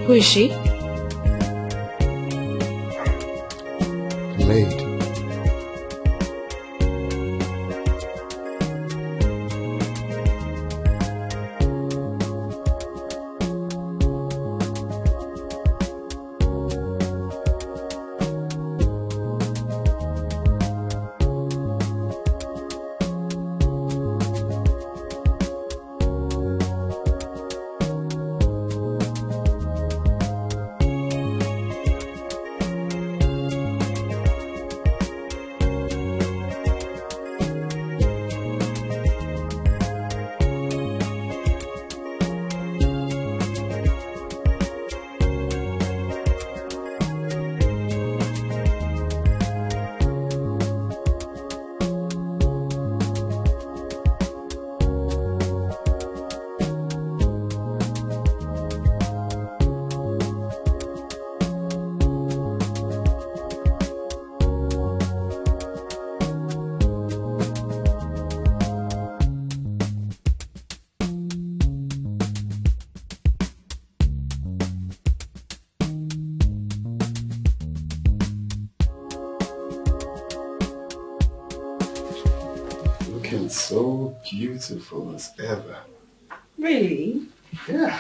Who is she? Maid. So beautiful as ever. Really? Yeah.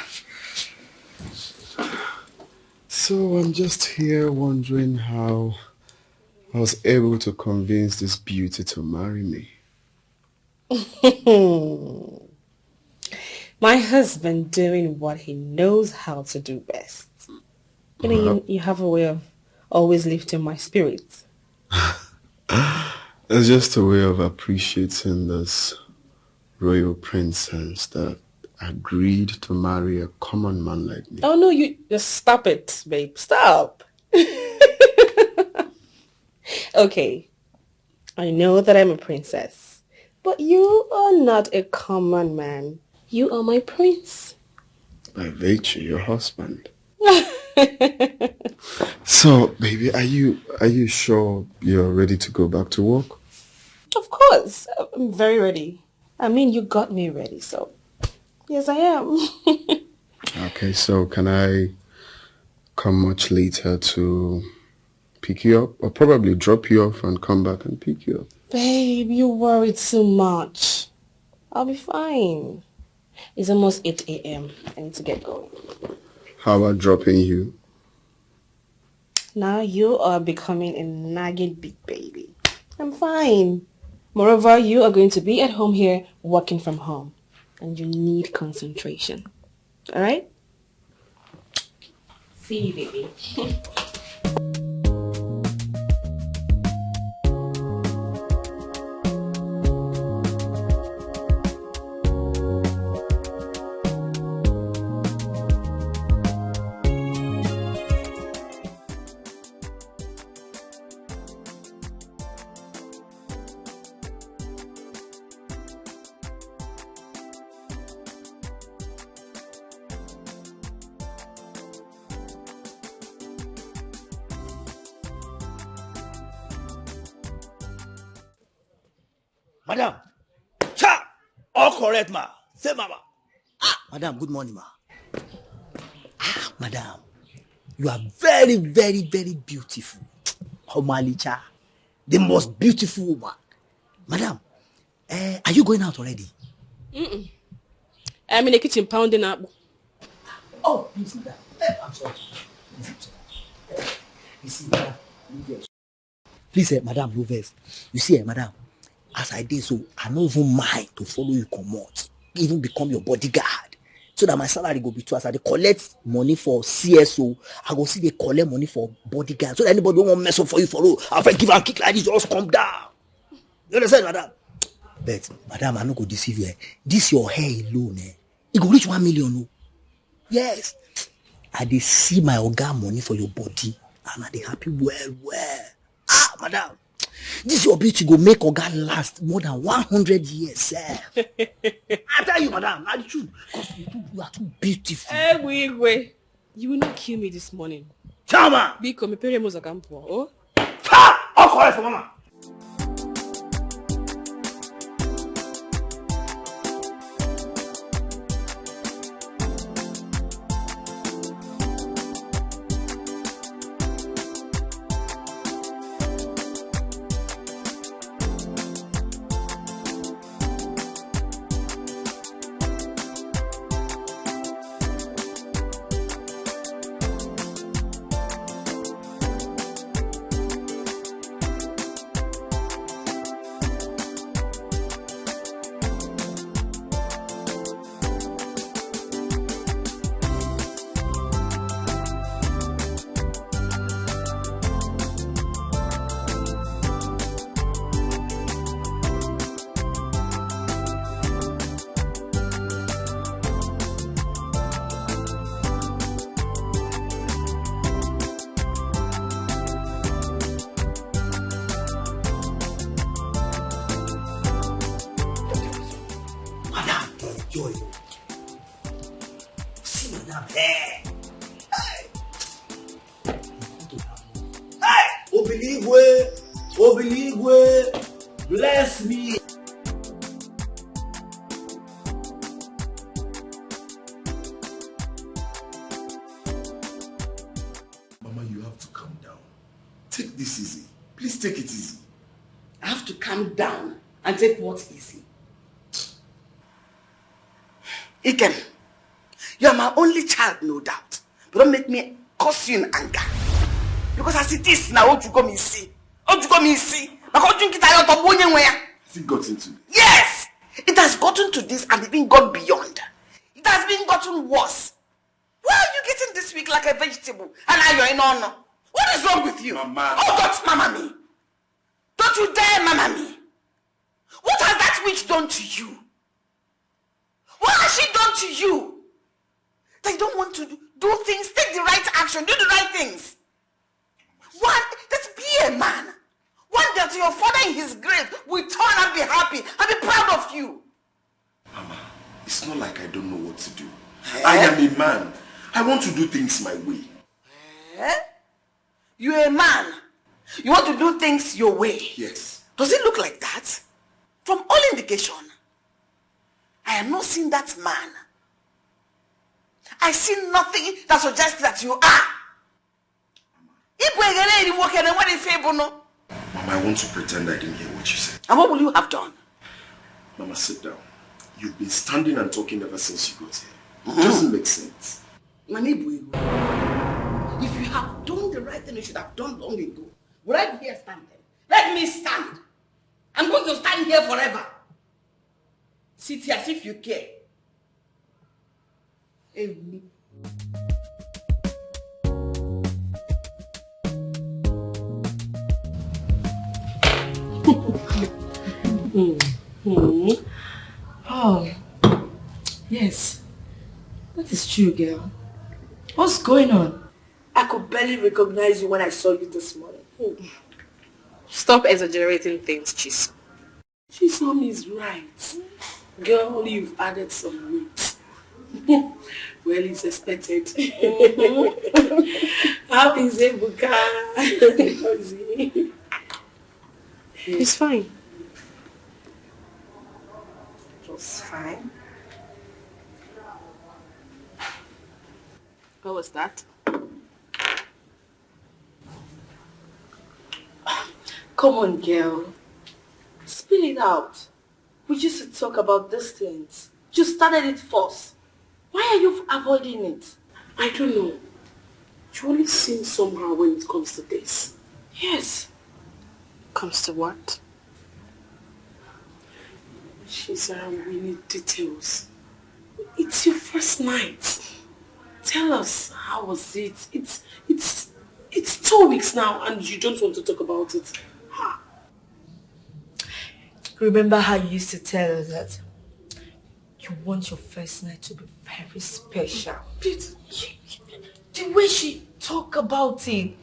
So I'm just here wondering how I was able to convince this beauty to marry me. My husband doing what he knows how to do best. You know, you have a way of always lifting my spirits. It's just a way of appreciating this royal princess that agreed to marry a common man like me. Oh no, you just stop it, babe. Stop. Okay, I know that I'm a princess, but you are not a common man. You are my prince. By virtue, your husband. So, baby, are you sure you're ready to go back to work? Of course, I'm very ready. I mean, you got me ready, so yes, I am. Okay, so can I come much later to pick you up, or probably drop you off and come back and pick you up? Babe, you worry too much. I'll be fine. It's almost 8 a.m. I need to get going. How about dropping you? Now you are becoming a nagging big baby. I'm fine. Moreover, you are going to be at home here working from home. And you need concentration. Alright? See you, baby. Madam, cha, all correct, ma. Say, mama. Madam, good morning, ma. Madam, you are very, very, very beautiful. Homalicha, the most beautiful woman. Madam, are you going out already? I'm in the kitchen pounding up. Oh, you see that? I'm sorry. You see, madam, please, madam, no vex. You see, madam, as I did so, I don't even mind to follow you come out, even become your bodyguard, so that my salary go be too. As I collect money for CSO, I go see they collect money for bodyguard, so that anybody don't want mess up for you follow. After give and kick like this, just come down. You understand, madam? But madam, I no go deceive you. This your hair alone, it go reach 1 million. No? Yes, I dey see my oga money for your body, and I dey happy well. Madam. This your beauty go make oga last more than 100 years, sir. I tell you, madam, not the truth. You are too beautiful. Wait. You will not kill me this morning. Chama! Because my parents are coming. Oh? Ha! I'll call it for mama. joy. See madam, hey! Obiligwe, bless me. Mama, you have to calm down. Take this easy. Please take it easy. I have to calm down and take what's easy. Iken, you are my only child, no doubt. But don't make me curse you in anger. Because as it is now, what you come and see? What you come and see? Has it gotten to this? Yes! It has gotten to this and even gone beyond. It has been gotten worse. Why are you getting this week like a vegetable? And now you're in honor. What is wrong with you? Mama. Oh, don't mama me. Don't you dare mama me. What has that witch done to you? What has she done to you? That you don't want to do things, take the right action, do the right things. One, just be a man. One day to your father in his grave will turn and be happy and be proud of you. Mama, it's not like I don't know what to do. I am a man. I want to do things my way. You're a man. You want to do things your way. Yes. Does it look like that? From all indication, I am not seeing that man. I see nothing that suggests that you are. Mama, I want to pretend I didn't hear what you said. And what will you have done? Mama, sit down. You've been standing and talking ever since you got here. It doesn't make sense. If you have done the right thing, you should have done long ago. Would I be here standing? Let me stand. I'm going to stand here forever. Sit here as if you care. Oh, yes. That is true, girl. What's going on? I could barely recognize you when I saw you this morning. Stop exaggerating things, Chis. Chisom is right. Girl, you've added some weight. Well, it's expected. How is Ebuka? How is he? He's fine. Just fine. What was that? Come on, girl. Spill it out. We used to talk about these things. You started it first. Why are you avoiding it? I don't know. You always seem somehow when it comes to this. Yes. Comes to what? We need details. It's your first night. Tell us, how was it? It's 2 weeks now and you don't want to talk about it. Remember how you used to tell us that you want your first night to be very special? The way she talk about it.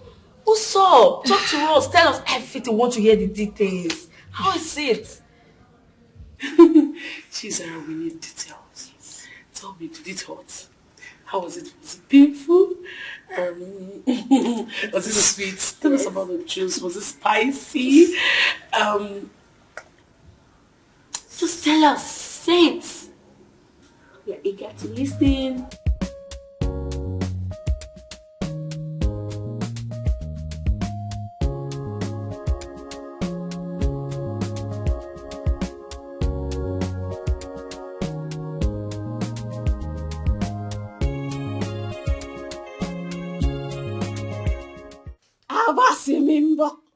What's up? Talk to us. Tell us everything. We want to hear the details. How is it? We need details. Tell me, did it hurt? How was it? Was it painful? Was it sweet? Tell us about the juice. Was it spicy? Just tell us. Say it. We're eager to listen.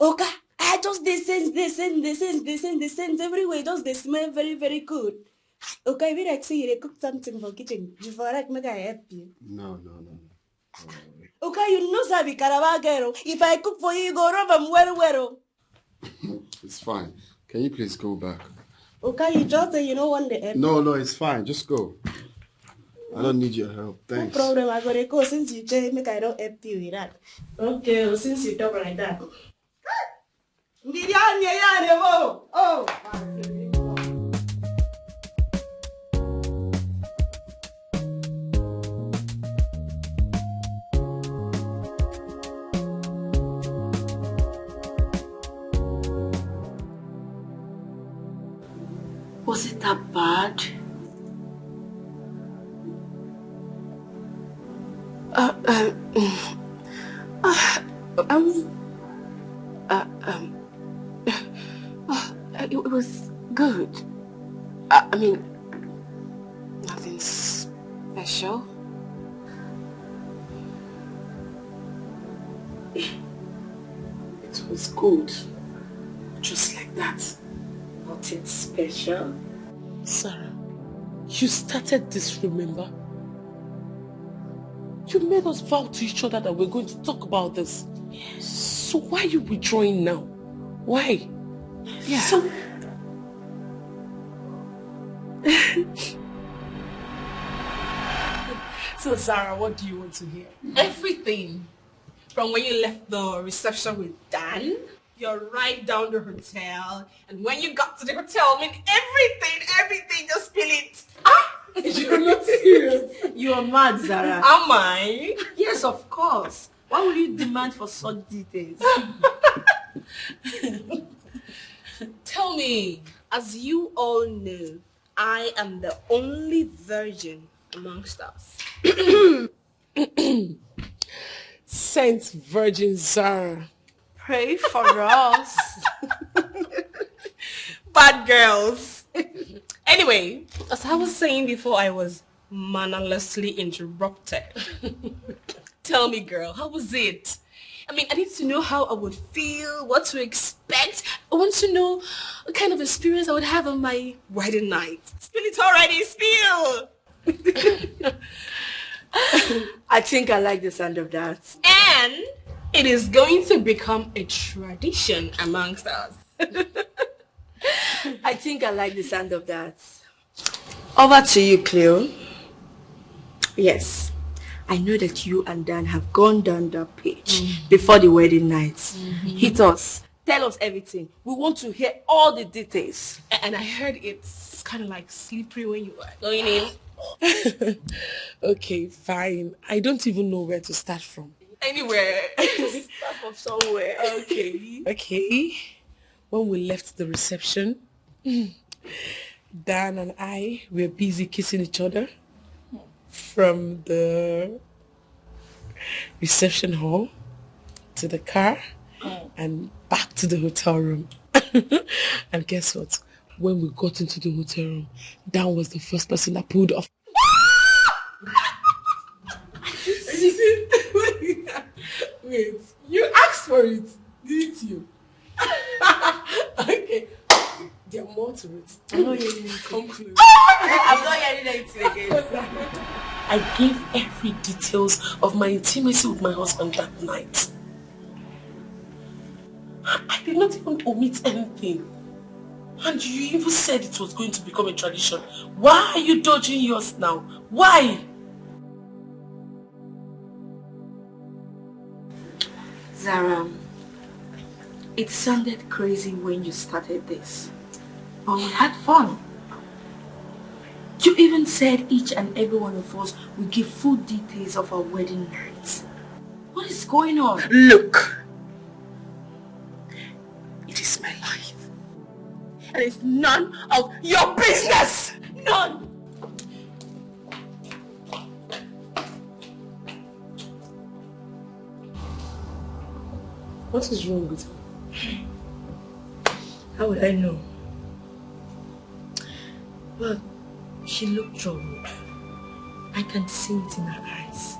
Okay, I just they sense everywhere. Just they smell very, very good. Okay, we like see you cook something for kitchen. You for like make I help you. No. Okay, you know Sabi Caravagero. If I cook for you, you go rub them well. It's fine. Can you please go back? Okay, you just say you don't want the help. No, it's fine. Just go. I don't need your help. Thanks. No problem. I gotta go since you tell me I don't help you with that. Okay, well, since you talk like that. Was it that bad? It was good. I mean, nothing special. It was good. Just like that. Nothing special. Sarah, you started this, remember? You made us vow to each other that we're going to talk about this. Yes. So why are you withdrawing now? Why? Yeah. So Sarah, what do you want to hear? Everything. From when you left the reception with Dan, you're right down the hotel, and when you got to the hotel, I mean everything, just spill it. You're not serious. You are mad, Zara. Am I? Yes, of course. Why would you demand for such details? Tell me, as you all know, I am the only virgin amongst us. Saint Virgin Zara. Pray for us. Bad girls. Anyway, as I was saying before, I was mannerlessly interrupted. Tell me, girl, how was it? I mean, I need to know how I would feel, what to expect. I want to know what kind of experience I would have on my wedding night. Spill it already, spill! I think I like the sound of that. And it is going to become a tradition amongst us. I think I like the sound of that. Over to you, Cleo. Yes, I know that you and Dan have gone down that page before the wedding night. Hit us. Tell us everything. We want to hear all the details. And I heard it's kind of like slippery when you are going in. Okay, fine. I don't even know where to start from. Anywhere. Start from somewhere. Okay. When we left the reception, Dan and I were busy kissing each other from the reception hall to the car and back to the hotel room. And guess what? When we got into the hotel room, Dan was the first person that pulled off. Wait, you asked for it, didn't you? Okay, there are more to it. I'm not hearing it. Come close. I'm not hearing it again. I gave every details of my intimacy with my husband that night. I did not even omit anything. And you even said it was going to become a tradition. Why are you dodging yours now? Why? Zara, it sounded crazy when you started this, but we had fun. You even said each and every one of us will give full details of our wedding night. What is going on? Look, it is my life. And it's none of your business! None! What is wrong with her? How would I know? Well, she looked troubled. I can see it in her eyes.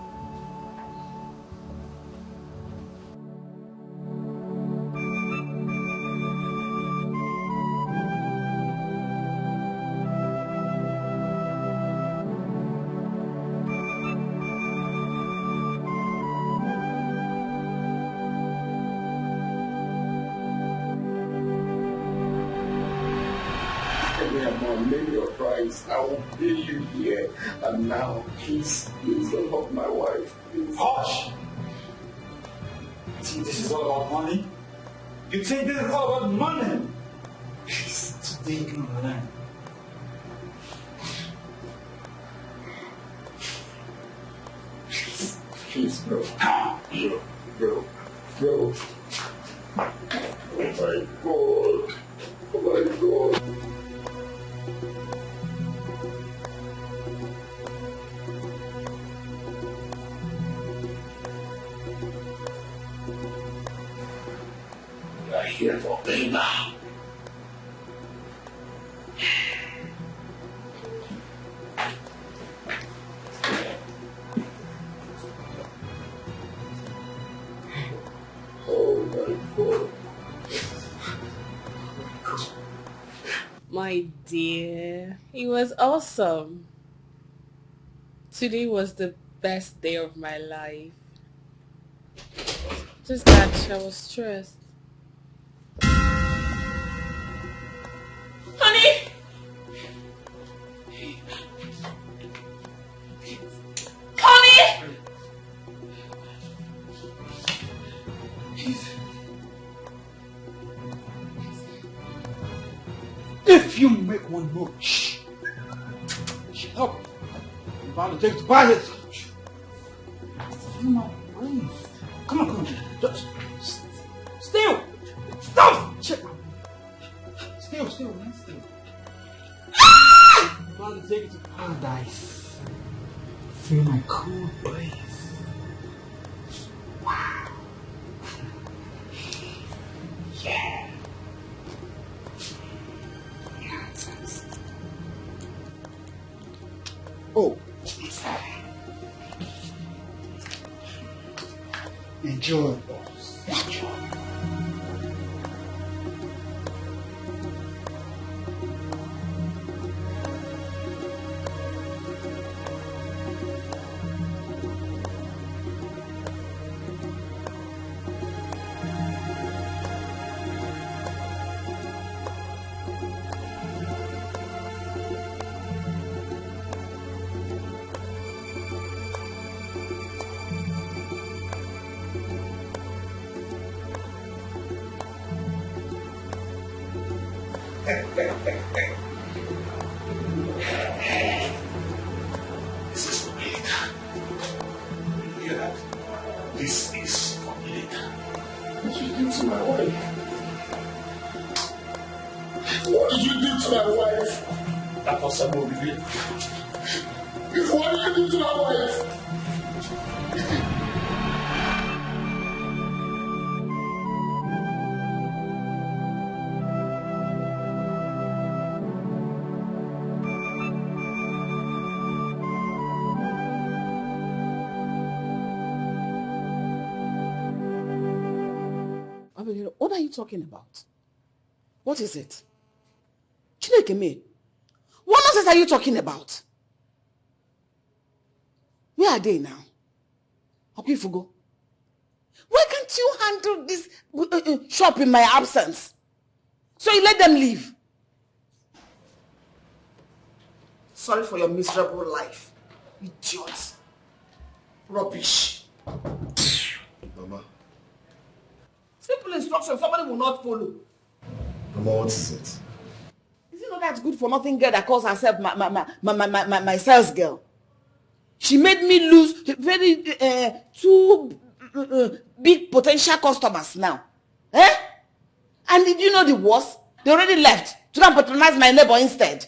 I will pay you here and now. Please don't hurt my wife. Please. Hush! You think this is all about money? You think this is all about money? Please, today you can learn. Please, bro. Bro. Oh my God. Oh my God. here for paper. Oh my God. My dear, it was awesome. Today was the best day of my life. Just that I was stressed. Honey! Honey! If you make one more shh, shut up. I'm about to take the quiet. Come on, please. Come on. Just still. Stop. Shit. Still, man. Still. I'm about to take it to paradise. Feel my cool breeze. Wow. Yeah. Oh, enjoy, boss. Enjoy. This is for later. You hear that? This is for later. What did you do to my wife? What did you do to my wife? That was a movie. What did you do to my wife? What are you talking about? What is it? Chineke me. What nonsense are you talking about? Where are they now? Opifugo. Why can't you handle this shop in my absence? So you let them leave. Sorry for your miserable life. Idiot. Rubbish. Mama. Simple instruction, somebody will not follow. Mama, what is it? Is it not that good for nothing girl that calls herself my sales girl? She made me lose very two big potential customers now. Eh? And did you know the worst? They already left to go and patronize my neighbor instead.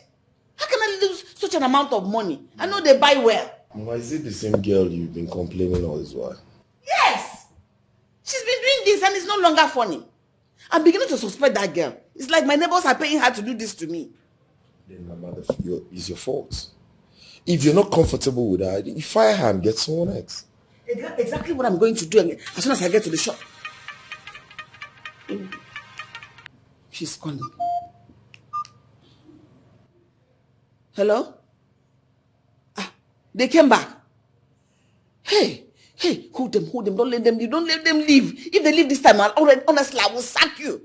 How can I lose such an amount of money? I know they buy well. Mama, is it the same girl you've been complaining all this while? Yes! She's been doing this and it's no longer funny. I'm beginning to suspect that girl. It's like my neighbors are paying her to do this to me. Then, Mama, it's your fault. If you're not comfortable with her, you fire her and get someone else. Exactly what I'm going to do as soon as I get to the shop. She's calling. Hello? Ah, they came back. Hey, hold them. Don't let them leave. If they leave this time, honestly, I will sack you.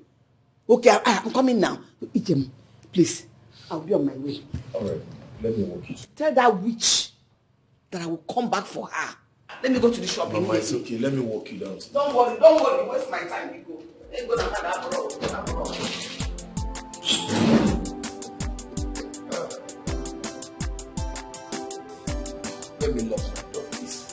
Okay, I'm coming now. Ijem, please, I'll be on my way. All right, let me walk you. Tell that witch that I will come back for her. Let me go to the shop. Mama, it's okay. Let me walk you down. Don't worry. Waste my time. You go. Let's go down that road. Let me lock my door, please.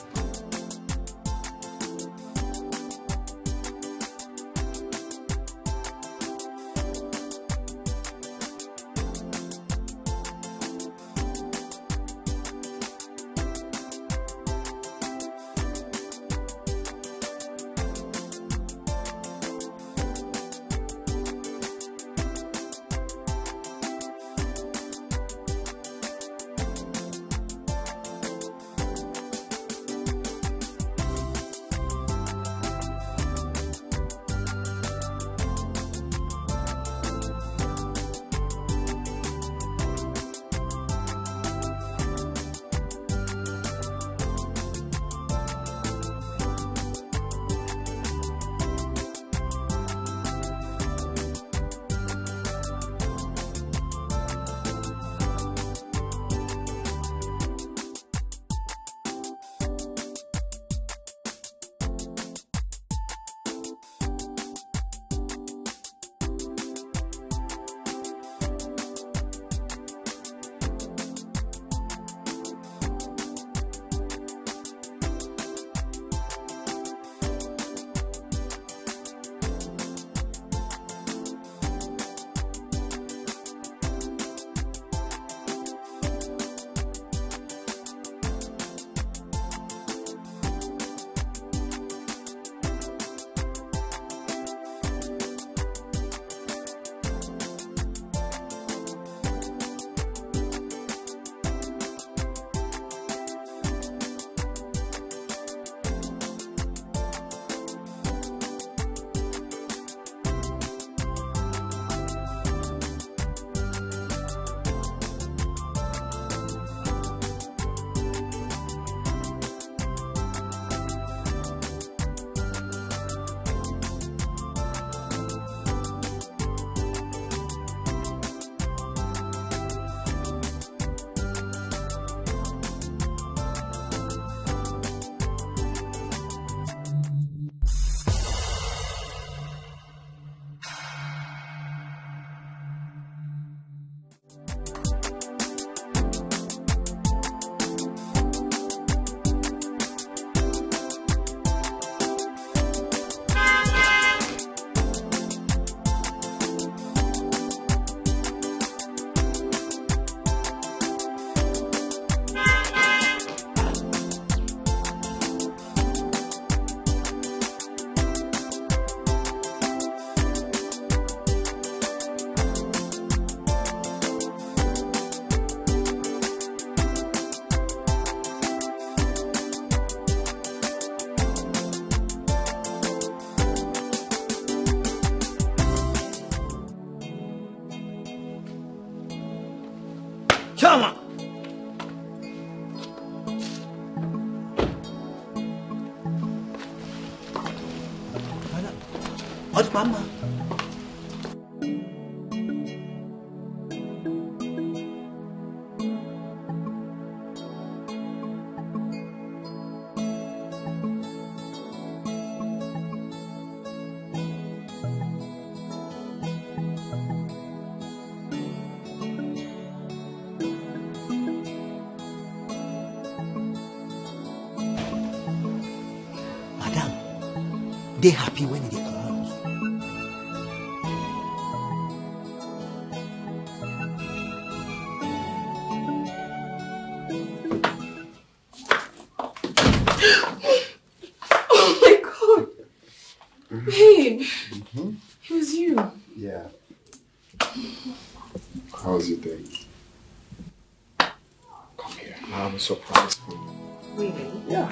Chama! What, Mama? They happy when they come out. Oh my God. Babe. It was you. Yeah. How was your day? Come here. I have a surprise for you. Really? Yeah.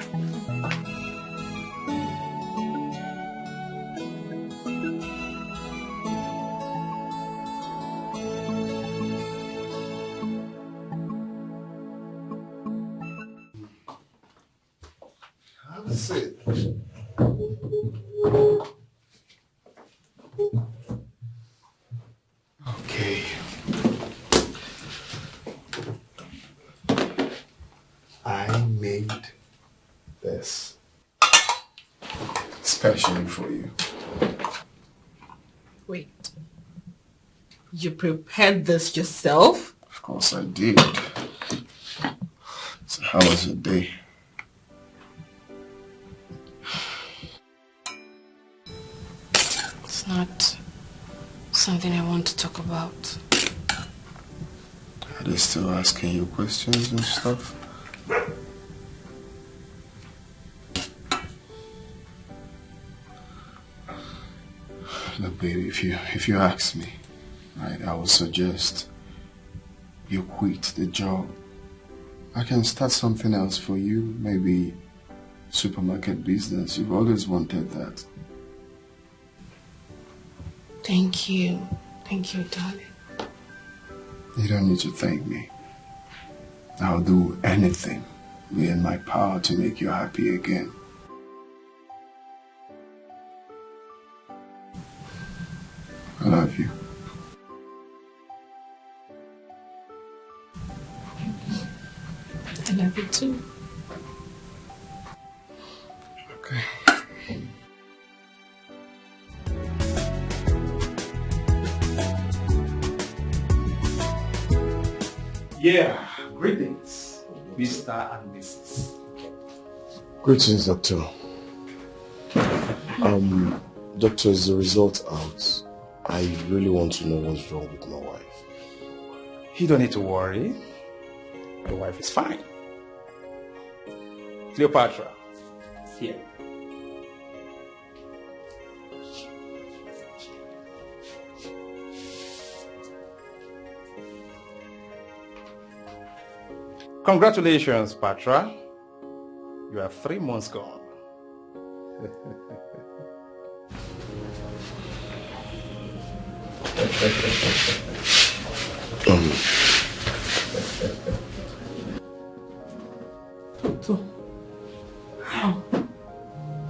Sit. Okay. I made this especially for you. Wait. You prepared this yourself? Of course I did. So how was your day? It's not something I want to talk about. Are they still asking you questions and stuff? Look, baby, if you ask me, right, I would suggest you quit the job. I can start something else for you, maybe supermarket business. You've always wanted that. Thank you. Thank you, darling. You don't need to thank me. I'll do anything within my power to make you happy again. I love you. I love you too. Okay. Yeah, greetings, Mr. and Mrs. Greetings, Doctor. Doctor, is the result out? I really want to know what's wrong with my wife. You don't need to worry. Your wife is fine. Cleopatra, here. Congratulations, Patra. You are 3 months gone. Doctor, how?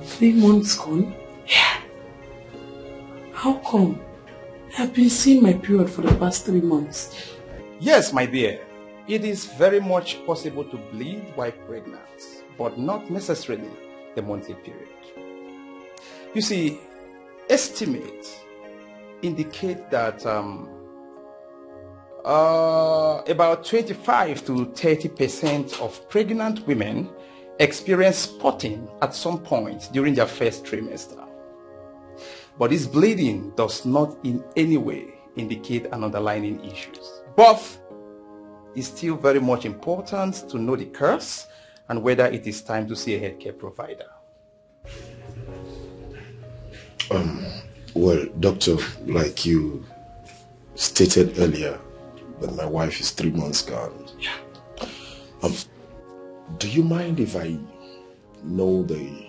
3 months gone? Yeah. How come? I've been seeing my period for the past 3 months. Yes, my dear. It is very much possible to bleed while pregnant, but not necessarily the monthly period. You see, estimates indicate that about 25 to 30% of pregnant women experience spotting at some point during their first trimester. But this bleeding does not in any way indicate an underlying issues. But it's still very much important to know the cause and whether it is time to see a healthcare provider. Well, doctor, like you stated earlier, that my wife is 3 months gone. Yeah. Do you mind if I know the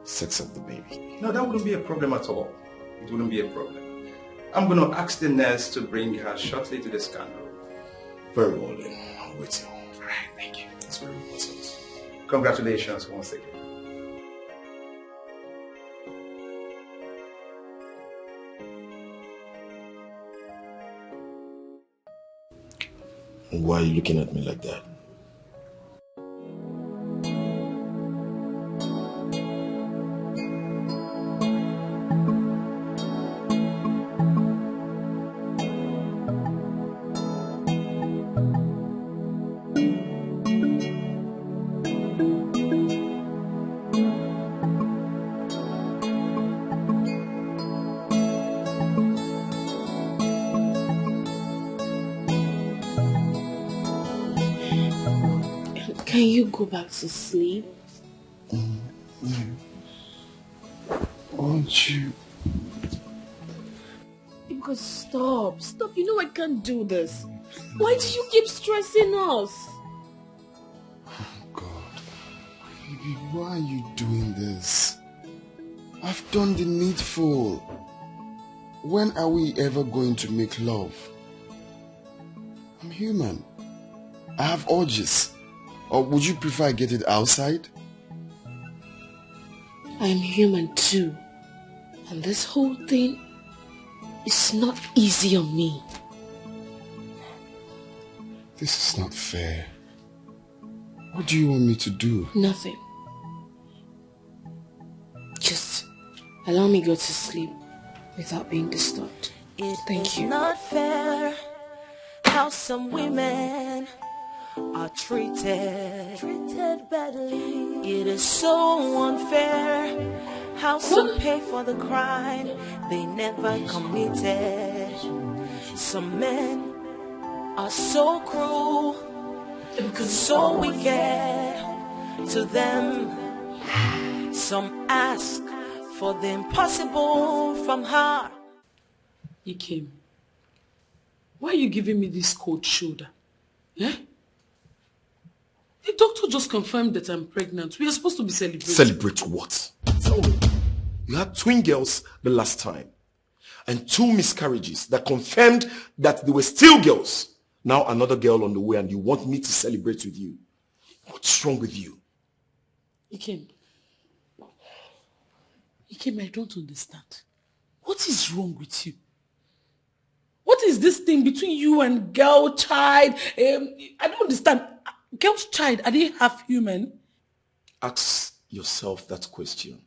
sex of the baby? No, that wouldn't be a problem at all. It wouldn't be a problem. I'm going to ask the nurse to bring her shortly to the scan room. Very well then. I'm waiting. All right, thank you. It's very important. Congratulations once again. Why are you looking at me like that? Can you go back to sleep? Won't you? Because stop. You know I can't do this. Why do you keep stressing us? Oh God. Baby, why are you doing this? I've done the needful. When are we ever going to make love? I'm human. I have urges. Or would you prefer I get it outside? I'm human too. And this whole thing is not easy on me. This is not fair. What do you want me to do? Nothing. Just allow me go to sleep without being disturbed. Thank you. It's not fair how some women are treated badly. It is so unfair how some pay for the crime they never committed. Some men are so cruel, so wicked to them. Some ask for the impossible from her. He came. Why are you giving me this cold shoulder? Eh? The doctor just confirmed that I'm pregnant. We are supposed to be celebrating. Celebrate what? Tell me. You had twin girls the last time. And 2 miscarriages that confirmed that they were still girls. Now another girl on the way and you want me to celebrate with you. What's wrong with you? Ikem, I don't understand. What is wrong with you? What is this thing between you and girl child? I don't understand. Girl's child, are they half human? Ask yourself that question.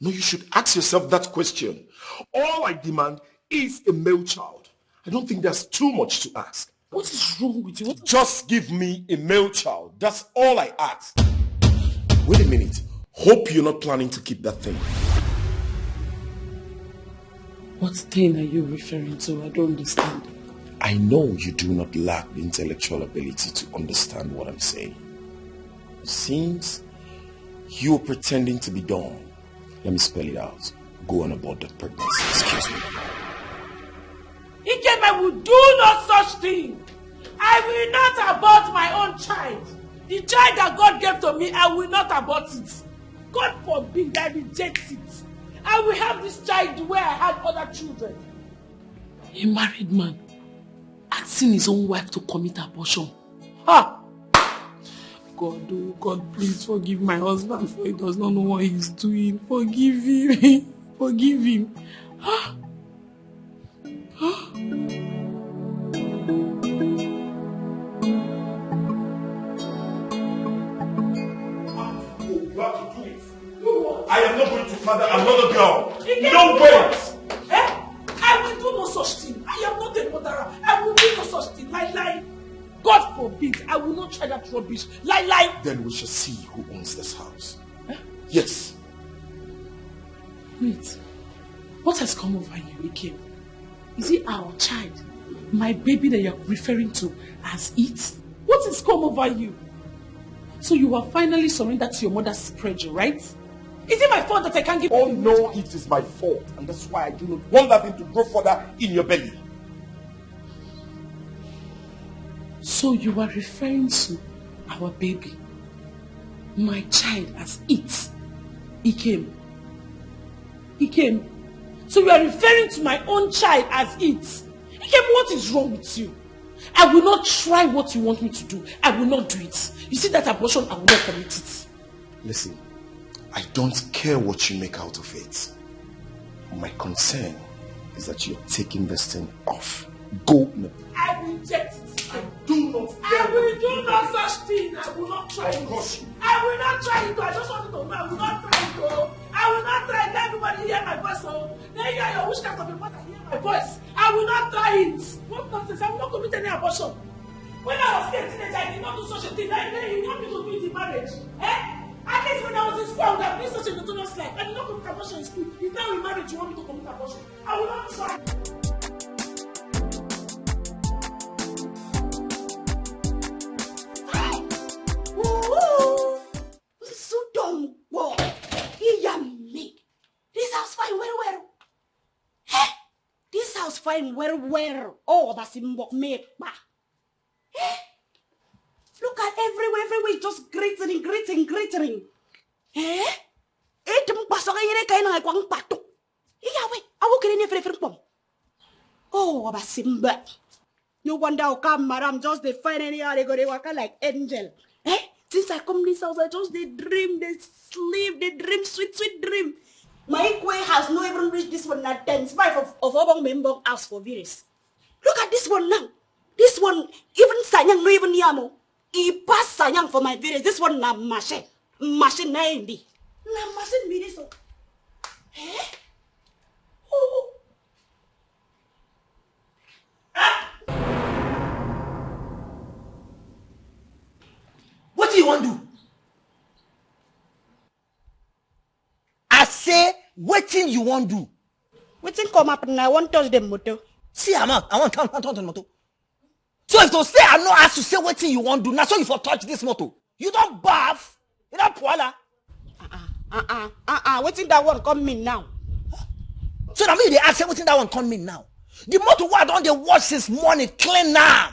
No, you should ask yourself that question. All I demand is a male child. I don't think there's too much to ask. What is wrong with you? Just give me a male child. That's all I ask. Wait a minute. Hope you're not planning to keep that thing. What thing are you referring to? I don't understand. I know you do not lack the intellectual ability to understand what I'm saying. It seems you're pretending to be dumb. Let me spell it out. Go on about that pregnancy. Excuse me. Ikem, I will do no such thing. I will not abort my own child. The child that God gave to me, I will not abort it. God forbid I reject it. I will have this child the way I had other children. A married man asking his own wife to commit abortion. Ha! God, oh God, please forgive my husband, for he does not know what he's doing. Forgive him. Forgive him. Ha! Ha! You have to do it. I am not going to father another girl. No way! Eh? I will do no such thing. I am not a murderer. I will do no such thing. Lie. God forbid. I will not try that rubbish. Lie. Then we shall see who owns this house. Eh? Yes. Wait. What has come over you, Ikem? Is it our child? My baby that you're referring to as it? What has come over you? So you have finally surrendered to your mother's pressure, right? Is it my fault that I can't give... Oh no, it is my fault. And that's why I do not want that thing to grow further in your belly. So you are referring to our baby, my child, as it? Ikem. So you are referring to my own child as it? Ikem, what is wrong with you? I will not try what you want me to do. I will not do it. You see that abortion, I will not commit it. Listen, I don't care what you make out of it. My concern is that you're taking this thing off. Go now. I will reject it. I will do no such thing. I will not try it. I will not try it. I just want you to know I will not try it. I will not try it. Let everybody hear my voice. Let hear your witchcraft of your mother hear my voice. I will not try it. What nonsense? I will not commit any abortion. When I was a teenager, I did not do such a thing. Then you want me to do it in marriage. At least when I was in school, I would have been such a notorious life. I did not commit abortion in school. It's now in marriage you want me to commit abortion. I will not try. So dumb. Whoa. This house fine where? This house fine where? Oh, that's in what me. Look at everywhere, just glittering. Oh, Basimba. No wonder how come, madam, just they find any how they go, they work like angel. Since I come this house, I just they dream, they sleep, they dream, sweet dream. My way has not even reached this one at 10 5 of our member house for virus. Look at this one now. This one, even Sanyang no even yamo. He pass Sanyang for my virus. This one na machine. Machine na hindi. Na machine virus. Oh. What do you want to do? I say, what thing you want to do? What thing come up and I won't touch them motor. See, I want to touch the motor. So if to say I know ask to say what thing you want to do, now so you for touch this motor. You don't bath. You don't poila. What thing that one come in now? So that means they ask everything that one come in now. The motor why don't they wash since morning clean now?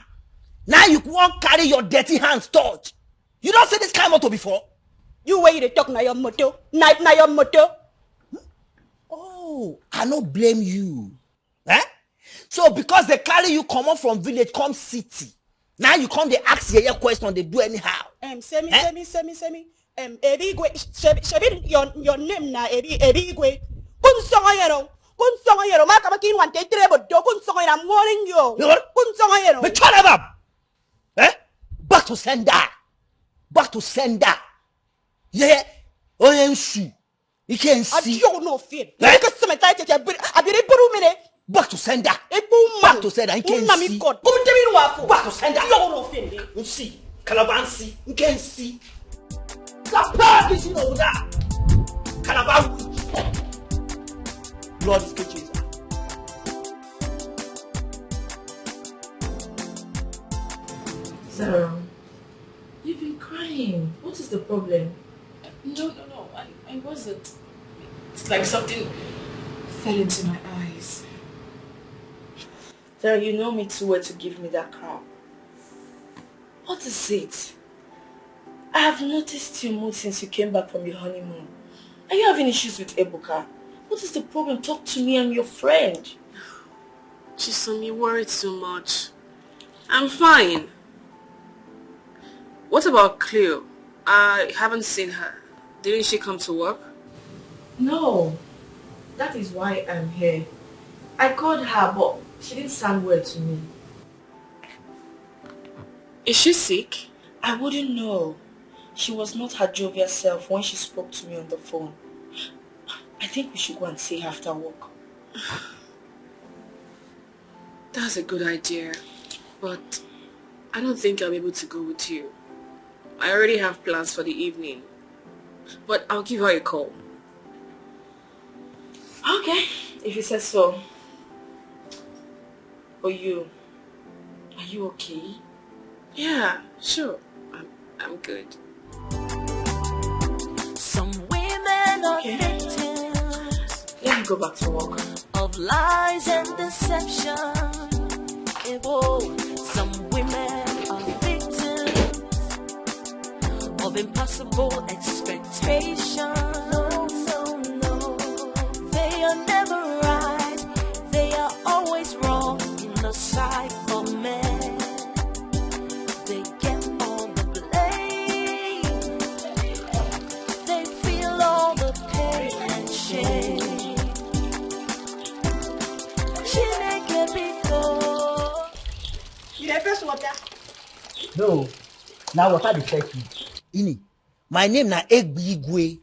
Now you won't carry your dirty hands touch. You don't see this kind of motor before? You where you talk na your motor? Na your motor? Oh, I don't blame you. So because they carry you come up from village, come city. Now you come, they ask your question, they do anyhow. Semi. Ebigwe, your name na Ebigwe. Kunsongayero. Makabakin one day trebo do kunsongayero. I'm warning you. Kunsongayero. But shut up. Back to sender. Yeah. OMC. You can't see. You no fear. Because some tight I be back to sender. Back to sender. You can't see. Back to sender. You no fear. You see. Calabansi. You can't see. Stop this over there. Calaban. Lord is good, Jesus. Sarah, you've been crying. What is the problem? No. I wasn't. It's like something fell into my eyes. Sarah, you know me too well to give me that crap. What is it? I have noticed your mood since you came back from your honeymoon. Are you having issues with Ebuka? What is the problem? Talk to me, I'm your friend. Chisom, you worry too much. I'm fine. What about Cleo? I haven't seen her. Didn't she come to work? No. That is why I'm here. I called her, but she didn't sound well to me. Is she sick? I wouldn't know. She was not her jovial self when she spoke to me on the phone. I think we should go and see her after work. That's a good idea, but I don't think I'll be able to go with you. I already have plans for the evening, but I'll give her a call. Okay, if you say so. Are you okay? Yeah, sure. I'm good. Some women are victims. Let me go back to work. Of lies and deception. Some women are victims of impossible expectation. No. They are never right. They are always wrong in the sight of men. You the first water? No. Now what are the fake you? Ini. My name na Egbigwe,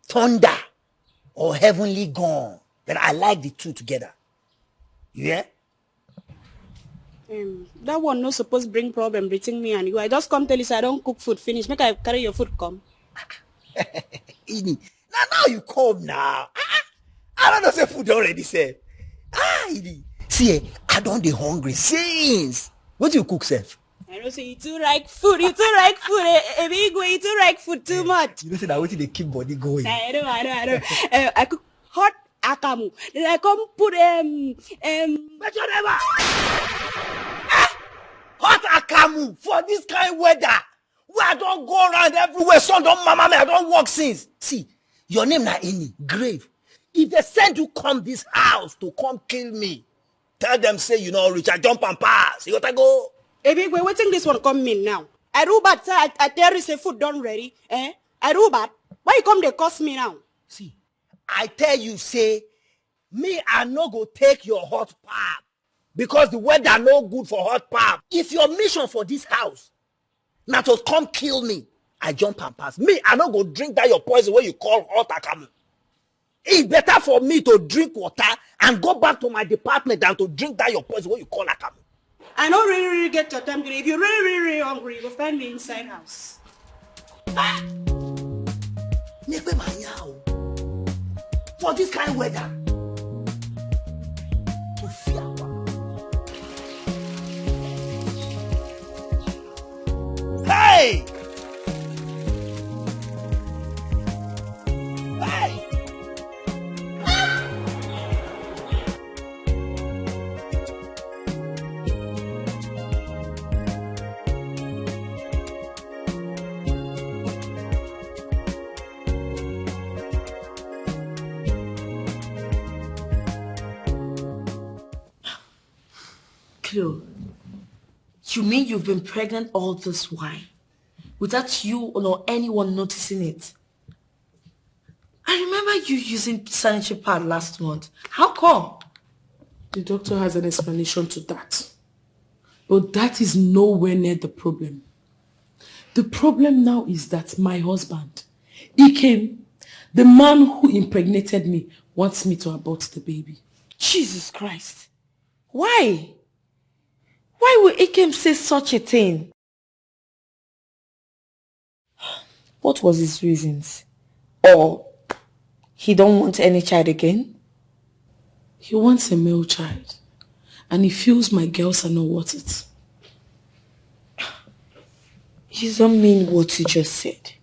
Thunder, or Heavenly Gone. But I like the two together. Yeah? That one no supposed to bring problem between me and you. I just come tell you so I don't cook food finish. Make I carry your food come. Ini. Now you come now. I don't know say food already said. Ini. See, I don't be hungry since. What do you cook, Seth? I don't say you too like food. You too like food. Egbigwe, you too like food too much. You know say that way they keep body going. I know. I cook hot akamu. Then I come put Hot akamu for this kind of weather. Where I don't go around everywhere. Son don't mama me. I don't work since. See, your name na Ini, grave. If they send you come this house to come kill me, tell them say you know rich. I jump and pass. You gotta go. Egbigwe, waiting this one come in now. I do bad. I tell you say food done ready. I do bad. Why you come they cost me now? See, I tell you say, me I no go take your hot pap. Because the weather no good for hot pap. If your mission for this house now to come kill me, I jump and pass. Me, I no go drink that your poison where you call hot akamu. It's better for me to drink water and go back to my department than to drink that your poison where you call akamu. I don't really get your time. If you're really hungry, you will find me inside house. For this kind of weather. Hey! Hey! Chloe, you mean you've been pregnant all this while without you or anyone noticing it? I remember you using sanitary pad last month. How come? The doctor has an explanation to that. But that is nowhere near the problem. The problem now is that my husband, Ikem, the man who impregnated me, wants me to abort the baby. Jesus Christ. Why? Why would Ikem say such a thing? What was his reasons? Or he don't want any child again? He wants a male child. And he feels my girls are not worth it. You don't mean what you just said.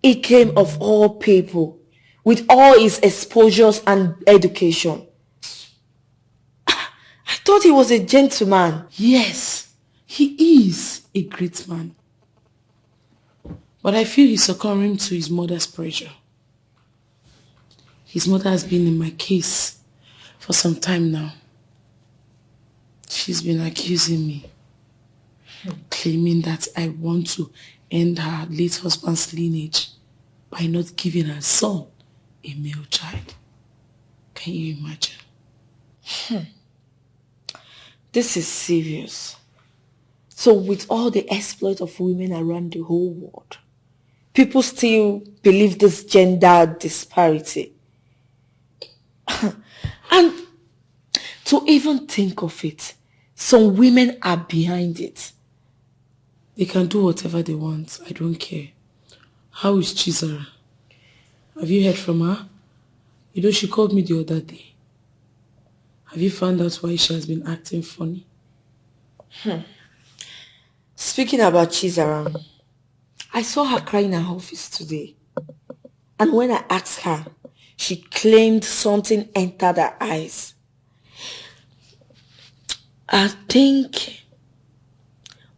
Ikem of all people, with all his exposures and education. I thought he was a gentleman. Yes, he is a great man. But I feel he's succumbing to his mother's pressure. His mother has been in my case for some time now. She's been accusing me, claiming that I want to end her late husband's lineage by not giving her son a male child. Can you imagine? This is serious. So with all the exploit of women around the whole world, people still believe this gender disparity. And to even think of it, some women are behind it. They can do whatever they want. I don't care. How is Chizara? Have you heard from her? You know, she called me the other day. Have you found out why she has been acting funny? Speaking about Chizara, I saw her crying in her office today. And when I asked her, she claimed something entered her eyes. I think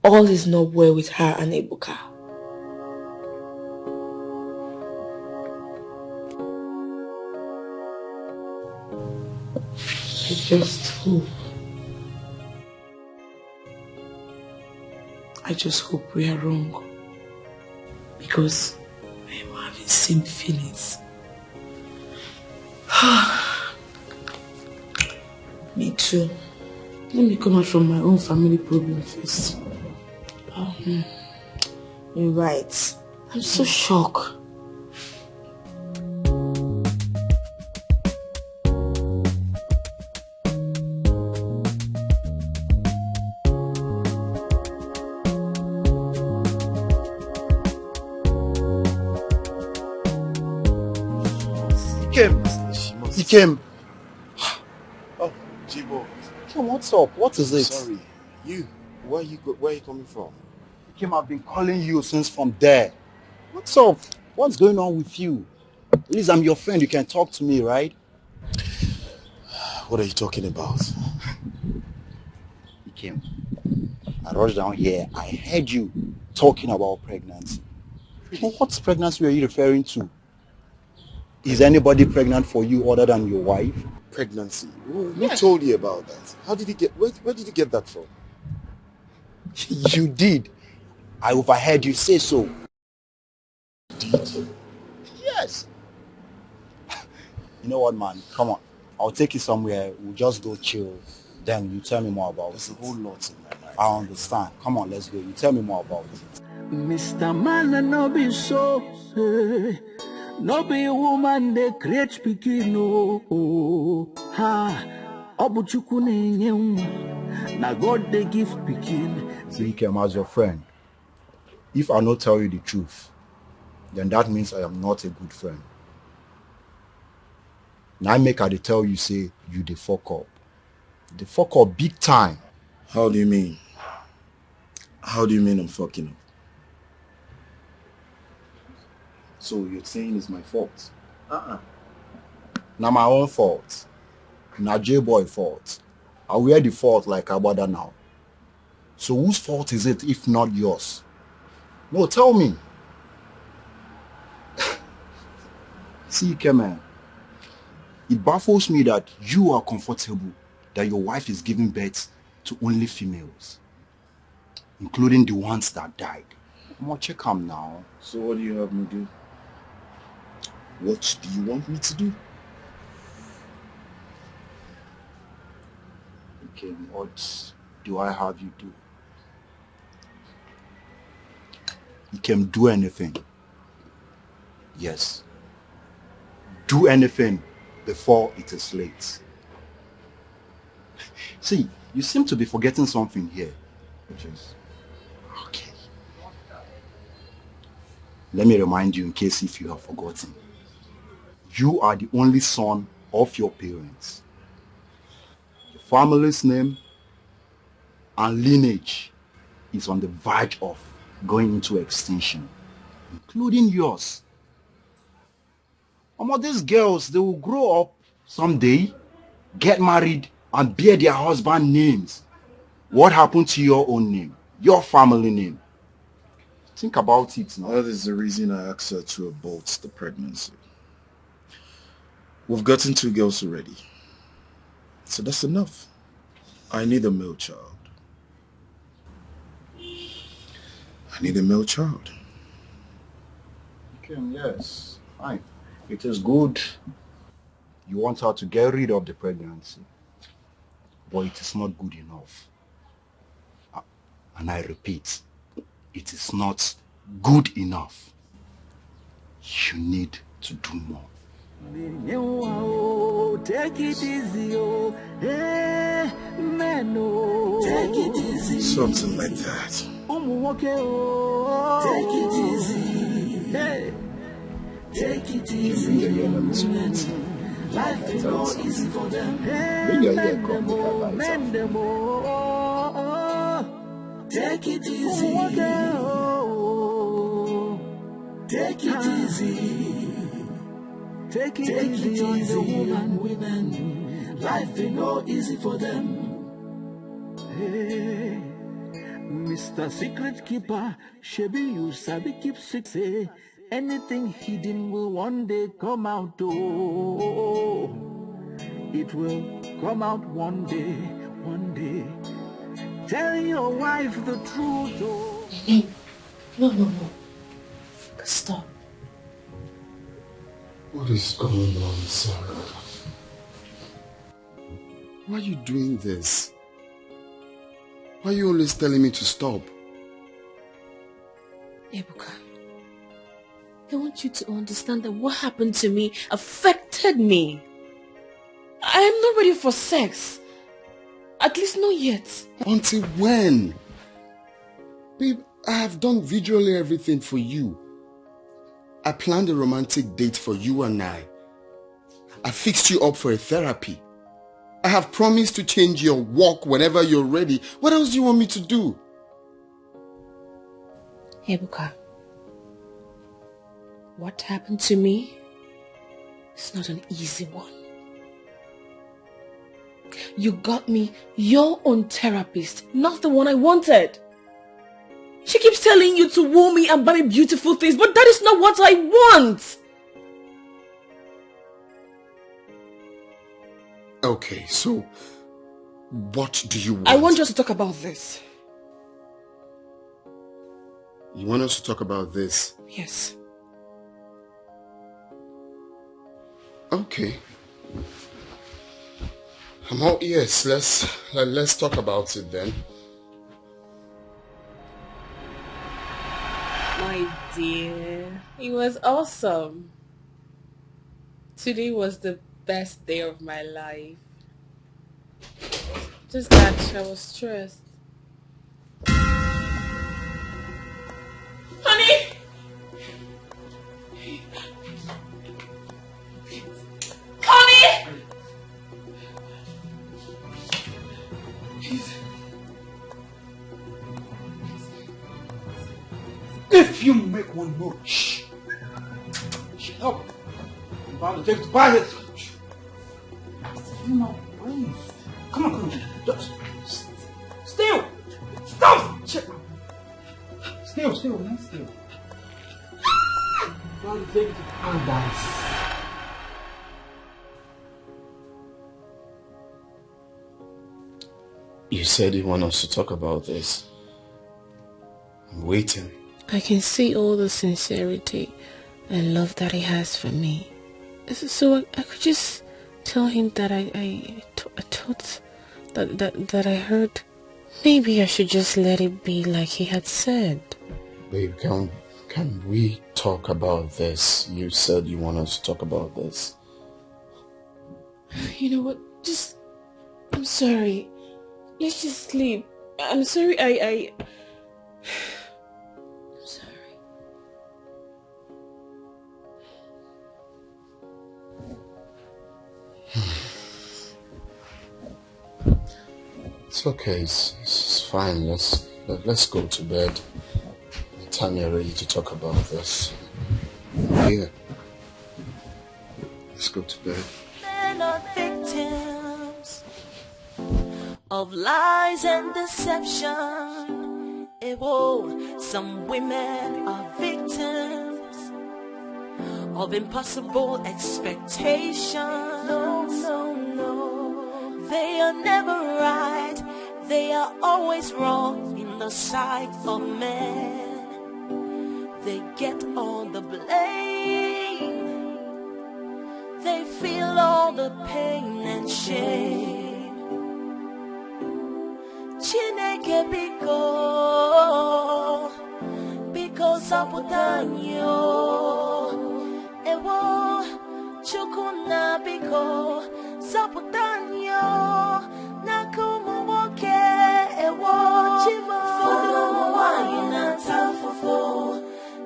all is not well with her and Ebuka. I just hope we are wrong. Because I am having same feelings. Me too. Let me come out from my own family problem first. You're right. I'm so shocked. He came. Oh, Jibo. Kim, what's up? What is it? Sorry. Where are you coming from? Kim, I've been calling you since from there. What's up? What's going on with you? At least I'm your friend. You can talk to me, right? What are you talking about? Kim, I rushed down here. I heard you talking about pregnancy. What pregnancy are you referring to? Is anybody pregnant for you other than your wife? Pregnancy? Who told you about that? How did you get, where did you get that from? You did. I overheard you say so. Did you? Yes. You know what, man? Come on. I'll take you somewhere. We'll just go chill. Then you tell me more about There's it. a whole lot in my mind. I understand. Come on, let's go. You tell me more about it. Mr. Man, no be so. No be woman, they create pikin. No. Ha. Obuchuku ne na God they give pikin. See, Kim, as your friend, if I not tell you the truth, then that means I am not a good friend. Now I make her tell you, say, you the fuck up. The fuck up big time. How do you mean? How do you mean I'm fucking up? So you're saying it's my fault? Now my own fault. Now J-boy fault. I wear the fault like Abada now. So whose fault is it if not yours? No, tell me. See, man, it baffles me that you are comfortable that your wife is giving birth to only females, including the ones that died. I'm gonna check them now. So what do you have me do? What do you want me to do? Okay, what do I have you do? You can do anything. Yes. Do anything before it is late. See, you seem to be forgetting something here. Which is? Okay. Let me remind you in case if you have forgotten. You are the only son of your parents. Your family's name and lineage is on the verge of going into extinction, including yours. These girls, they will grow up someday, get married, and bear their husband names. What happened to your own name, your family name? Think about it now. That is the reason I asked her to abort the pregnancy. We've gotten 2 girls already. So that's enough. I need a male child. I need a male child. Okay, yes, fine. It is good. You want her to get rid of the pregnancy. But it is not good enough. And I repeat, it is not good enough. You need to do more. Take it easy, oh, hey, man, oh. Take it easy. Something like that. Take it easy. Hey. Take it easy. Life is not easy for them. Hey, mend them all. Take it easy. Take it easy. Take it easy on the women. Life is not easy for them. Hey, Mr. Secret Keeper, Shebi, you sabi keep secret. Anything hidden will one day come out. Oh, it will come out one day, one day. Tell your wife the truth. Oh. Hey, no. Stop. What is going on, Sarah? Why are you doing this? Why are you always telling me to stop? Ebuka, I want you to understand that what happened to me affected me. I am not ready for sex. At least not yet. Until when? Babe, I have done visually everything for you. I planned a romantic date for you and I. I fixed you up for a therapy. I have promised to change your walk whenever you're ready. What else do you want me to do? Ebuka, what happened to me is not an easy one. You got me your own therapist, not the one I wanted. She keeps telling you to woo me and buy me beautiful things, but that is not what I want. Okay, so what do you want? I want us to talk about this. You want us to talk about this? Yes. Okay. I'm all ears. Let's talk about it then. My dear, it was awesome. Today was the best day of my life. Just that I was stressed. Honey! Honey! If you make one more shh, shut up. I'm about to take it to buy it. No, please. Come on. Just still. Stop. Still, man. Still. I'm about to take it to paradise. You said you want us to talk about this. I'm waiting. I can see all the sincerity and love that he has for me. So I could just tell him that I thought that I heard. Maybe I should just let it be like he had said. Babe, can we talk about this? You said you want us to talk about this. You know what? I'm sorry. Let's just sleep. I'm sorry. I'm sorry. It's okay. It's fine. Let's go to bed. The time you're ready to talk about this. Yeah. Let's go to bed. Men are victims of lies and deception. Some women are victims of impossible expectations. No. They are never right. They are always wrong in the sight of men. They get all the blame. They feel all the pain and shame. Chineke biko zaputanyo. Ewo chukuna biko zaputanyo. Nakumu woke ewo chivo. Fodo mwanyi na tafufo.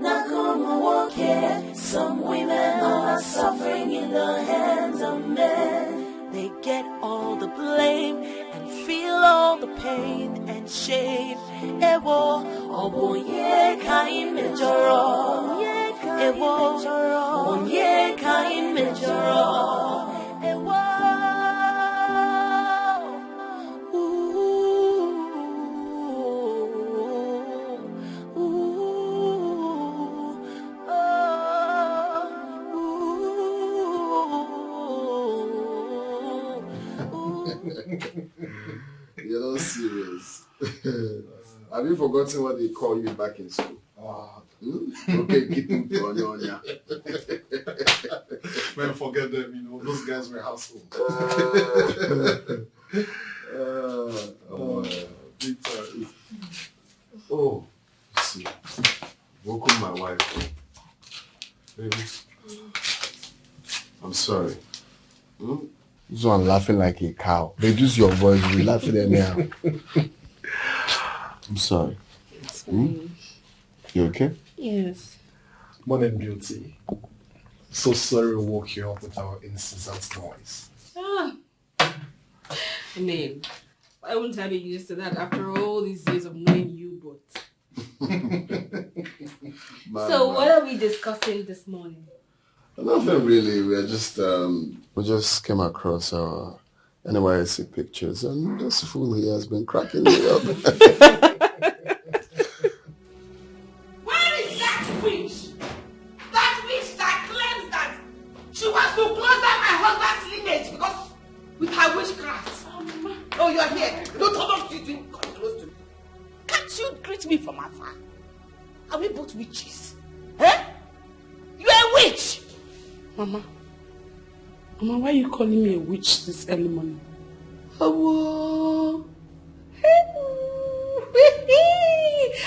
Nakumu woke. Some women are suffering in the hands of men. They get all the blame and feel all the pain and shame. Ewo obonye kai mejoro. Ewo onye kai mejoro. Ewo You're not serious. Have you forgotten what they call you back in school? Okay, keep on Nyonya. Man, forget them, you know, those guys were household. Big time. laughing like a cow. Reduce your voice, you'll be laughing anyhow. I'm sorry. It's fine. You okay? Yes. Morning, beauty. So sorry we woke you up with our incessant noise. I mean, I wouldn't have been used to that after all these years of knowing you, but... So what are we discussing this morning? Nothing really. We just came across our NYSC pictures, and this fool here has been cracking me up. Where is that witch? That witch that claims that she wants to close down my husband's lineage because with her witchcraft. Oh, you are here. Don't talk to you. Come close to me. Can't you greet me from afar? Are we both witches? Eh? You are a witch. Mama, why are you calling me a witch this early morning? Oh,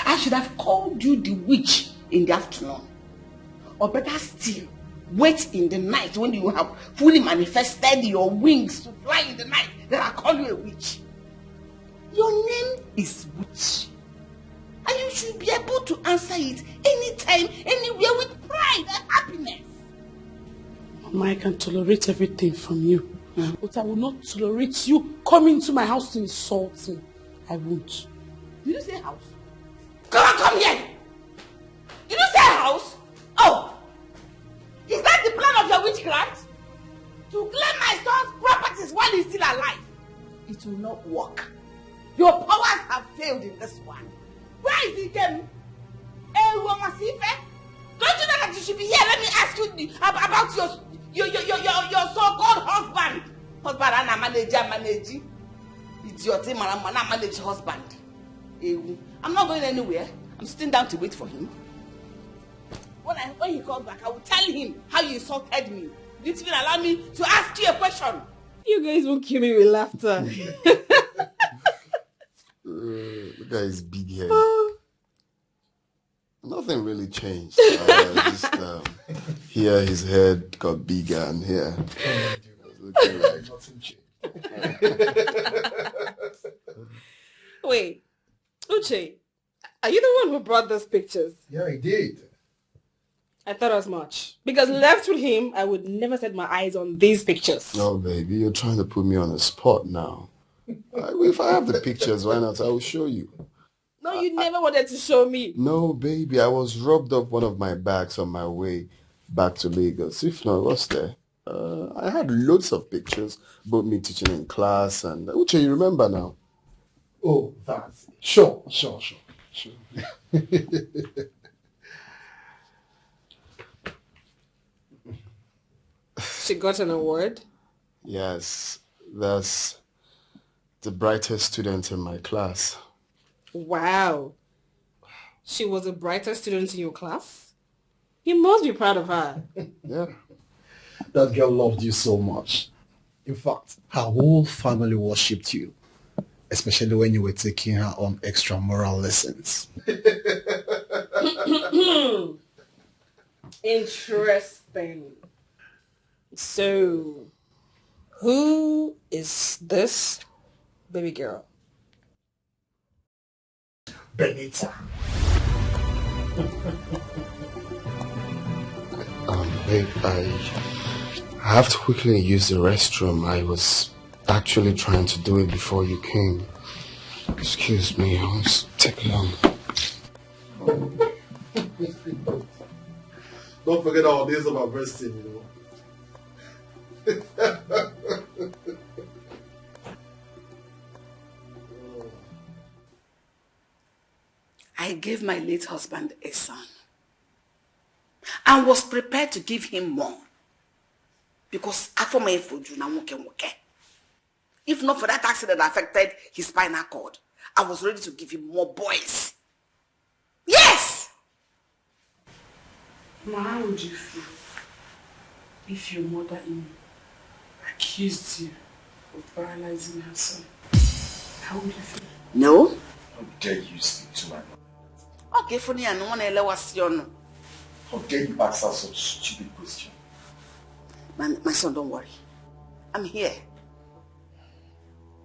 I should have called you the witch in the afternoon. Or better still, wait in the night when you have fully manifested your wings to fly in the night. Then I call you a witch. Your name is Witch. And you should be able to answer it anytime, anywhere with pride and happiness. Mama, I can tolerate everything from you. But I will not tolerate you coming to my house to insult me. I won't. Did you say house? Come here! Did you say house? Oh! Is that the plan of your witchcraft? To claim my son's properties while he's still alive? It will not work. Your powers have failed in this one. Where is he then? Don't you know that you should be here? Let me ask you about your so-called husband. Husband, and manage. It's your team, and manage husband. I'm not going anywhere. I'm sitting down to wait for him. When he comes back, I will tell him how you insulted me. You didn't even allow me to ask you a question. You guys won't kill me with laughter. Look at his big head. Nothing really changed. Just here his head got bigger, and here looking like nothing changed. Wait, Uche, are you the one who brought those pictures? Yeah, I did. I thought as much. Because left with him, I would never set my eyes on these pictures. No, baby, you're trying to put me on the spot now. If I have the pictures, why not? I will show you. No, you never wanted to show me. No, baby, I was robbed of one of my bags on my way back to Lagos. If not, what's there? I had loads of pictures, both me teaching in class and... Uche, you remember now? Oh, that's... Sure. She got an award? Yes, that's the brightest student in my class. Wow. She was the brightest student in your class? You must be proud of her. Yeah. That girl loved you so much. In fact, her whole family worshipped you. Especially when you were taking her on extramural lessons. Interesting. So, who is this baby girl? Benita. Babe, I have to quickly use the restroom. I was actually trying to do it before you came. Excuse me, I won't take long. Don't forget our days about resting, you know. I gave my late husband a son and was prepared to give him more because if not for that accident that affected his spinal cord, I was ready to give him more boys. Yes! Ma, how would you feel if your mother-in-law accused you of paralyzing her son? How would you feel? No. How dare you speak to my mother? Okay, funny, and no one else. How dare you ask her such stupid question? My son, don't worry. I'm here.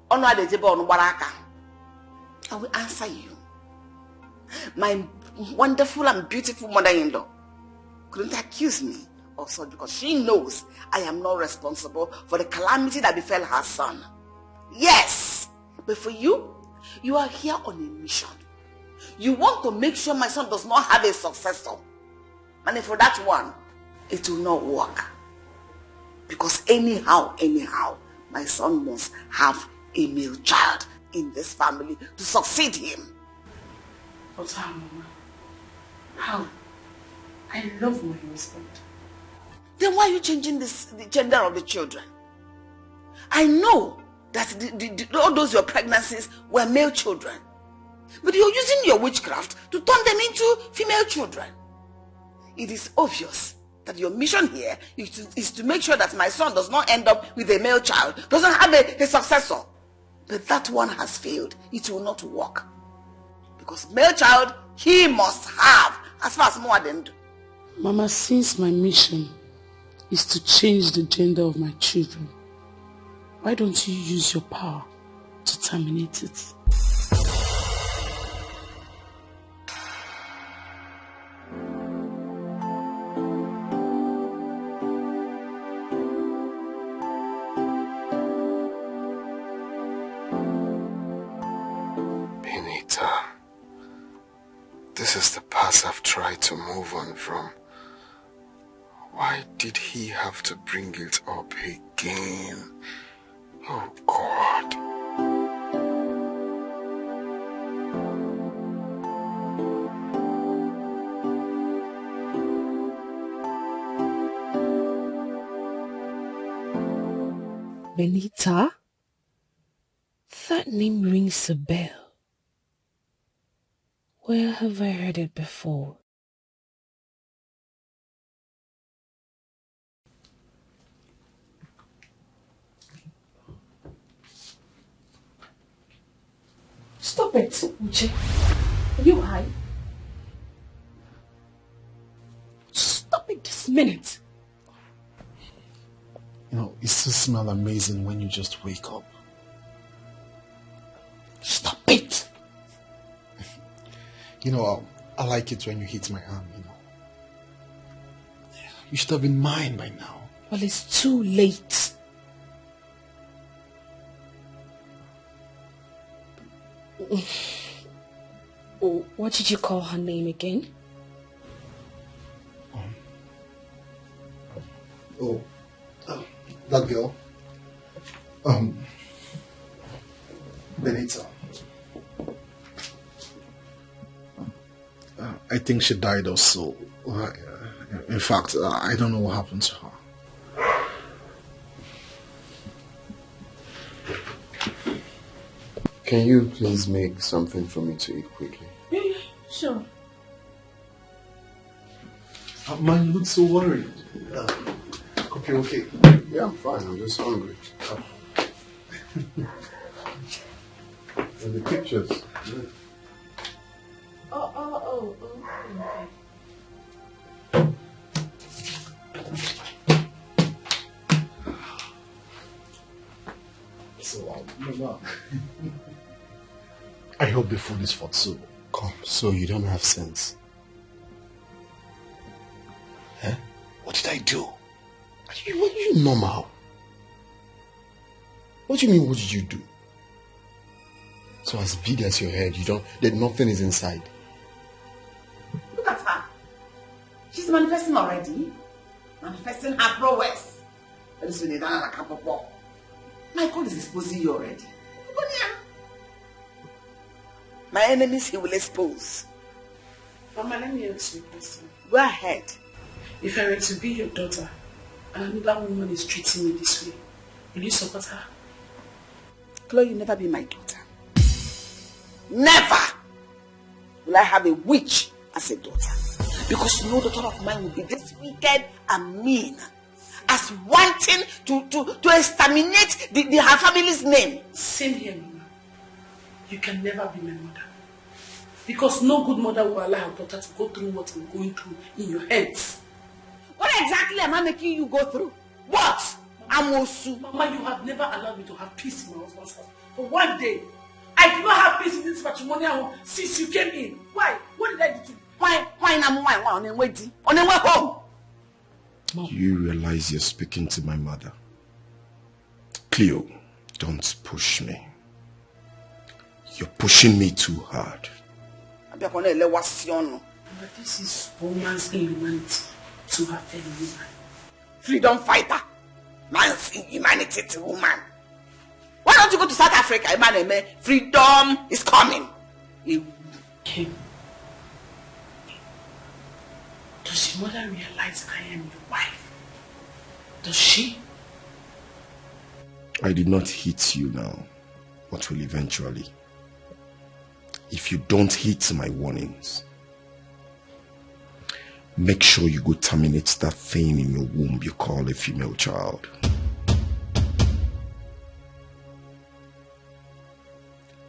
I will answer you. My wonderful and beautiful mother-in-law couldn't accuse me also because she knows I am not responsible for the calamity that befell her son. Yes, but for you, you are here on a mission. You want to make sure my son does not have a successor. And for that one, it will not work. Because anyhow, my son must have a male child in this family to succeed him. But how, Mama? How? I love my husband. Then why are you changing the gender of the children? I know that all those your pregnancies were male children. But you're using your witchcraft to turn them into female children. It is obvious that your mission here is to make sure that my son does not end up with a male child, doesn't have a successor. But that one has failed. It will not work. Because male child, he must have, as far as more than do. Mama, since my mission is to change the gender of my children, why don't you use your power to terminate it? This is the path I've tried to move on from. Why did he have to bring it up again? Oh God. Benita? That name rings a bell. Where have I heard it before? Stop it, Uche. Are you high? Stop it this minute. You know, it still smells amazing when you just wake up. Stop it! You know, I like it when you hit my arm, you know. You should have been mine by now. Well, it's too late. Oh, what did you call her name again? That girl. Benita. I think she died also. In fact, I don't know what happened to her. Can you please make something for me to eat quickly? Yeah, sure. Man, you look so worried. Hope you're okay. Yeah, I'm fine. I'm just hungry. And the pictures. Yeah. Oh, okay. So, Mama, I hope the food is for two. Come, so you don't have sense. Huh? What did I do? Are you normal? What do you mean, what did you do? So as big as your head, that nothing is inside. Look at her. She's manifesting already. Manifesting her prowess. My God is exposing you already. My enemies he will expose. Mama, let me ask you a question. Go ahead. If I were to be your daughter, and another woman is treating me this way, will you support her? Chloe, you'll never be my daughter. Never will I have a witch as a daughter. Because no daughter of mine will be this wicked and mean as wanting to exterminate her family's name. Same here, Mama. You can never be my mother. Because no good mother will allow her daughter to go through what I'm going through in your heads. What exactly am I making you go through? What? Amosu. Mama, you have never allowed me to have peace in my husband's house. For one day, I did not have peace in this matrimonial home since you came in. Why? What did I do to you? Why on the way home? You realize you're speaking to my mother. Cleo, don't push me. You're pushing me too hard. But this is woman's inhumanity to her fellow woman. Freedom fighter. Man's inhumanity to woman. Why don't you go to South Africa? Man, freedom is coming. Kim, does your mother realize I am your wife? Does she? I did not hit you now, but will eventually. If you don't heed my warnings, make sure you go terminate that thing in your womb you call a female child.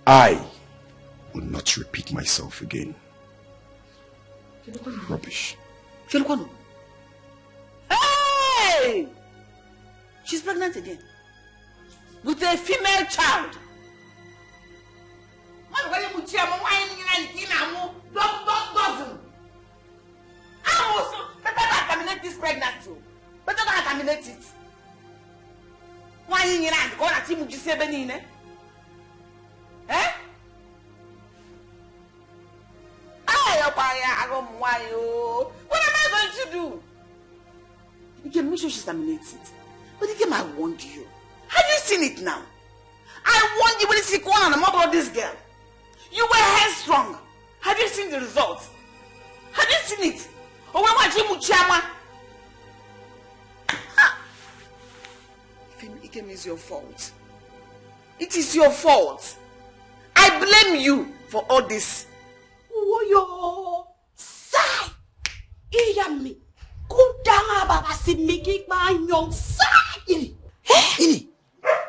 I will not repeat myself again. Rubbish. Hey! She's pregnant again. With a female child. Better than terminate this pregnancy. Better than terminate it. Why you not go to Timu Gisebenine? Eh? What am I going to do? You can make sure she's terminated. But again, I warned you. Have you seen it now? I warned you when you see one on the mother of this girl. You were headstrong. Have you seen the results? Have you seen it? Or when watching Muchama? It is your fault. It is your fault. I blame you for all this. Woyo, sai, iyami, kudanga baba si miki banyo sai. Ini,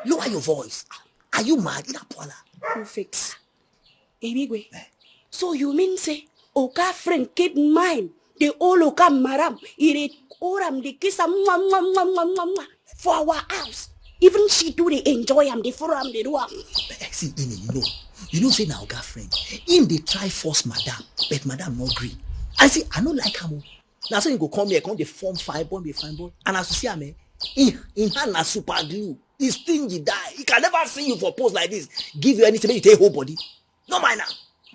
lower your voice. Are you mad? Perfect. Anyway, so you mean say, Oka friend keep mine, the old Oka maram, it oram the kiss for our house. Even she do they enjoy am, they for am, they do am. See, Ini, you know say now girlfriend. Him they try force madam, but madam no agree. I say I don't like him. Now so you go come here, come they form fine boy, be fine boy. And as you see him, in hand na super glue. He stingy die. He can never see you for pose like this. Give you anything, you take whole body. No mind now.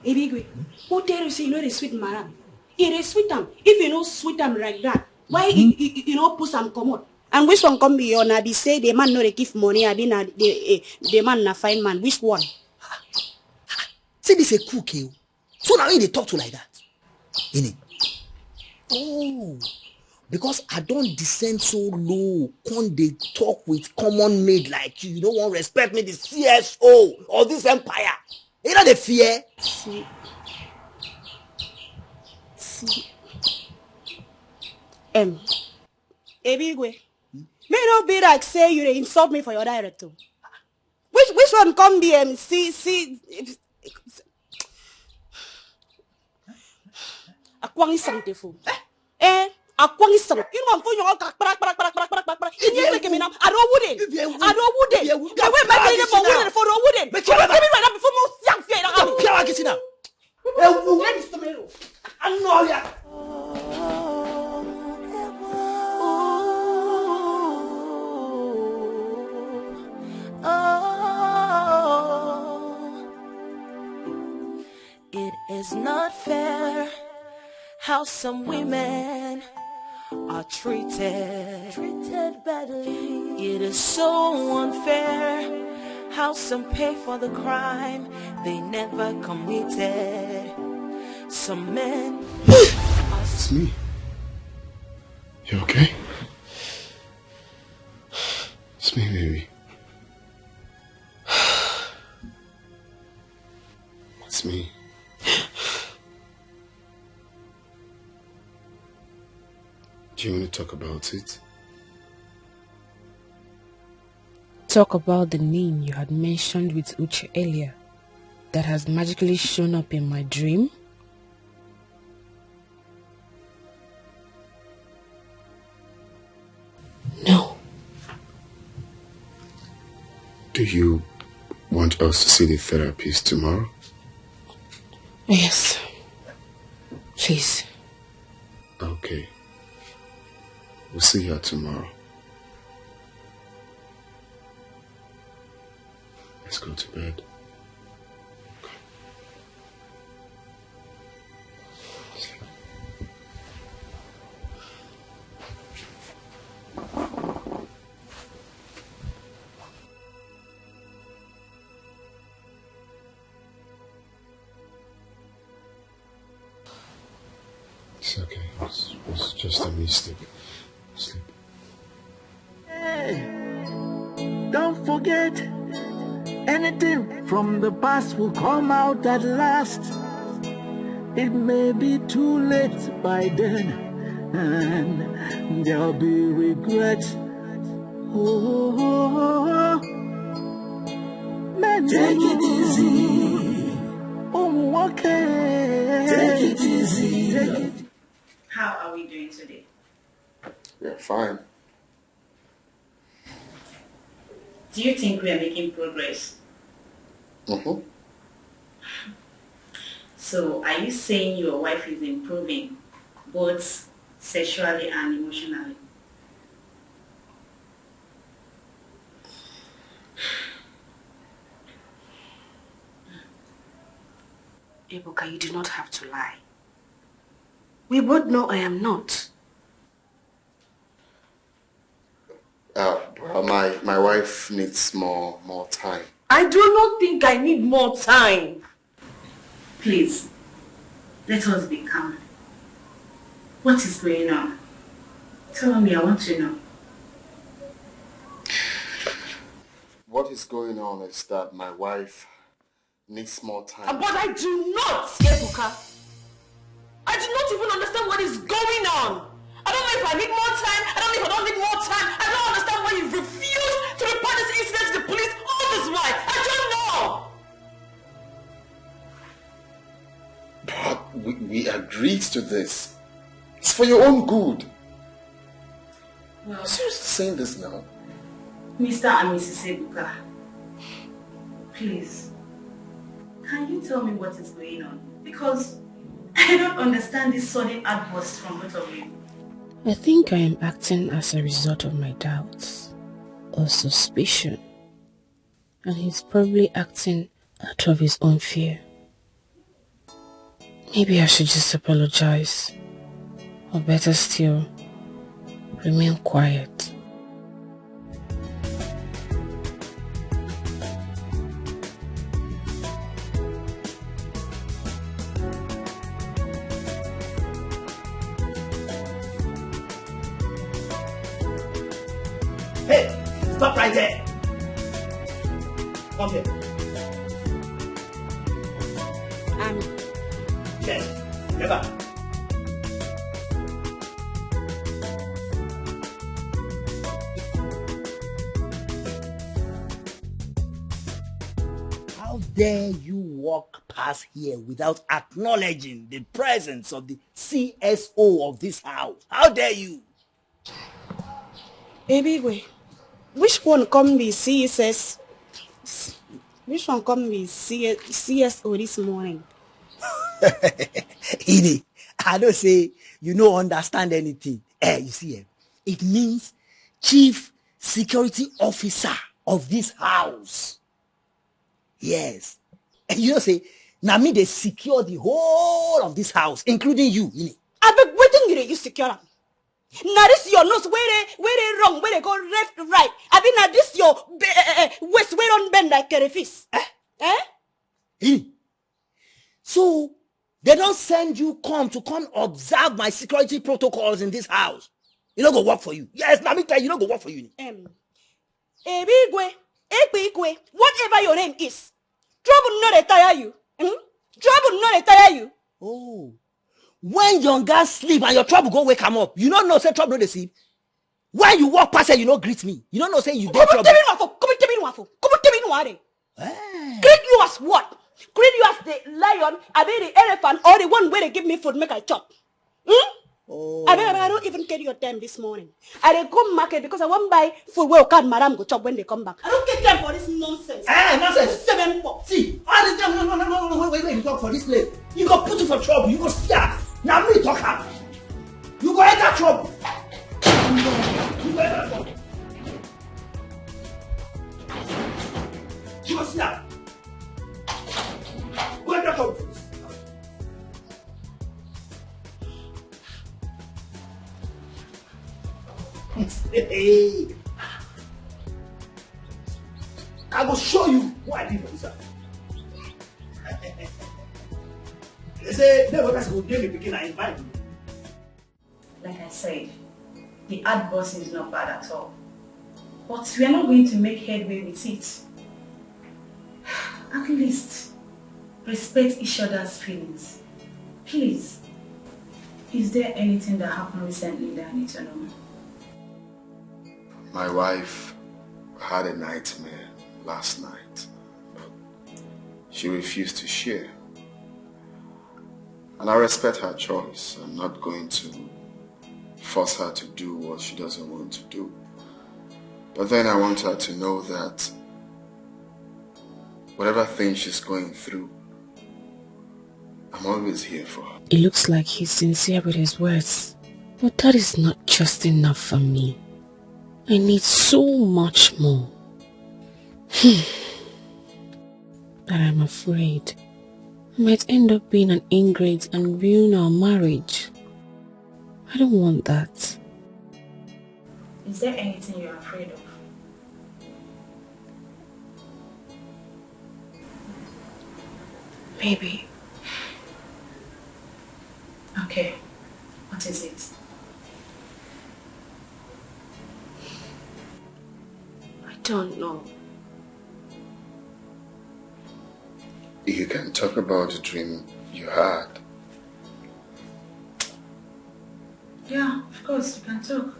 Ebigwe, who tell you say you know the sweet madam? It is sweet am. If you know sweet am like that, why you know put some come out? And which one come be on? I be say the man no they give money. I be na the man na fine man. Which one? Say this a cook you. So now they talk to like that. Ini. Oh, because I don't descend so low. Can't they talk with common maid like you? You don't want to respect me, the CSO of this empire. You know the fear. See. Ebigwe. May not be like say you insult me for your director. Which one come be see. Akwang isang defo. Akwang isang. You know I'm for your barak. I don't wouldn't. The way my baby for wouldn't for no wouldn't. But you give me right now before most young fear. I'm Piara get now. I know ya. It is not fair how some women are treated badly. It is so unfair how some pay for the crime they never committed. Some men. It's me. You okay? It's me, baby. It's me. Do you want to talk about it? Talk about the name you had mentioned with Uche earlier that has magically shown up in my dream? No. Do you want us to see the therapist tomorrow? Yes. Please. Okay. We'll see her tomorrow. Let's go to bed. It's okay. It's just a mistake. Sleep. Hey, don't forget, anything from the past will come out at last. It may be too late by then, and there'll be regret. Oh, man, take it easy. Oh, okay. Take it easy. Take it. How are we doing today? We're fine. Do you think we are making progress? Mm-hmm. So, are you saying your wife is improving, both sexually and emotionally? Ebuka, you do not have to lie. We both know I am not. Well, my wife needs more time. I do not think I need more time. Please, let us be calm. What is going on? Tell me, I want to know. What is going on is that my wife needs more time. But I do not, Ebuka. I do not even understand what is going on. I don't know if I need more time. I don't know if I don't need more time. I don't understand why you refuse to report this incident to the police all this while. I don't know. But we agreed to this. It's for your own good. Well, Seriously saying this now? Mr. and Mrs. Ebuka, please, can you tell me what is going on? Because I don't understand this sudden outburst from both of you. I think I am acting as a result of my doubts or suspicion. And he's probably acting out of his own fear. Maybe I should just apologize. Or better still, remain quiet. Hey, stop right there. Come here. Yes, never. How dare you walk past here without acknowledging the presence of the CSO of this house? How dare you? Baby, which one come be CSS? Which one come be CSO this morning? Edie, I don't say you don't understand anything. You see, it means Chief Security Officer of this house. Yes. And you know say, now me they secure the whole of this house, including you. I beg waiting you secure am. Now this your nose where they wrong, where they go left, right. I mean now this your waist where on bend like a fish. So they don't send you to come observe my security protocols in this house. You don't go work for you. Yes, now me tell you don't go work for you. Ebigwe, whatever your name is, trouble not retire you. Trouble not retire you. Oh. When young guys sleep and your trouble go wake him up, you don't know say trouble no dey sleep. When you walk past here, you don't greet me. You don't know say you dey trouble. Come tell me greet you as what? Greet you as the lion, I mean the elephant, or the one where they give me food make I chop. Oh. I don't even get your time this morning. I dey go market because I want buy food where can madam go chop when they come back. I don't get time for this nonsense. Nonsense. 7 pop. See, all the time, no, wait, you talk for this place. You go put you for trouble, you go fear. Now me talk am. You go enter trouble. You go enter trouble. You go see am. Go enter trouble. Hey. I will show you what I did for this house. They say, never guys go give me picking and invite me. Like I said, the ad boss is not bad at all. But we are not going to make headway with it. At least, respect each other's feelings. Please. Is there anything that happened recently that I need to know? My wife had a nightmare last night. She refused to share. And I respect her choice. I'm not going to force her to do what she doesn't want to do. But then I want her to know that whatever thing she's going through, I'm always here for her. It looks like he's sincere with his words. But that is not just enough for me. I need so much more. But I'm afraid I might end up being an ingrate and ruin our marriage. I don't want that. Is there anything you're afraid of? Maybe. Okay. What is it? I don't know. You can talk about the dream you had. Yeah, of course, you can talk.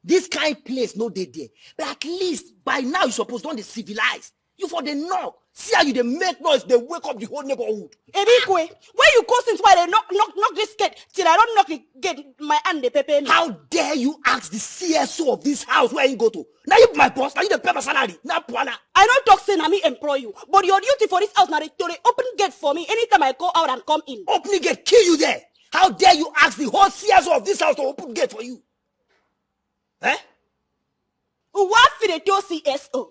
This kind place no dey there. But at least by now you supposed to be civilized. You for the knock. See how you dey make noise, they wake up the whole neighborhood. Ebikwe, where you go since why they knock this gate till I don't knock the gate, my hand they pay me. How dare you ask the CSO of this house where you go to? Now you my boss, now you the pay my salary. Now puana. I don't talk say na me employ you, but your duty for this house now they open gate for me anytime I go out and come in. Opening gate kill you there. How dare you ask the whole CSO of this house to open gate for you? Eh? What for the CSO?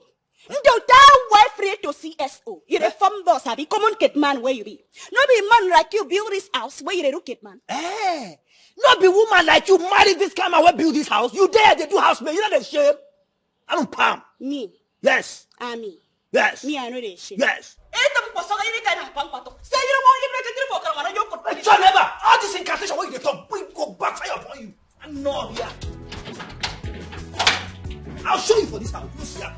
You that why free to CSO? You the farm boss, have you common kid man where you be? No be man like you build this house where you the kid man. Eh? Not be woman like you marry this kind of man build this house. You dare they do house man. You know the shame. I don't palm. Me. Yes. Me. Yes. Me I know the shame. Yes. Say you don't want to John never. All this incantation when you talk, we go backfire upon you. I'm not here. I'll show you for this house. You see that?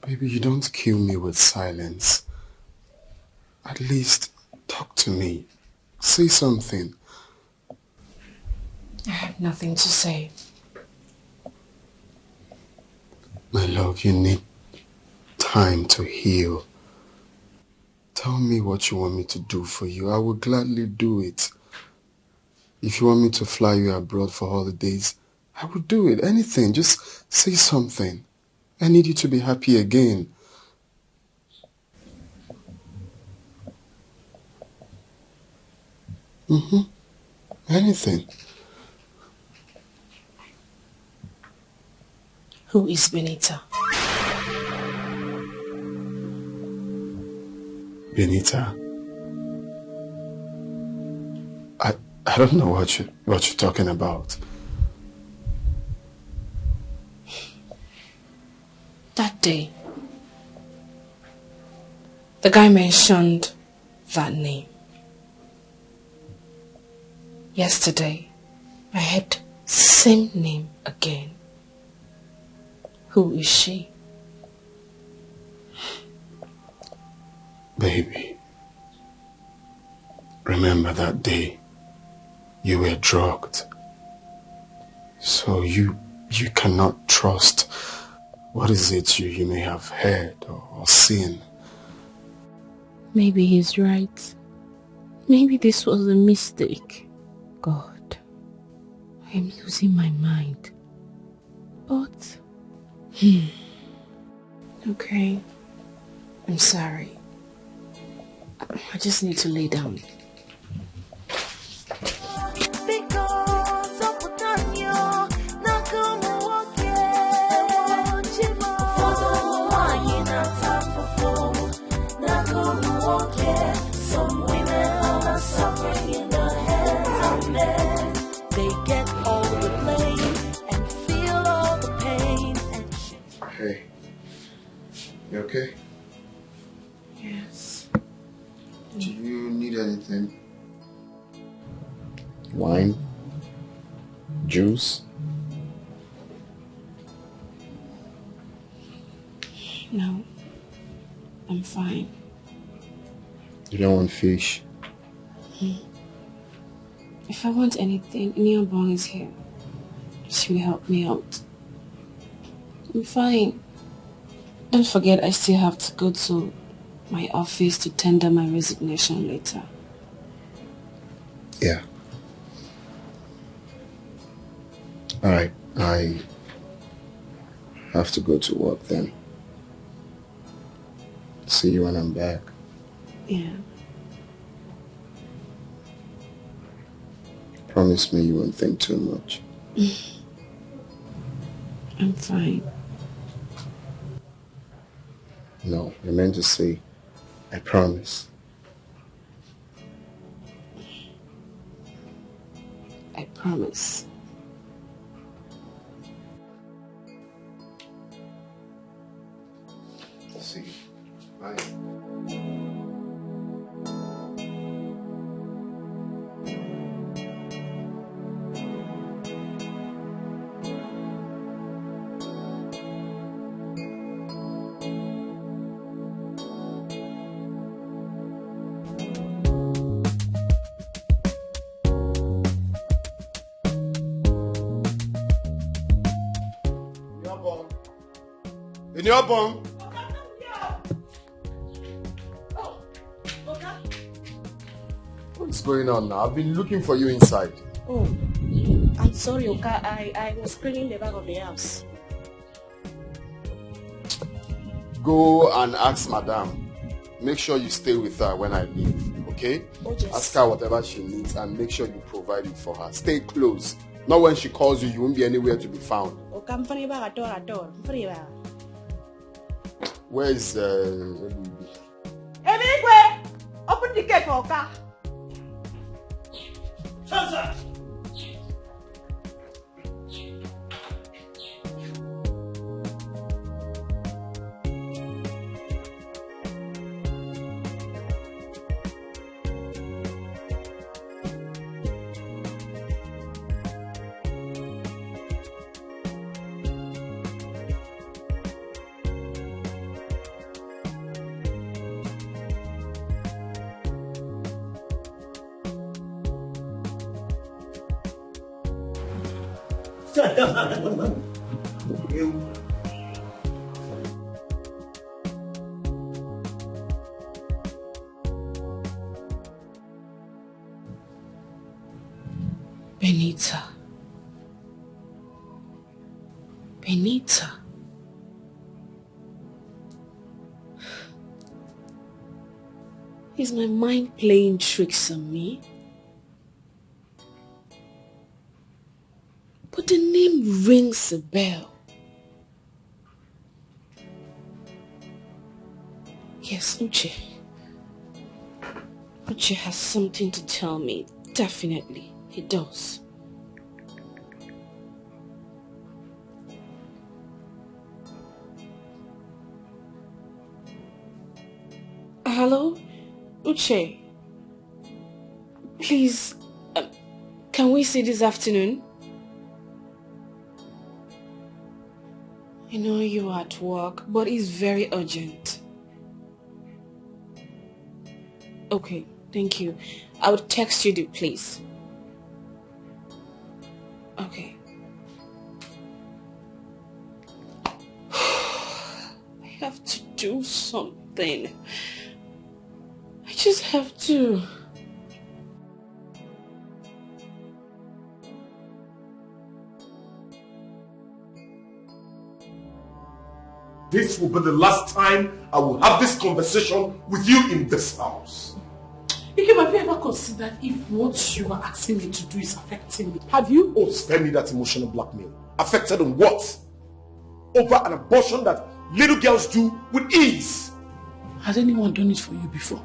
Baby, you don't kill me with silence. At least talk to me. Say something. I have nothing to say. My love, you need time to heal. Tell me what you want me to do for you. I will gladly do it. If you want me to fly you abroad for holidays, I will do it. Anything. Just say something. I need you to be happy again. Mm-hmm. Anything. Who is Benita? Benita. I don't know what you're talking about. That day, the guy mentioned that name. Yesterday, I heard same name again. Who is she? Baby, remember that day you were drugged. So you cannot trust what is it you may have heard or seen. Maybe he's right. Maybe this was a mistake. God, I am losing my mind. But, okay, I'm sorry. I just need to lay down. Some women are suffering in the hands of men. They get all the blame and feel all the pain. Hey, you okay? Yes. Do you need anything? Wine? Juice? No, I'm fine. You don't want fish? If I want anything, Neobong is here. She will help me out. I'm fine. Don't forget I still have to go to my office to tender my resignation later. Yeah. Alright, I have to go to work then. See you when I'm back. Yeah. Promise me you won't think too much. I'm fine. No, you meant to say, I promise. I promise. See you. Bye. In your bum. What's going on now? I've been looking for you inside. Oh, I'm sorry, Oka. I was cleaning the back of the house. Go and ask Madame. Make sure you stay with her when I leave, okay? Oh, yes. Ask her whatever she needs and make sure you provide it for her. Stay close. Not when she calls you, you won't be anywhere to be found. Oka, I'm funny about at all. Where is Emigwe, open the gate for Oka. Chansa! Benita. Benita. Is my mind playing tricks on me? rings a bell. Yes, Uche. Uche has something to tell me. Definitely, he does. Hello? Uche? Please, can we see this afternoon? I know you're at work, but it's very urgent. Okay, thank you. I will text you the place. Okay. I have to do something. I just have to. This will be the last time I will have this conversation with you in this house. Ikem, have you ever considered if what you are asking me to do is affecting me? Have you? Oh, spare me that emotional blackmail. Affected on what? Over an abortion that little girls do with ease. Has anyone done it for you before?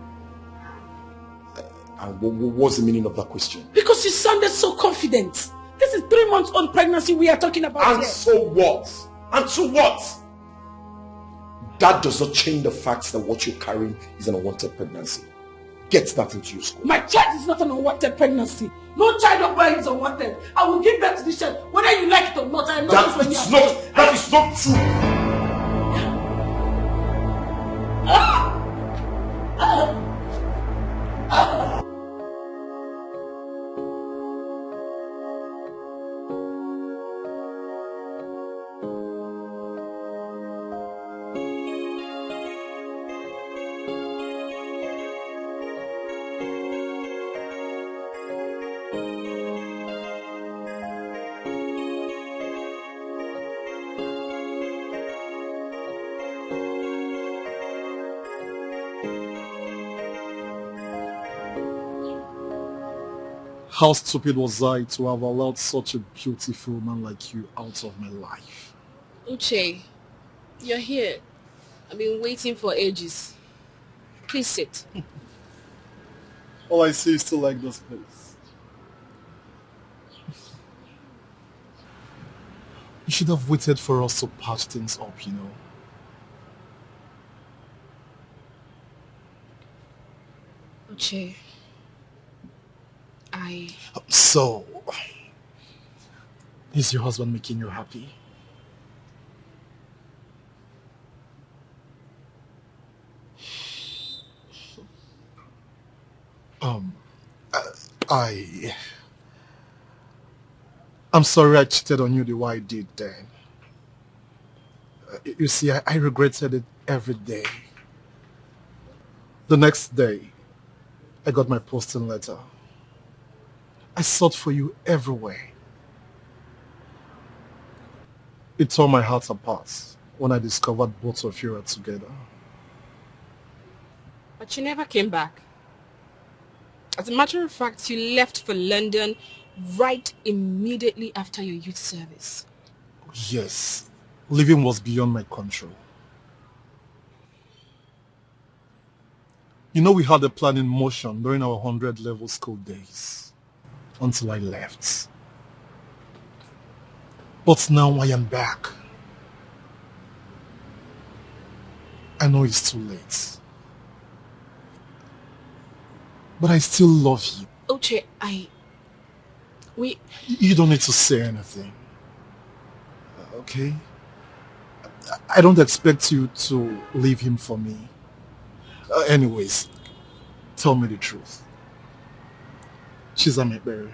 And what was the meaning of that question? Because you sounded so confident. This is 3 months old pregnancy we are talking about And here. so what? And so what? That does not change the fact that what you're carrying is an unwanted pregnancy. Get that into your school. My child is not an unwanted pregnancy. No child of mine is unwanted. I will give birth to this child, whether you like it or not. I am not That is not true. How stupid was I to have allowed such a beautiful man like you out of my life? Uche, you're here. I've been waiting for ages. Please sit. All I see is still like this place. You should have waited for us to patch things up, you know. Uche, So, is your husband making you happy? I'm sorry I cheated on you the way I did then. You see, I regretted it every day. The next day, I got my posting letter. I sought for you everywhere. It tore my heart apart when I discovered both of you were together. But you never came back. As a matter of fact, you left for London right immediately after your youth service. Yes, living was beyond my control. You know, we had a plan in motion during our 100-level school days until I left. But now I am back. I know it's too late. But I still love you. Uche, You don't need to say anything. Okay? I don't expect you to leave him for me. Anyways, tell me the truth. She's a Mebere.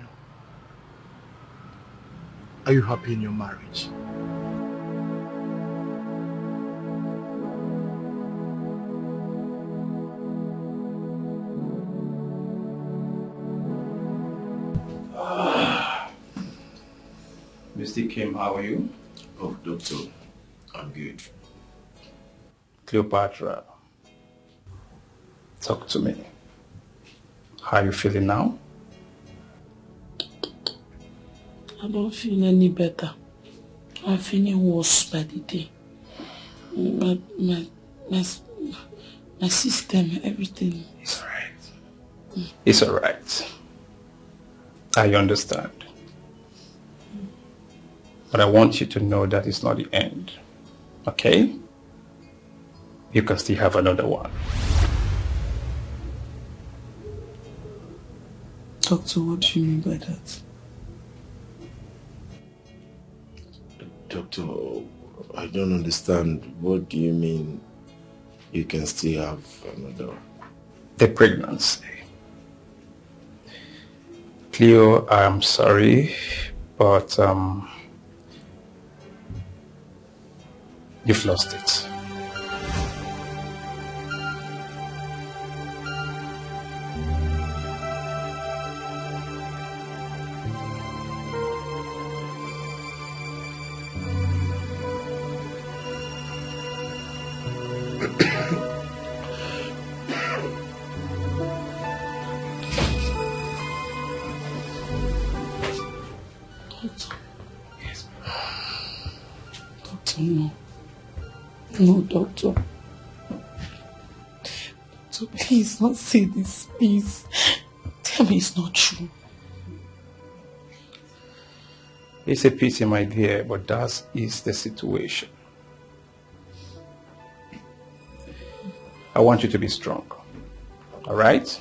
Are you happy in your marriage? Mr. Kim, how are you? Oh, doctor, I'm good. Cleopatra, talk to me. How are you feeling now? I don't feel any better. I'm feeling worse by the day. My system, everything. It's alright. It's alright. I understand. But I want you to know that it's not the end. Okay? You can still have another one. Doctor, what do you mean by that? Doctor, I don't understand. What do you mean you can still have another? The pregnancy. Cleo, I'm sorry, but you've lost it. No. No, doctor. Doctor, please don't say this, please. Tell me it's not true. It's a pity, my dear, but that is the situation. I want you to be strong. Alright?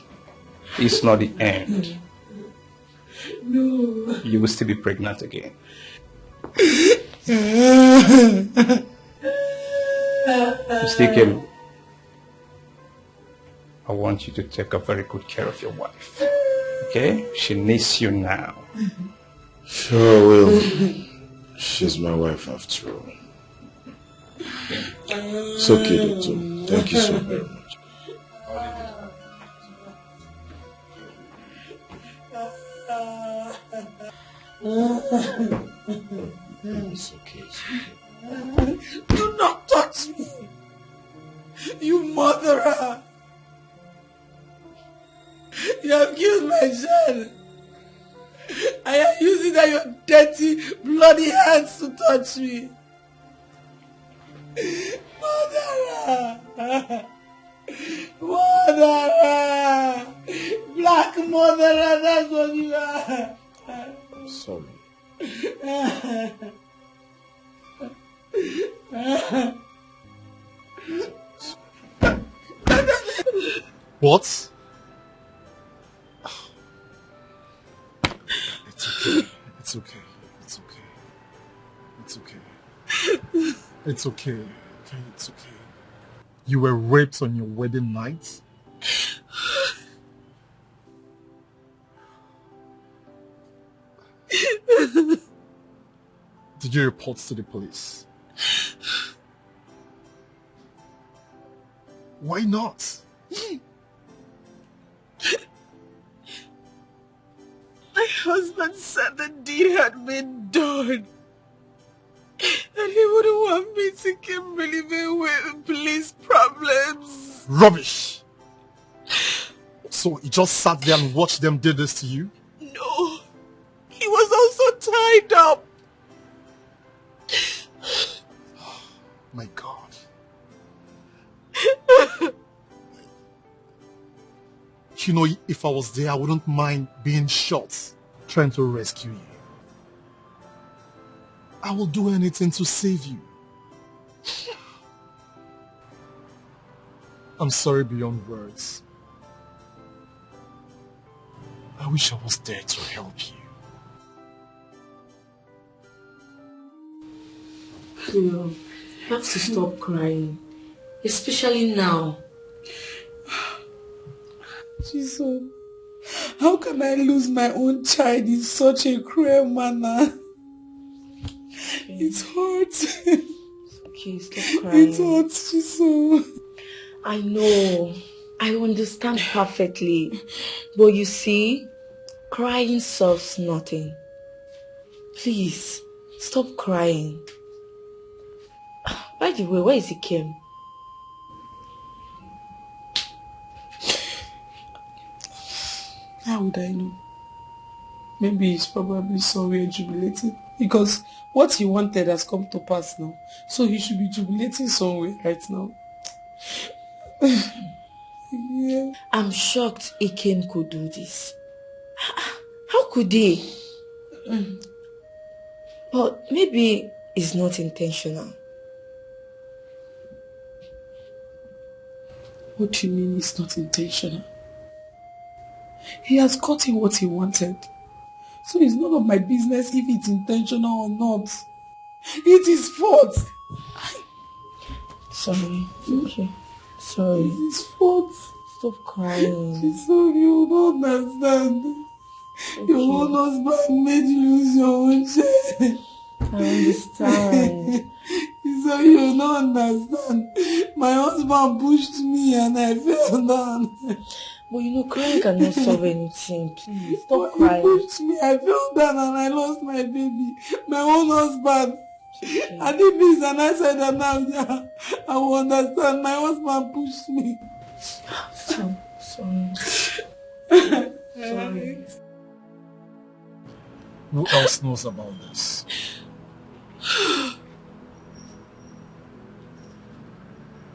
It's not the end. No. You will still be pregnant again. Mr. Kim, I want you to take a very good care of your wife. Okay? She needs you now. Sure will. She's my wife after all. It's okay, doctor. Thank you so very much. It's okay. Do not touch me, you murderer. You have killed my child. I am using your dirty, bloody hands to touch me. Murderer! Murderer! Black murderer, that's what you are. I'm sorry. What? It's okay. It's okay. It's okay. It's okay. It's okay. Okay, it's okay. You were raped on your wedding night? Did you report to the police? Why not? My husband said the deed had been done. And he wouldn't want me to keep living with police problems. Rubbish! So you just sat there and watched them do this to you? No. He was also tied up. My God. You know, if I was there, I wouldn't mind being shot, trying to rescue you. I will do anything to save you. I'm sorry beyond words. I wish I was there to help you. You have to stop crying, especially now. Jesus, how can I lose my own child in such a cruel manner? It hurts. Okay, stop crying. It hurts, Jesus. I know. I understand perfectly. But you see, crying solves nothing. Please, stop crying. By the way, where is Kim? How would I know? Maybe he's probably somewhere jubilating. Because what he wanted has come to pass now. So he should be jubilating somewhere right now. Yeah. I'm shocked Ikem could do this. How could he? But maybe it's not intentional. What do you mean it's not intentional? He has gotten what he wanted. So it's none of my business if it's intentional or not. It is fault. Sorry. Okay. Sorry. It's his fault. Stop crying. So you don't understand. Okay. Your own husband made you lose your own child. I understand. So you don't understand. My husband pushed me and I fell down. But you know, crying cannot solve anything. Please, stop He crying. pushed me, I fell down and I lost my baby. My own husband. I did this and I said that now, yeah, I will understand. My husband pushed me. Sorry. Sorry. Who else knows about this?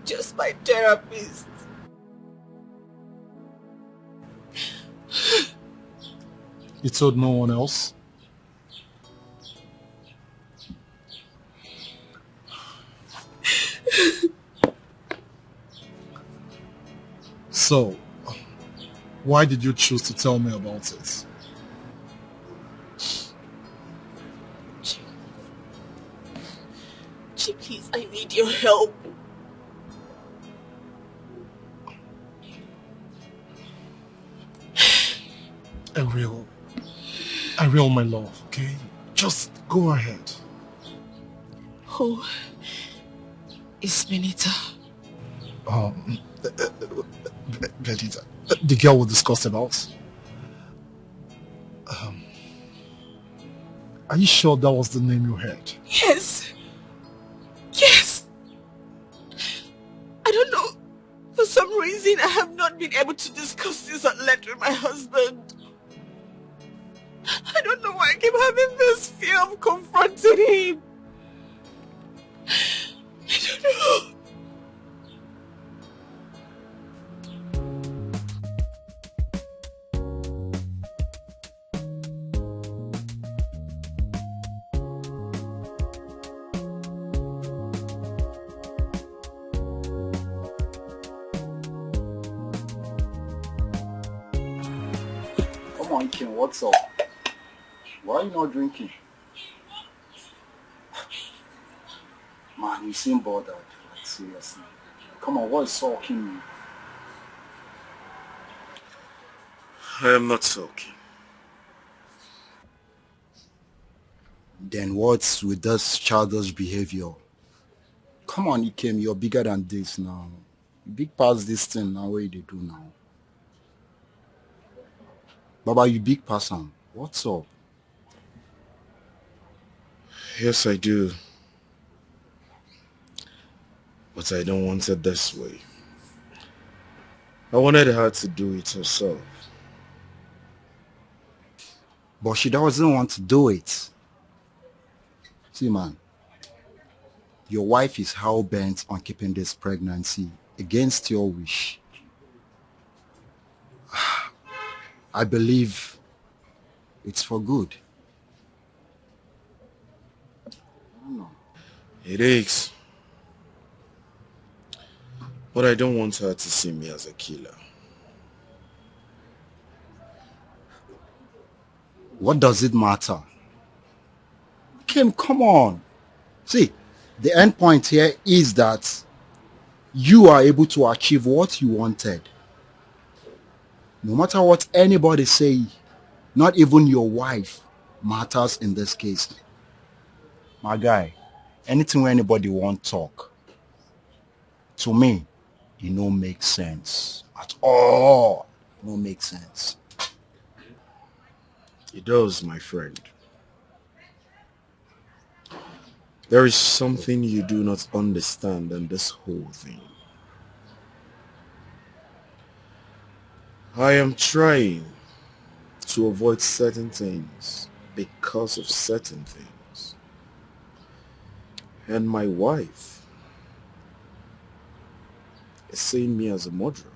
Just my therapist. You told no one else? So, why did you choose to tell me about it? Chi, please, I need your help. Ariel, my love, okay? Just go ahead. Oh, it's Benita. Benita, the girl we discussed about. Are you sure that was the name you heard? Yes. Yes. I don't know. For some reason, I have not been able to discuss this at length with my husband. I don't know why I keep having this fear of confronting him. I don't know. Come on, Kim, what's up? Why are you not drinking? Man, you seem bothered. Like, seriously. Come on, what is sulking you? I am not sulking. Then what's with this childish behavior? Come on, Ikem, you're bigger than this now. You big past this thing now, what you do now? Baba, you big person. What's up? Yes, I do. But I don't want it this way. I wanted her to do it herself. But she doesn't want to do it. See, man, your wife is hell-bent on keeping this pregnancy against your wish. I believe it's for good. It is. But I don't want her to see me as a killer. What does it matter? Kim, come on. See, the end point here is that you are able to achieve what you wanted. No matter what anybody say, not even your wife matters in this case. My guy, anything where anybody won't talk, to me, it don't make sense at all. It don't make sense. It does, my friend. There is something you do not understand in this whole thing. I am trying to avoid certain things because of certain things. And my wife is seeing me as a murderer.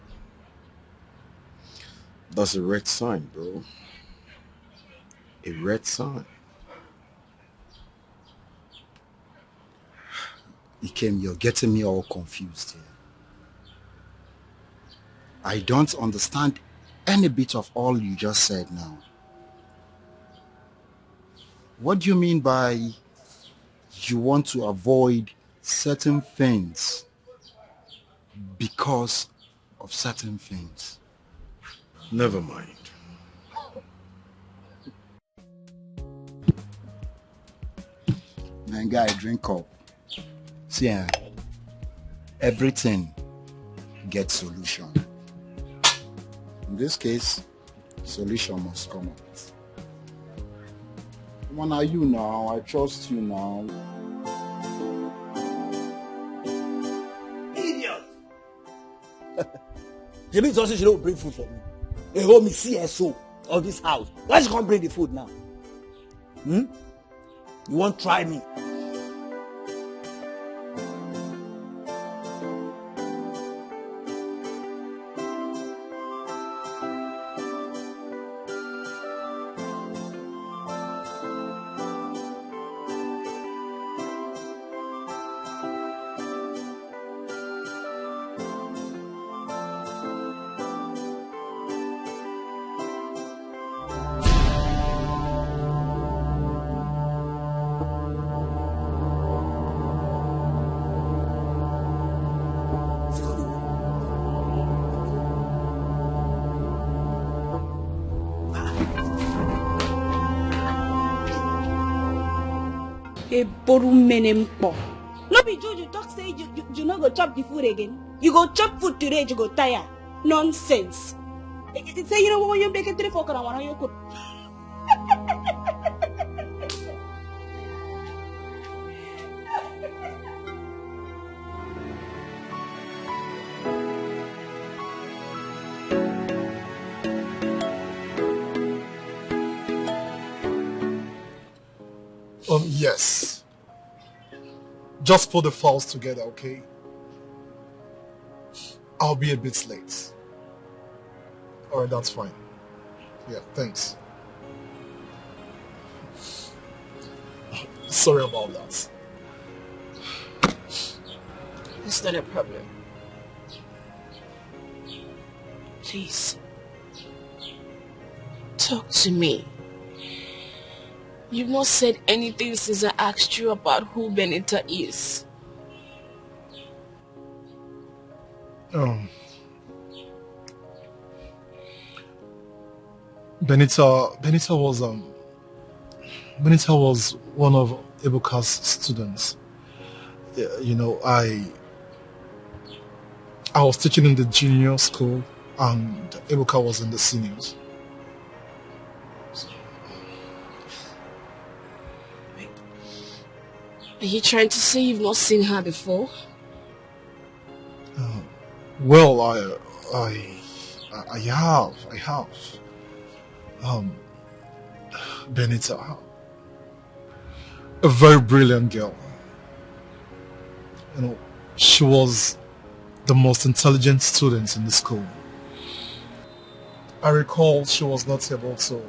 That's a red sign, bro. A red sign. Ikem, you're getting me all confused here. I don't understand any bit of all you just said now. What do you mean by you want to avoid certain things because of certain things? Never mind. Man, guy, drink up. See, everything gets solution. In this case, solution must come out. When are you now? I trust you now. Idiot! The means also she don't bring food for me. They hold me CSO of this house. Why she can't bring the food now? You won't try me. No be Juju talk say you no go chop the food again. You go chop food today, you go tire. Nonsense. Say you know when you make it 3 4 and you cook. Yes. Just put the files together, okay? I'll be a bit late. Alright, that's fine. Yeah, thanks. Sorry about that. It's not a problem. Please. Talk to me. You've not said anything since I asked you about who Benita is. Benita was one of Ebuka's students. You know, I was teaching in the junior school and Ebuka was in the seniors. Are you trying to say you've not seen her before? Well, I have. Benita, a very brilliant girl. You know, she was the most intelligent student in the school. I recall she was not able to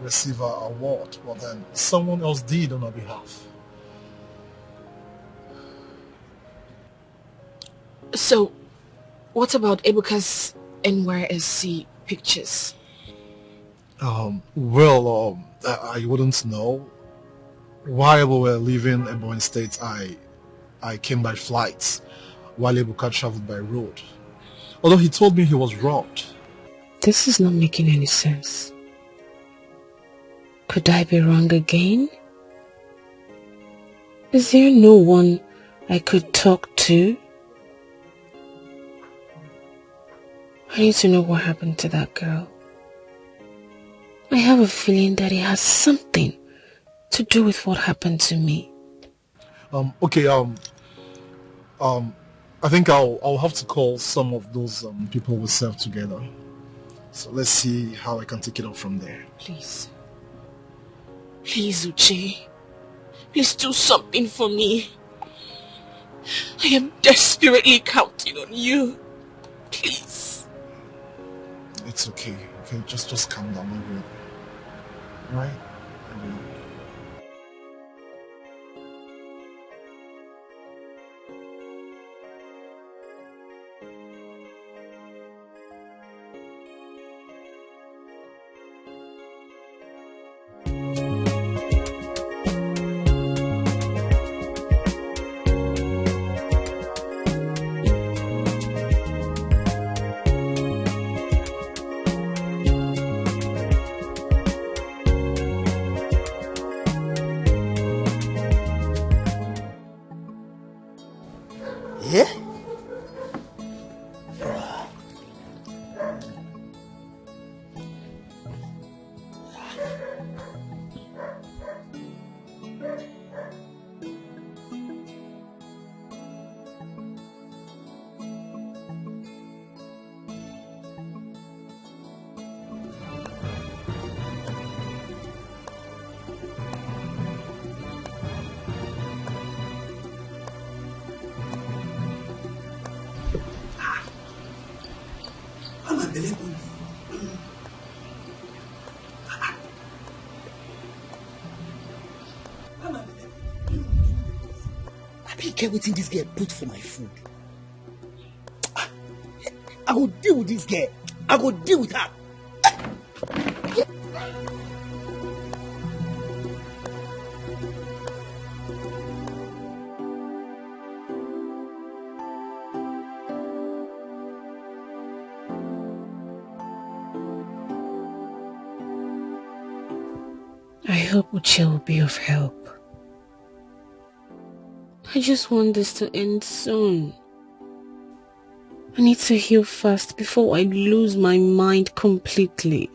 receive her award, but then someone else did on her behalf. So, what about Ebuka's NYSC pictures? I wouldn't know. While we were leaving Ebonyi State, I came by flight, while Ebuka traveled by road. Although he told me he was robbed. This is not making any sense. Could I be wrong again? Is there no one I could talk to? I need to know what happened to that girl. I have a feeling that it has something to do with what happened to me. I think I'll have to call some of those people we served together. So let's see how I can take it up from there. Please. Please, Uche. Please do something for me. I am desperately counting on you. Please. It's okay. Okay, just calm down. I will. Right? I will. Yeah? Care wetin this girl put for my food. I will deal with this girl. I will deal with her. I hope Uche will be of help. I just want this to end soon. I need to heal fast before I lose my mind completely.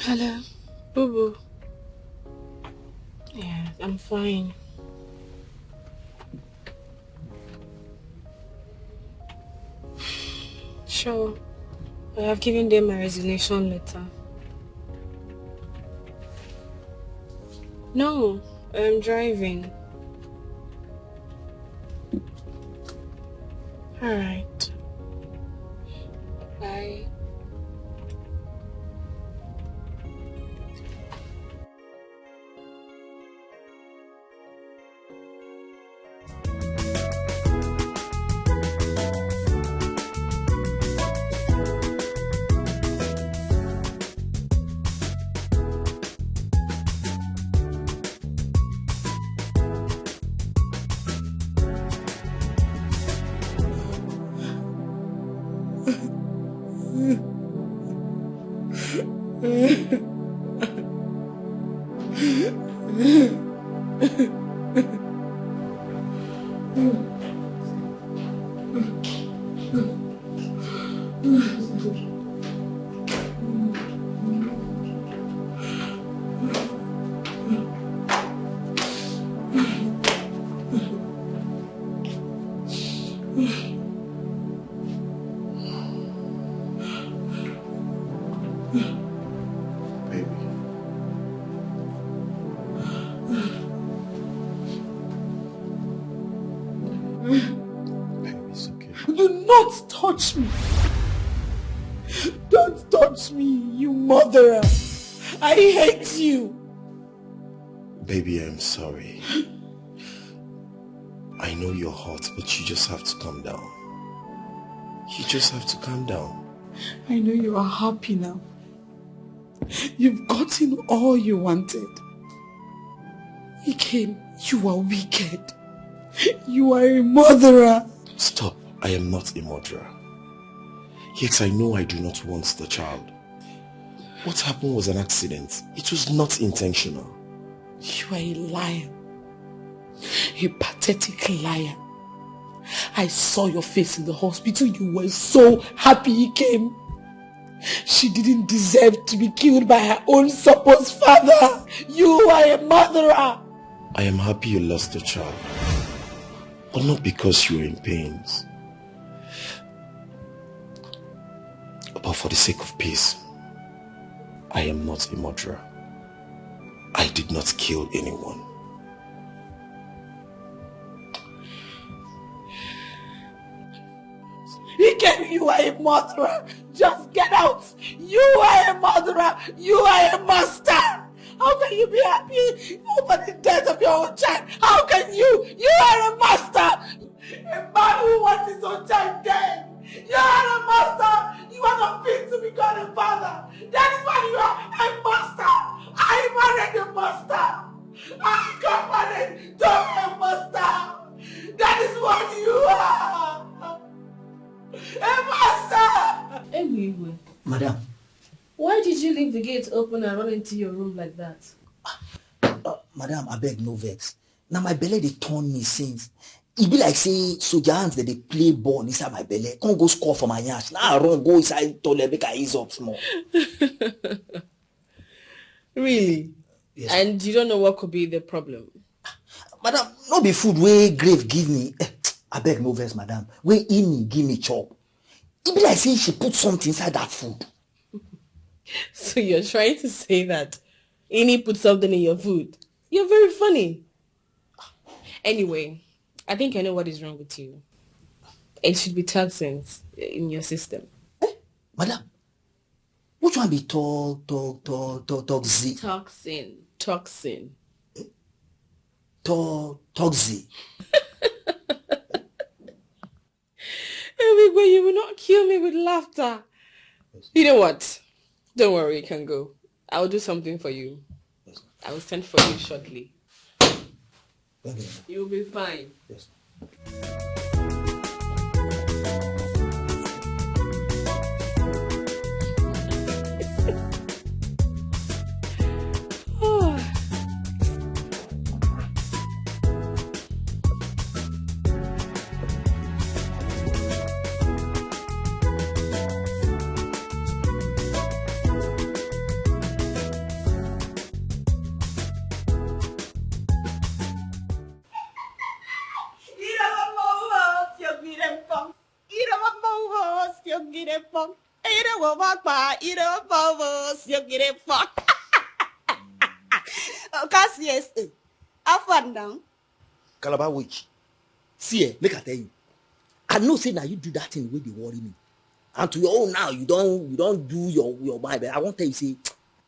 Hello, Boo-Boo. Yeah, I'm fine. Sure, I have given them my resignation letter. No, I'm driving. Alright. Bye. Touch me. Don't touch me, you murderer. I hate you. Baby, I'm sorry. I know you're hot, but you just have to calm down. You just have to calm down. I know you are happy now. You've gotten all you wanted. Again, you are wicked. You are a murderer. Stop. I am not a murderer. Yes, I know I do not want the child. What happened was an accident. It was not intentional. You are a liar. A pathetic liar. I saw your face in the hospital. You were so happy he came. She didn't deserve to be killed by her own supposed father. You are a murderer. I am happy you lost a child. But not because you were in pains. But for the sake of peace. I am not a murderer. I did not kill anyone. Ikem, you are a murderer. Just get out. You are a murderer. You are a monster. How can you be happy over the death of your own child? How can you? You are a monster. A man who wants his own child dead. You are a monster. You are not fit to become a father. That is why you are a monster. I married a monster. I got married to a monster. That is what you are. A monster! Anyway. Madam. Why did you leave the gate open and run into your room like that? Madam, I beg no vex. Now my belly they turn me since. It be like say soldier hands that they play ball inside my belly. Can't go score for my ass. Now I run go inside toilet make I ease up small. Really? Yes. And you don't know what could be the problem? Madam, no be food wey grave give me. I beg no vex, madam. Wey Amy give me chop. It be like say she put something inside that food. So you're trying to say that Ini put something in your food? You're very funny. Anyway, I think I know what is wrong with you. It should be toxins in your system. Madam, which one be toxin? Toxin. Toxin. Everywhere you will not kill me with laughter. You know what? Don't worry, you can go. I will do something for you. I will send for you shortly. Okay. You'll be fine. Yes. Calabar witch. See, make I tell you. I know say now you do that thing where they worry me. And to your own now, you don't do your mind. But I won't tell you, say,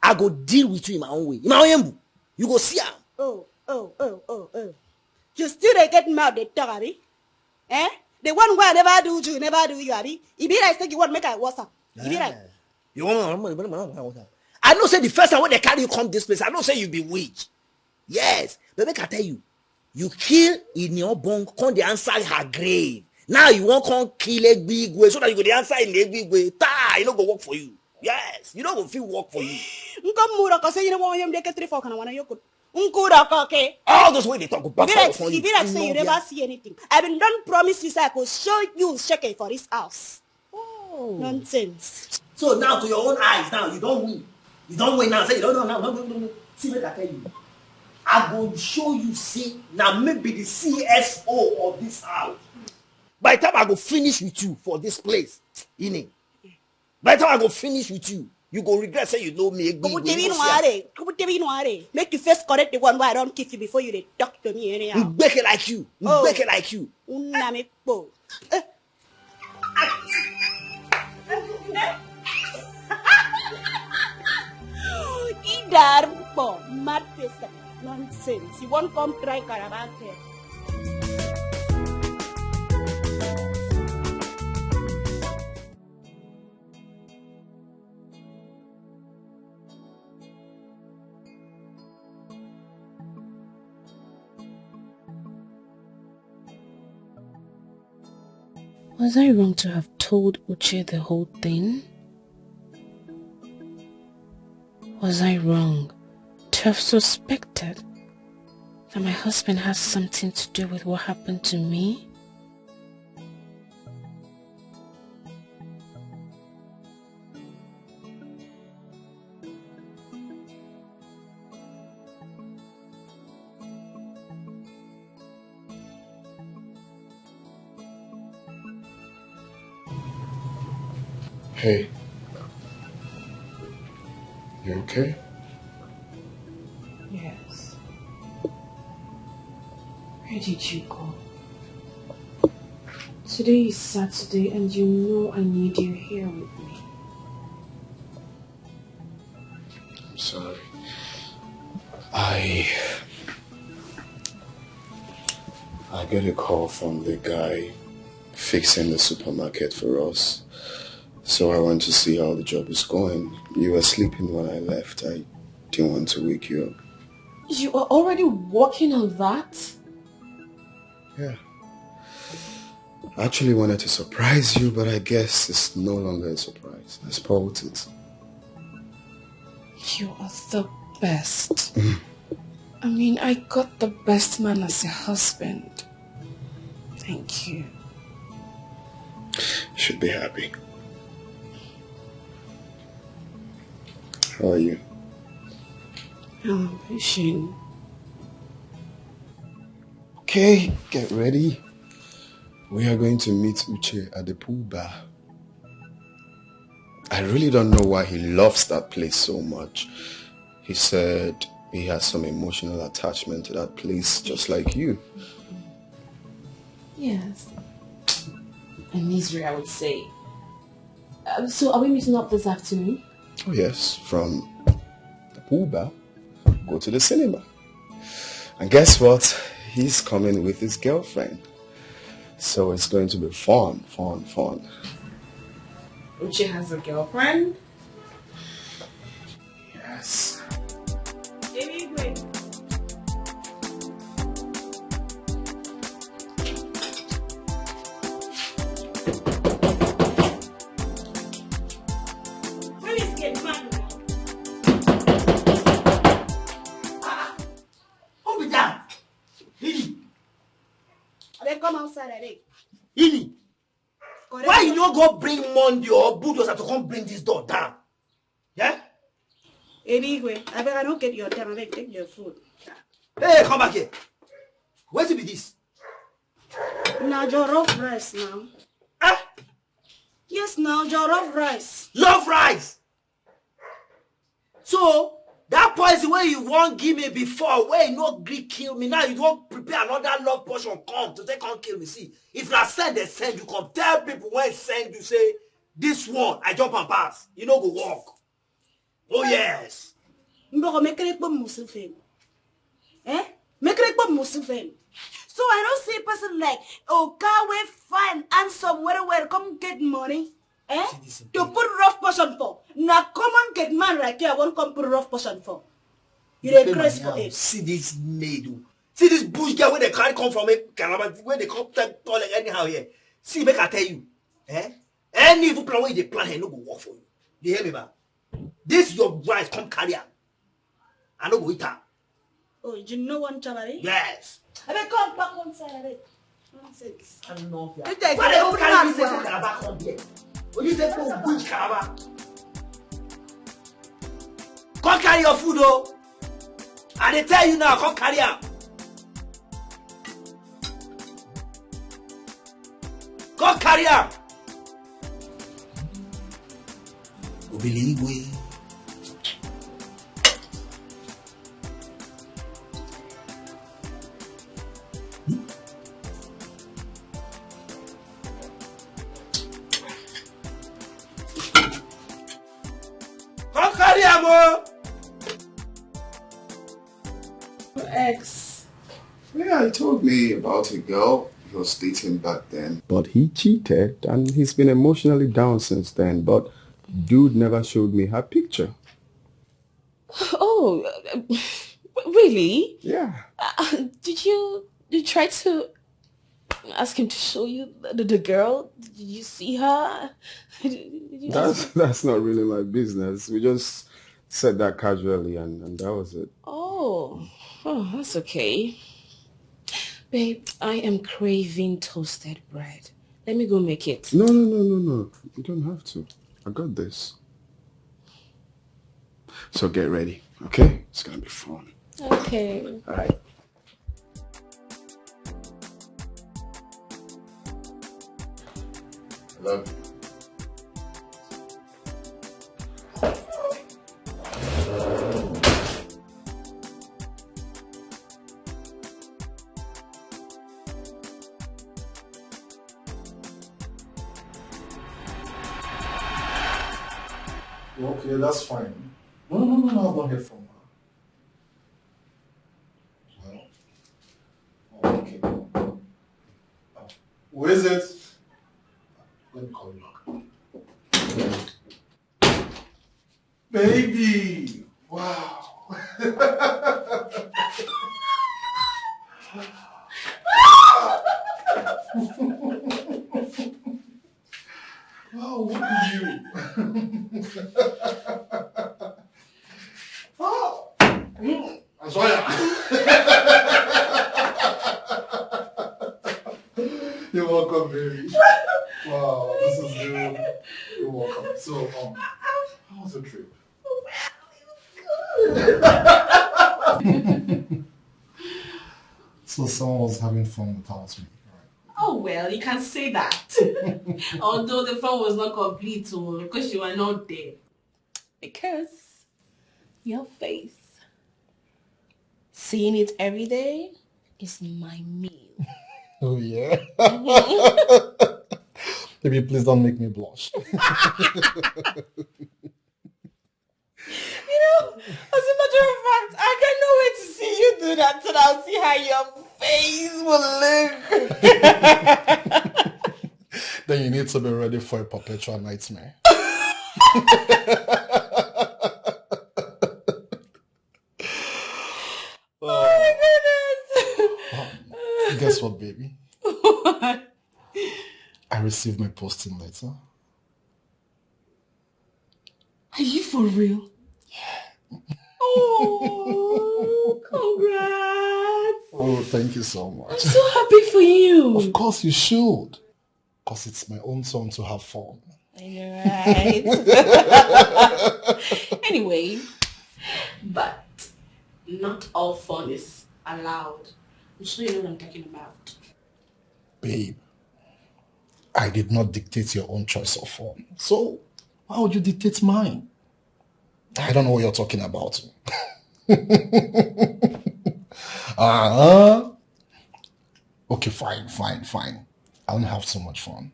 I go deal with you in my own way. In my own way. You go see her. Oh. You still they get mad they talk, Abi? Eh? The one where I never do you, never do you, Abi? It be like say you want make I WhatsApp. It be like. You want I know say the first time when they carry you come this place, I know say you be witch. Yes. But make I tell you, you kill in your bone, come the answer her grave. Now you won't come kill a big way so that you go the answer in a big way. You don't go work for you. Yes, you don't go feel work for you. All those way they talk about you. Be like say you never see anything. I've been done promise you say I could show you shake for this house. Oh. Nonsense. So now to your own eyes, now you don't win. You don't win now. Say you don't know now. No. See what I tell you. I will show you, see, now maybe the CSO of this house. By the time I go finish with you for this place, by the time I go finish with you, you go regret say you know me. Make you first correct the one why I don't kiss you before you they talk to me anyhow. You bake it like you. Bake it like you. Mad person. Nonsense. You won't come try caravan here. Was I wrong to have told Uche the whole thing? Was I wrong to have suspected that my husband has something to do with what happened to me? Hey. You okay? Yes. Where did you go? Today is Saturday and you know I need you here with me. I'm sorry. I got a call from the guy fixing the supermarket for us. So I went to see how the job is going. You were sleeping when I left. I didn't want to wake you up. You are already working on that? Yeah. I actually wanted to surprise you, but I guess it's no longer a surprise. I spoiled it. You are the best. I mean, I got the best man as a husband. Thank you. You should be happy. How are you? I'm wishing. Okay, get ready. We are going to meet Uche at the pool bar. I really don't know why he loves that place so much. He said he has some emotional attachment to that place, just like you. Yes. A misery, I would say. So are we meeting up this afternoon? Oh yes, from the pool bar, go to the cinema. And guess what? He's coming with his girlfriend. So it's going to be fun. Uche has a girlfriend? Yes. Come outside, Eric. Ini, why you don't go bring Monday or bulldozer to come bring this door down? Yeah? Anyway, I better not get your time. I better take your food. Hey, come back here. Where's it be this? Now, jollof rice now. Ah? Yes, now, jollof rice. Love rice. So, that poison where you won't give me before, where you no gree kill me, now you don't prepare another love potion come to take on kill me. See, if I send, they send you come. Tell people when send you say, this one, I jump and pass. You know go walk. Oh yes. Make it musufin. Eh? Make it musufin. So I don't see a person like, oh, car way fine, handsome, where come get money. Eh? To put rough potion for. Now come and get man like you, I won't come put rough potion for. You dey grace for it. See this maid. See this bush girl where they can't come from it, where they come toilet anyhow here. See, make I tell you. Eh? Any evil plan where they plan here no go work for you. You hear me, man? This your wife come carry her. I no go eat her. Oh, you know one chabari? Yes. I better come back one side of it. Nonsense. I don't know. Why they don't carry this one back on here? When you say go bush caraba. Come carry your food, oh. And they tell you now, come carry her. Come carry her. Obiligwe. Come carry her, mo. Ex. Yeah, he told me about a girl he was dating back then. But he cheated and he's been emotionally down since then. But dude never showed me her picture. Oh, really? Yeah. Did you try to ask him to show you the girl? Did you see her? That's not really my business. We just said that casually and that was it. Oh, that's okay. Babe, I am craving toasted bread. Let me go make it. No. You don't have to. I got this. So get ready, okay? It's gonna be fun. Okay. All right. I love you. Okay, that's fine. No, I've not heard from her. Well, okay. Who is it? Let me call you back. Baby! Wow! Wow, what are you? Oh! I'm sorry. You're welcome, baby. Wow, this is good. You're welcome. So, how was the trip? So someone was having fun without me, right? Oh, well, you can say that. Although the fun was not complete, because you were not there. Because your face, seeing it every day, is my meal. Oh, yeah? Baby, please don't make me blush. You know, as a matter of fact, I cannot wait to see you do that, so that I'll see how your face will look. Then you need to be ready for a perpetual nightmare. Oh my goodness! Guess what, baby? What? I received my posting letter. Are you for real? Yeah. Oh, congrats! Oh, thank you so much. I'm so happy for you. Of course you should. Because it's my own turn to have fun. I know, right? Anyway, but not all fun is allowed. I'm sure you know what I'm talking about. Babe, I did not dictate your own choice of fun. So, why would you dictate mine? I don't know what you're talking about. Okay, fine. I don't have so much fun.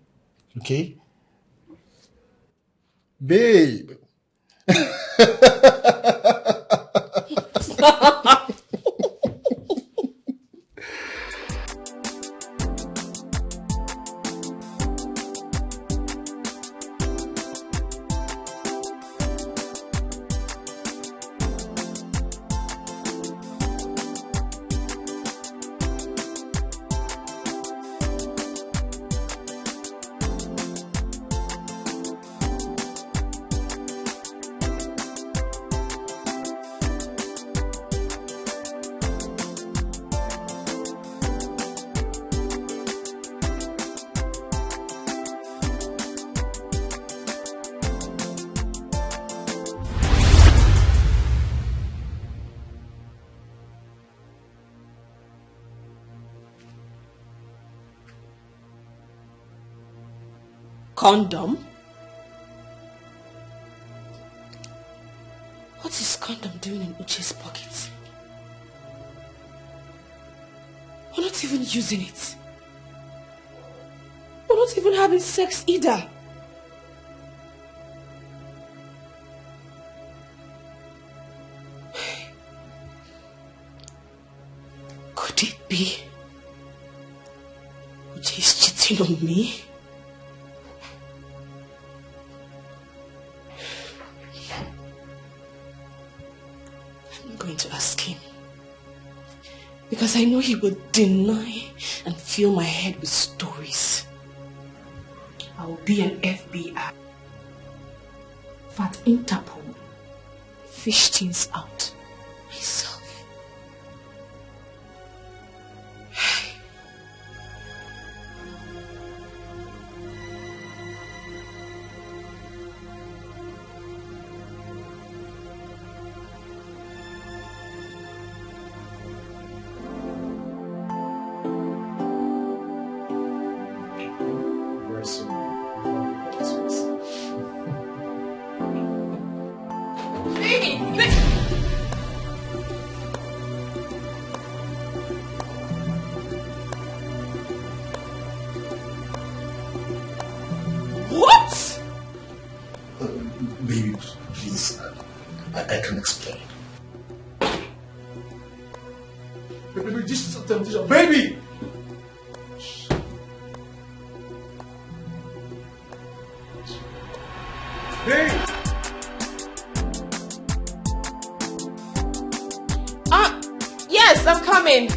Okay? Babe. Condom? What is condom doing in Uche's pocket? We're not even using it. We're not even having sex either. Could it be Uche is cheating on me? To ask him, because I know he will deny and fill my head with stories. I will be an FBI, fat Interpol, fish things out myself. Baby, please. I can explain. Baby, this is a temptation. Baby! Hey! Yes, I'm coming.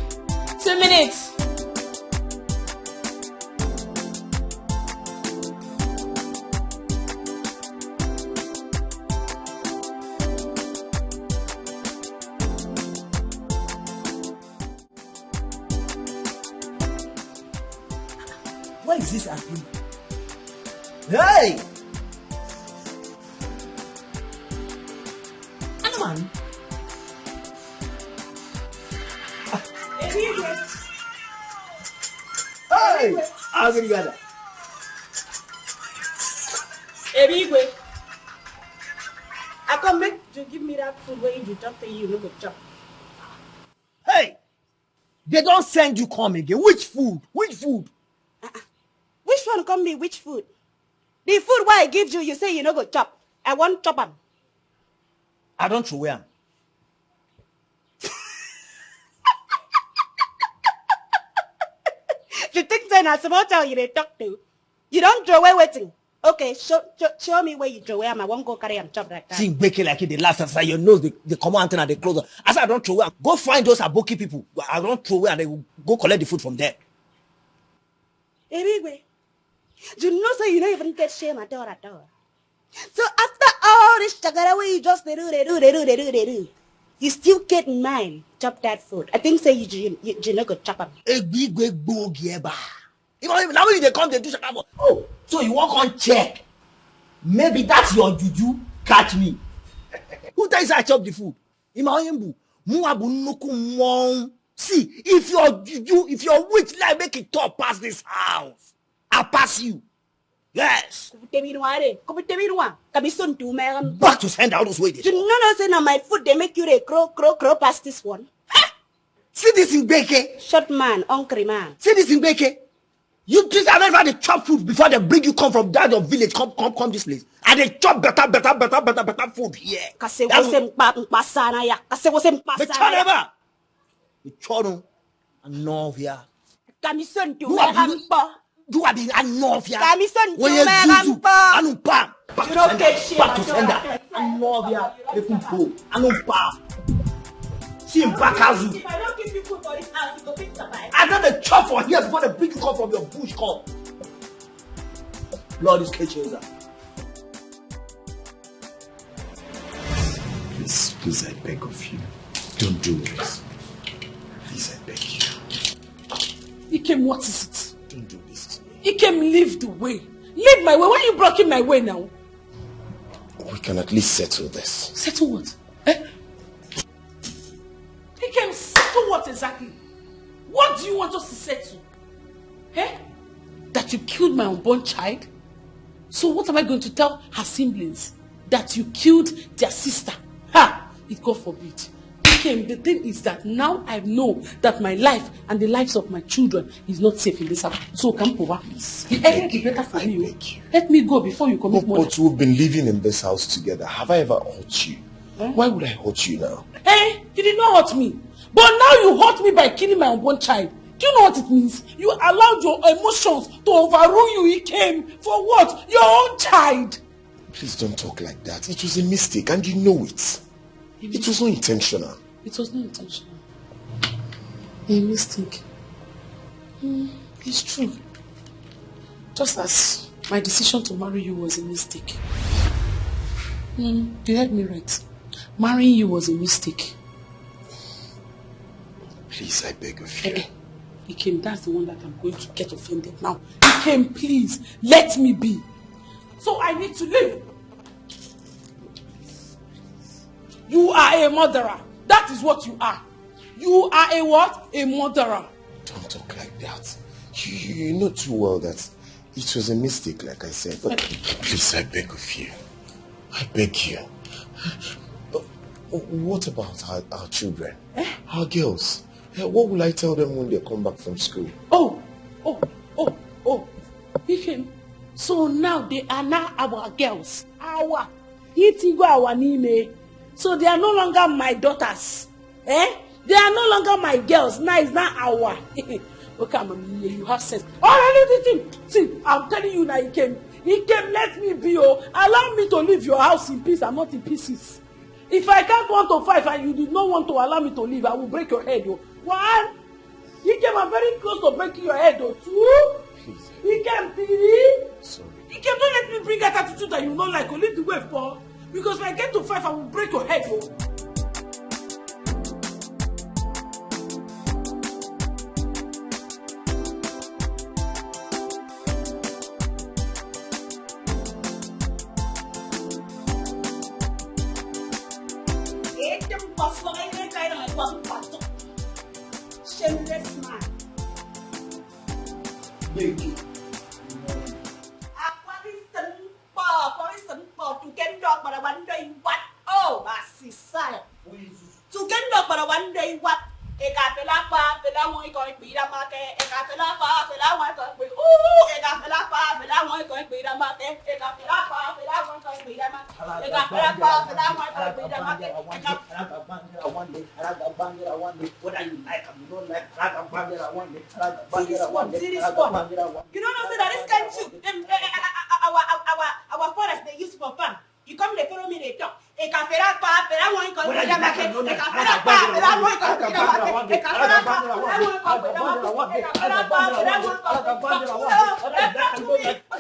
2 minutes. What is this happening? Hey! Animal! Hey! How many got that? Ebigwe, I come back to give me that food where you talk to you, no go chop. Hey! They don't send you come again. Which food? Which food? Which one come me? Which food? The food why I give you, you say you no go chop. I want chop 'em. I don't throw away 'em. You think then I small tell you they talk to? You don't throw away waiting. Okay, show me where you throw away 'em. I won't go carry 'em chop like that. See, baking like it, the last time your nose, they come out and they close. I said, I don't throw away. Go find those aboki people. I don't throw away and they will go collect the food from there. Anyway, you know, so you don't even get shame at all. So after all this chagara where you just they do, you still get mine. Chop that food. I think say you not go chop 'em. A big bogieba. Even now when they come, they do shakabo. Oh, so you walk on check. Maybe that's your juju. Catch me. Who tells I chop the food? See, if your juju, if your witch like make it top past this house, I'll pass you. Yes. Back to send out those wages. You know, say now my food they make you a crow past this one. See this in Beke? Short man, hungry man. See this in Beke? You please have never had to chop food before they bring you come from that your village. Come this place. And they chop better food here. Better. Anovia. Kamison to you are the Anovia. Kamison to Anumpa. You don't get shit. Back to sender. Anovia. Anumpa. See him back as you. If I don't give you food for this house, you go pick survive. I got the chop for here before the big come from your bush come. Lord is catching that. Please, I beg of you. Don't do this. Please, I beg you. Ikem, what is it? Don't do this to me. Ikem, leave the way. Leave my way. Why are you blocking my way now? We can at least settle this. Settle what? Ikem, settle what exactly? What do you want us to settle? That you killed my unborn child? So what am I going to tell her siblings? That you killed their sister? It God forbid. The thing is that now I know that my life and the lives of my children is not safe in this house. So come over, please. The end is better for you. Let me go before you commit more. But we've been living in this house together. Have I ever hurt you? Why would I hurt you now? You did not hurt me. But now you hurt me by killing my unborn child. Do you know what it means? You allowed your emotions to overrule you. He came for what? Your own child. Please don't talk like that. It was a mistake and you know it. It was not intentional. It was not intentional. A mistake. It's true. Just as my decision to marry you was a mistake. You heard me right. Marrying you was a mistake. Please, I beg of you. Ikem, that's the one that I'm going to get offended now. Ikem, please, let me be. So I need to leave. You are a murderer. That is what you are. You are a what? A murderer. Don't talk like that. You know too well that it was a mistake, like I said. But please, I beg of you. I beg you. What about our children? Our girls? What will I tell them when they come back from school? Oh. Ikem. So now they are now our girls. Itigo awanime. So they are no longer my daughters. Eh? They are no longer my girls. Now it's not our. Okay, mommy, you have sense. Oh, see, I'm telling you now, he came, let me be. Oh, allow me to leave your house in peace and not in pieces. If I can't 1 to 5 and you did not want to allow me to leave, I will break your head. Oh. 1, he came, I'm very close to breaking your head. Oh. 2, please. He came, 3. Sorry. He came, don't let me bring that attitude that you don't like. Oh, leave the way for. Because when I get to 5, I will break your head. Oh. Shameless man. Baby. To get dog, but one day what? Oh, that's sad. To get dog, but one day what? A capella, the one going to be a market, a capella, the one going to be, oh, a capella, the one going to be a market, a capella, the one going to be a market, a capella, the one going to be a market. One day, what are you like? I'm not like a bandit. I want it. You don't know that this kind of shoot. Our forest they use for fun. You come they follow me, they talk. A cafera pa, but I want to go to the market. A cafera pa, but I want to go to the market. A cafera pa, but I want to go to the market. A cafera pa, but I want to go to the market.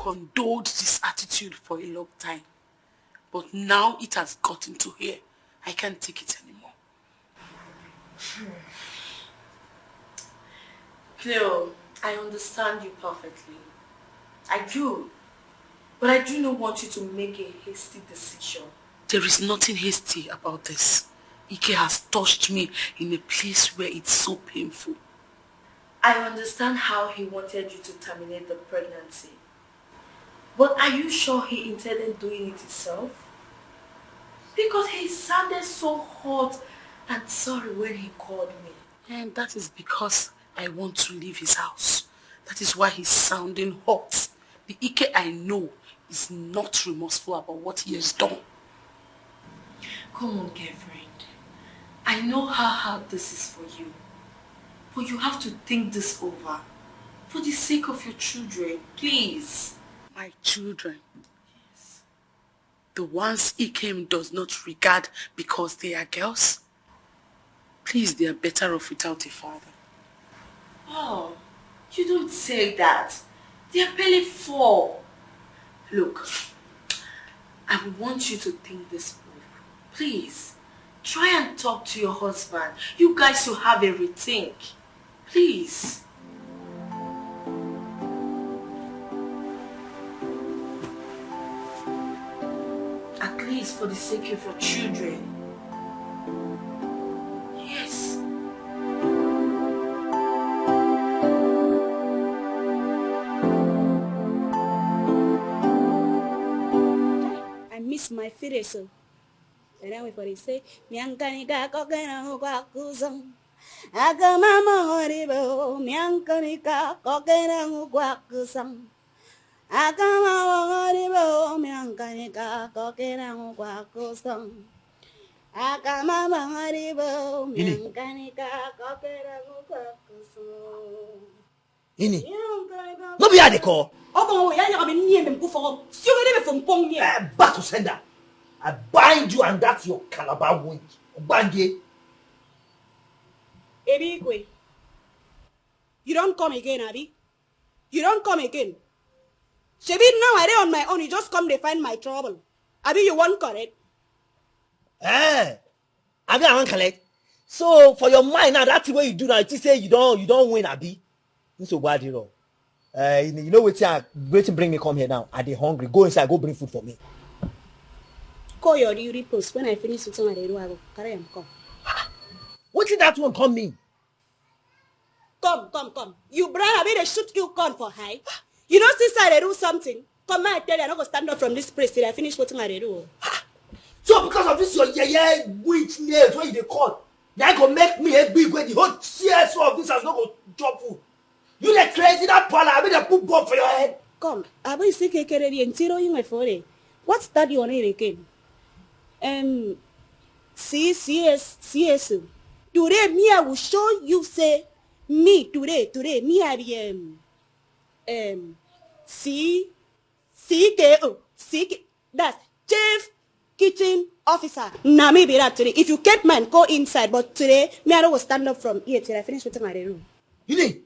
Condoled this attitude for a long time, but now it has gotten to here. I can't take it anymore. Cleo, I understand you perfectly. I do. But I do not want you to make a hasty decision. There is nothing hasty about this. Ike has touched me in a place where it's so painful. I understand how he wanted you to terminate the pregnancy. But are you sure he intended doing it himself? Because he sounded so hot and sorry when he called me. And that is because I want to leave his house. That is why he's sounding hot. The Ike I know is not remorseful about what he has done. Come on, girlfriend. I know how hard this is for you. But you have to think this over. For the sake of your children, please. My children? Yes. The ones Ikem does not regard because they are girls? Please, they are better off without a father. Oh, you don't say that. They are barely 4. Look, I want you to think this through. Please, try and talk to your husband. You guys will have a rethink. Please. At least for the sake of your children. Yes. I miss my feet, so. And then we say, Miankanika cockena guacuzum. Agamama horibo, Miankanika cockena guacuzum. Agamama horibo, Miankanika cockena guacuzum. Agamama horibo, Miankanika cockena guacuzum. Ini. No be the call. Oh, yeah, I'm in near me for you from Pong here. Back to sender. I bind you and that's your calabar wound. Bandi. Ebigwe. You don't come again, Abby. You don't come again. Shebi, now I on my own. You just come to find my trouble. Abby, you won't correct. Eh. Abby, I won't collect. So for your mind now, that's the way you do now. You say you don't win, Abby. So what do you know? You know what? Waiting, bring me come here now. Are they hungry? Go inside. Go bring food for me. Call your duty post. When I finish with somebody, I go carry him. Come. What did that one come mean? Come. You brother, I mean they shoot you gun for high. You know, since I do something, come and tell you I'm not gonna stand up from this place till I finish what I do. So because of this your witch nails what you they call, that go make me a big when the whole CSO of this has not go drop food. You like crazy that pala, I mean they put bomb for your head. Come, I will see Kerry and zero in my phone. What's that you want to again? CS. Today me I will show you say me today me I be that's chief kitchen officer. Now maybe that today. If you can't man, go inside. But today me I don't stand up from here till I finish with my room. You need.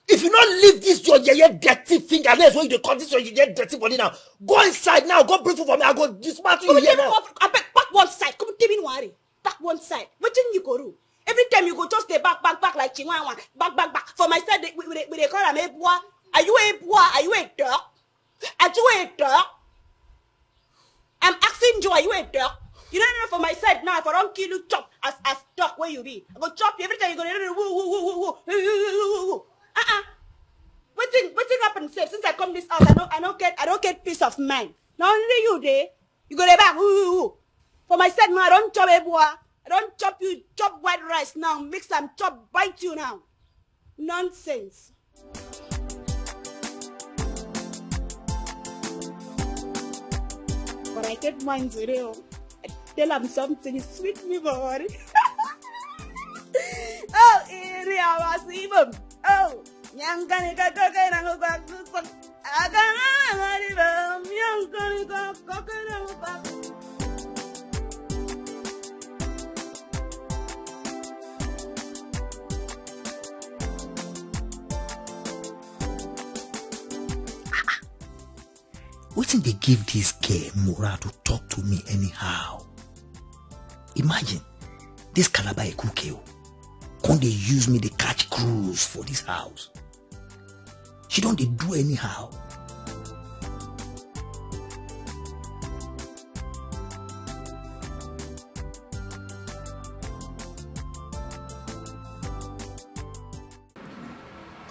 If you not leave this your dirty fingernails when you cut this your dirty body now, go inside now. Go bring food for me. I go dismantle you here now. I back one side. Come give me worry. Back one side. What thing you go do? Every time you go just stay back like Chinwa. Back. For my side, we they call them a boy. Are you a boy? Are you a dog? Are you a dog? I'm asking you, are you a dog? You don't know for my side now. If I don't kill you, chop as dog where you be. I go chop you every time you go. What thing happen safe since I come this house? I don't get peace of mind. Not only you there, you go there back. For my side now, I don't chop a boy. I don't chop you, chop white rice now. Mix and chop, bite you now. Nonsense. But I get mine today. I tell him something sweet me body. Oh, area was even. Oh, young Ghanaian Waiting they give this girl moral to talk to me anyhow. Imagine this calabar cookie. Can't they use me to catch cruise for this house? She don't they do anyhow.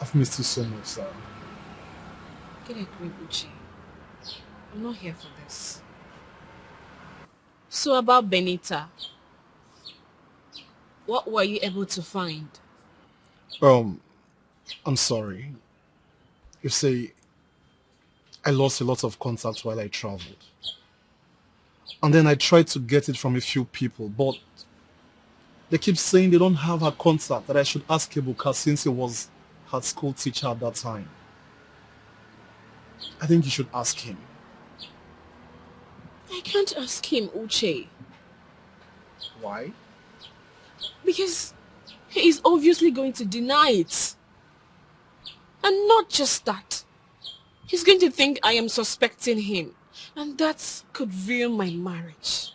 I've missed you so much, sir. Get a grip, Uchi. I'm not here for this. So about Benita, what were you able to find? I'm sorry. You see, I lost a lot of contacts while I traveled. And then I tried to get it from a few people, but they keep saying they don't have her contact, that I should ask Ebuka since he was her school teacher at that time. I think you should ask him. I can't ask him, Uche. Why? Because he is obviously going to deny it. And not just that. He's going to think I am suspecting him. And that could ruin my marriage.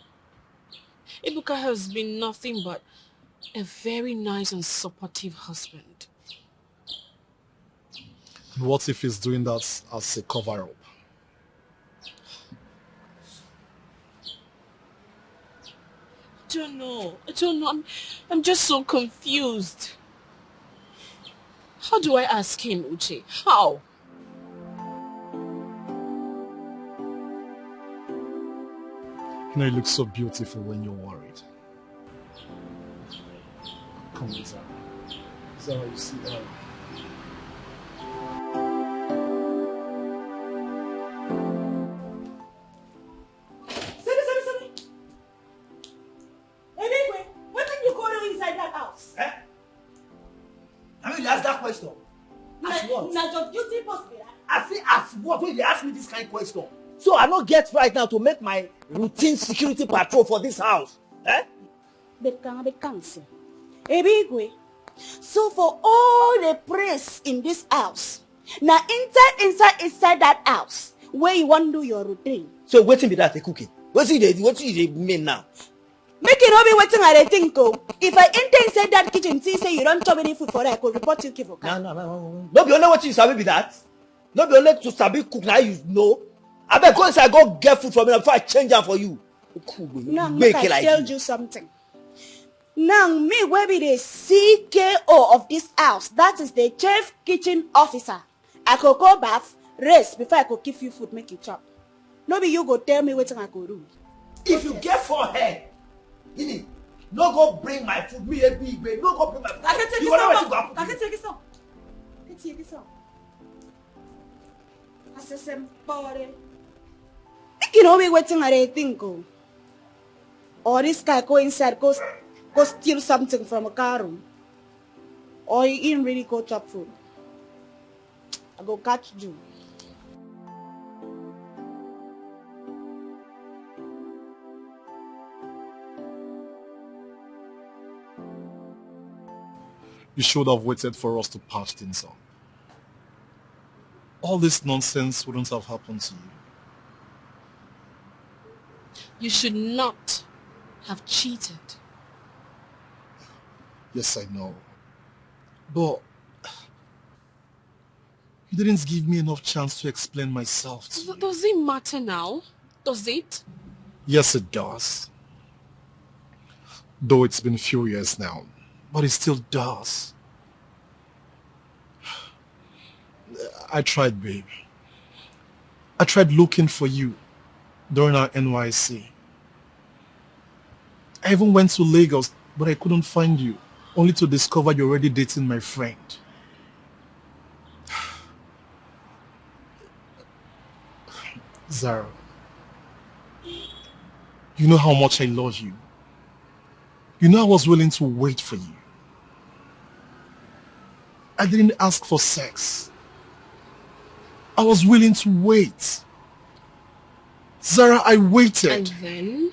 Ebuka has been nothing but a very nice and supportive husband. And what if he's doing that as a cover-up? I don't know. I'm just so confused. How do I ask him, Uche? How? You know, you look so beautiful when you're worried. Come on, Zara. Zara, you see that? Question. As what? Now your duty must be that. I say as what when they ask me this kind of question. So I not get right now to make my routine security patrol for this house. But can be cancelled. A big way. So for all the praise in this house, now inside that house, where you want to do your routine. So waiting be that a cookie. What do you mean now? Make it not be waiting at a think. If I enter inside that kitchen, see say you don't chop any food for that, I could report you. No. Don't be only what you sabi be that. No be only to sabi cook now you know. I bet go inside go get food for me before I change am for you. Now make I tell you something. Now me wey be the CKO of this house, that is the chief kitchen officer. I could go bath, rest before I could give you food, make you chop. No be you go tell me wetin I go do. If you get forehead, no go bring my food. Me a big baby, no go bring my food. I can take you this know up. I can take this up. I can take this up. I say somebody. You know me wetin I dey think oh. Or this guy go inside, go steal something from a car room. Or he ain't really go chop food. I go catch you. You should have waited for us to patch things up. All this nonsense wouldn't have happened to you. You should not have cheated. Yes, I know. But you didn't give me enough chance to explain myself to you. Does it matter now? Does it? Yes, it does. Though it's been a few years now, but it still does. I tried, babe. I tried looking for you during our NYC. I even went to Lagos, but I couldn't find you, only to discover you're already dating my friend. Zara, you know how much I love you. You know I was willing to wait for you. I didn't ask for sex. I was willing to wait. Zara, I waited. And then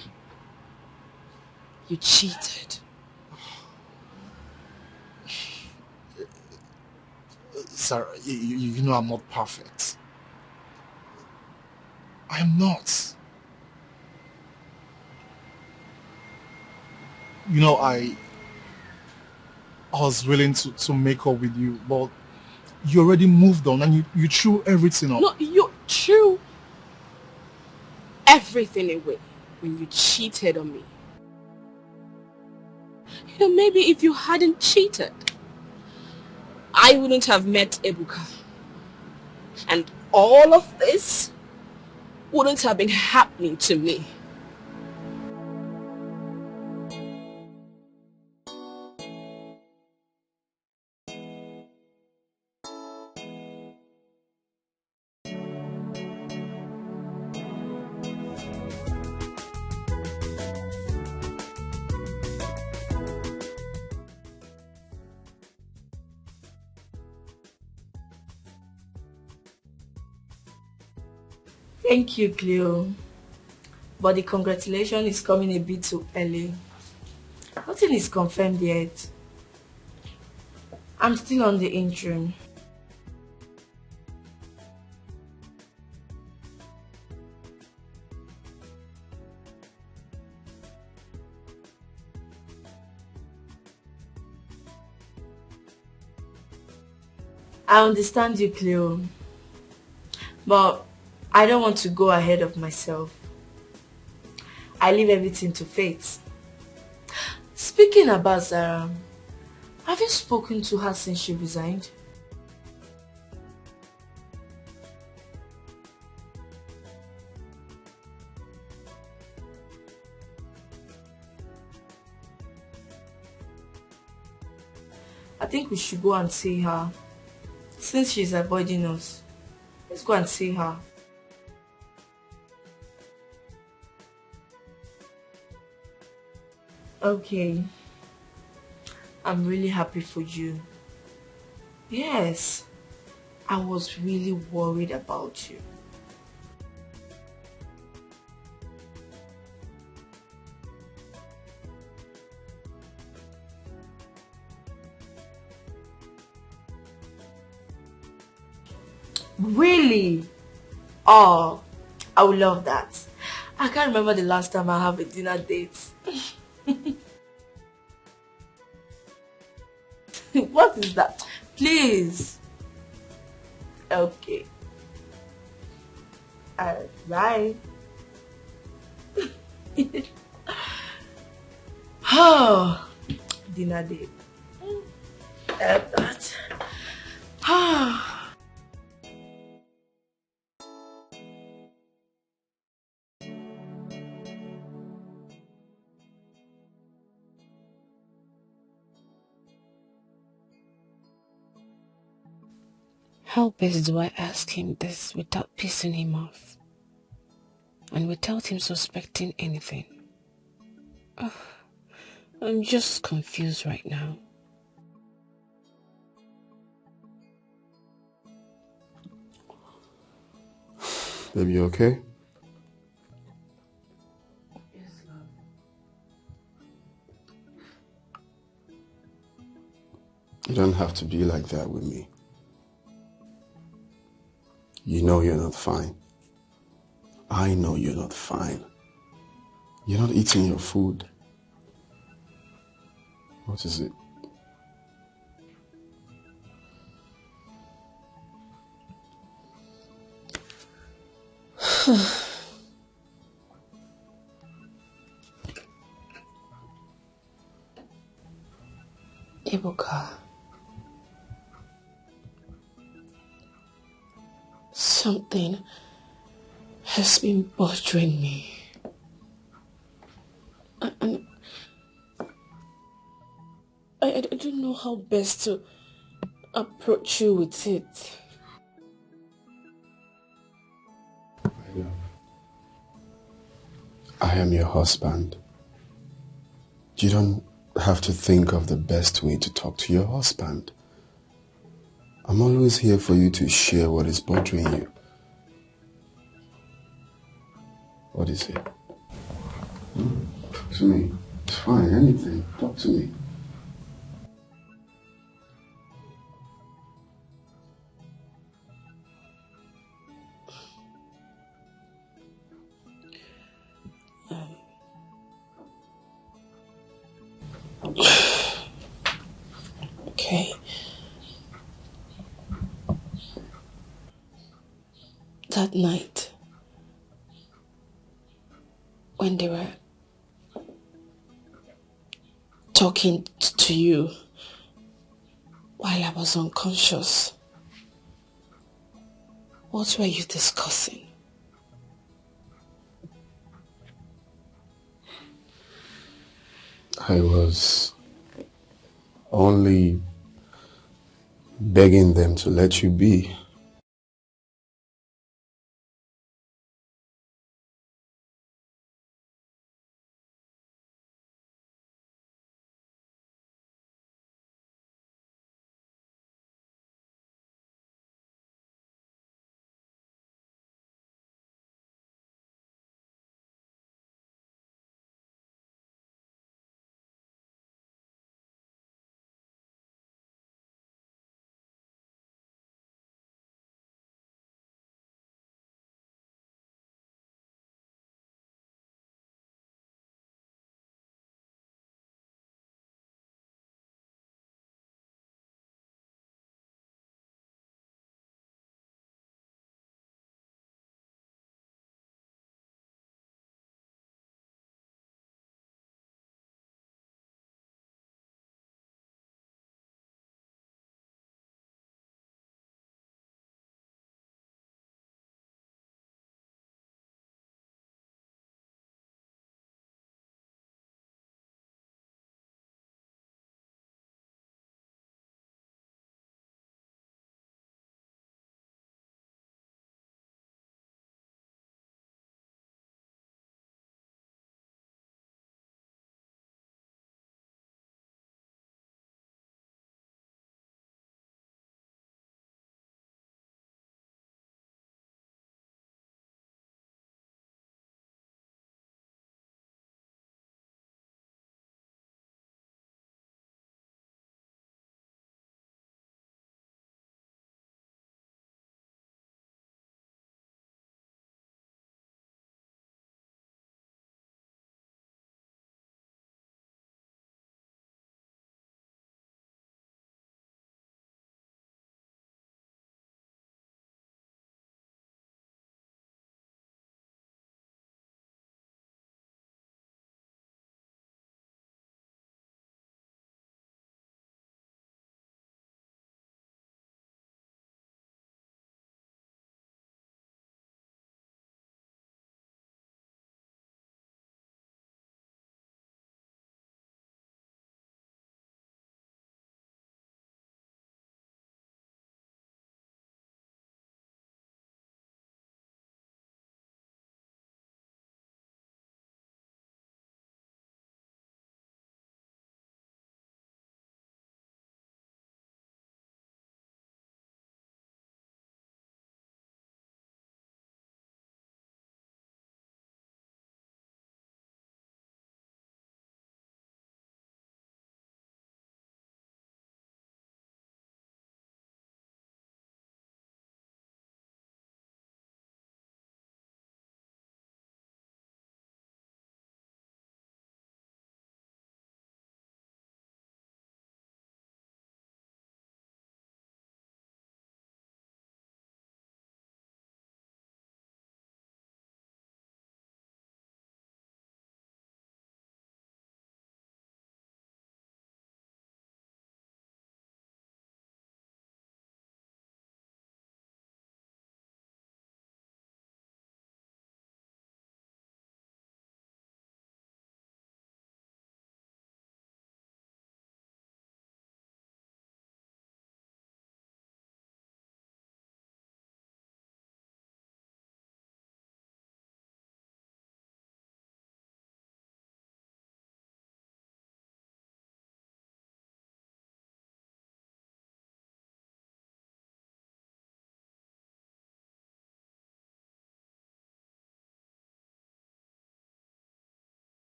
you cheated. Zara, you know I'm not perfect. I am not. You know, I was willing to make up with you, but you already moved on and you threw everything up. No, you threw everything away when you cheated on me. You know, maybe if you hadn't cheated, I wouldn't have met Ebuka. And all of this wouldn't have been happening to me. Thank you, Cleo. But the congratulation is coming a bit too early. Nothing is confirmed yet. I'm still on the interim. I understand you, Cleo. But I don't want to go ahead of myself. I leave everything to fate. Speaking about Zara, have you spoken to her since she resigned? I think we should go and see her. Since she's avoiding us, let's go and see her. Okay. I'm really happy for you. Yes. I was really worried about you. Really? Oh, I would love that. I can't remember the last time I have a dinner date. What is that? Please. Okay. Bye. Oh, dinner date. That. How best do I ask him this without pissing him off? And without him suspecting anything? Ugh, I'm just confused right now. Baby, you okay? Yes, love. You don't have to be like that with me. You know you're not fine. I know you're not fine. You're not eating your food. What is it? Ibuka, something has been bothering me. And I don't know how best to approach you with it. I am your husband. You don't have to think of the best way to talk to your husband. I'm always here for you to share what is bothering you. What is it? Talk to me. It's fine, anything. Talk to me. Okay. That night, when they were talking to you while I was unconscious, what were you discussing? I was only begging them to let you be.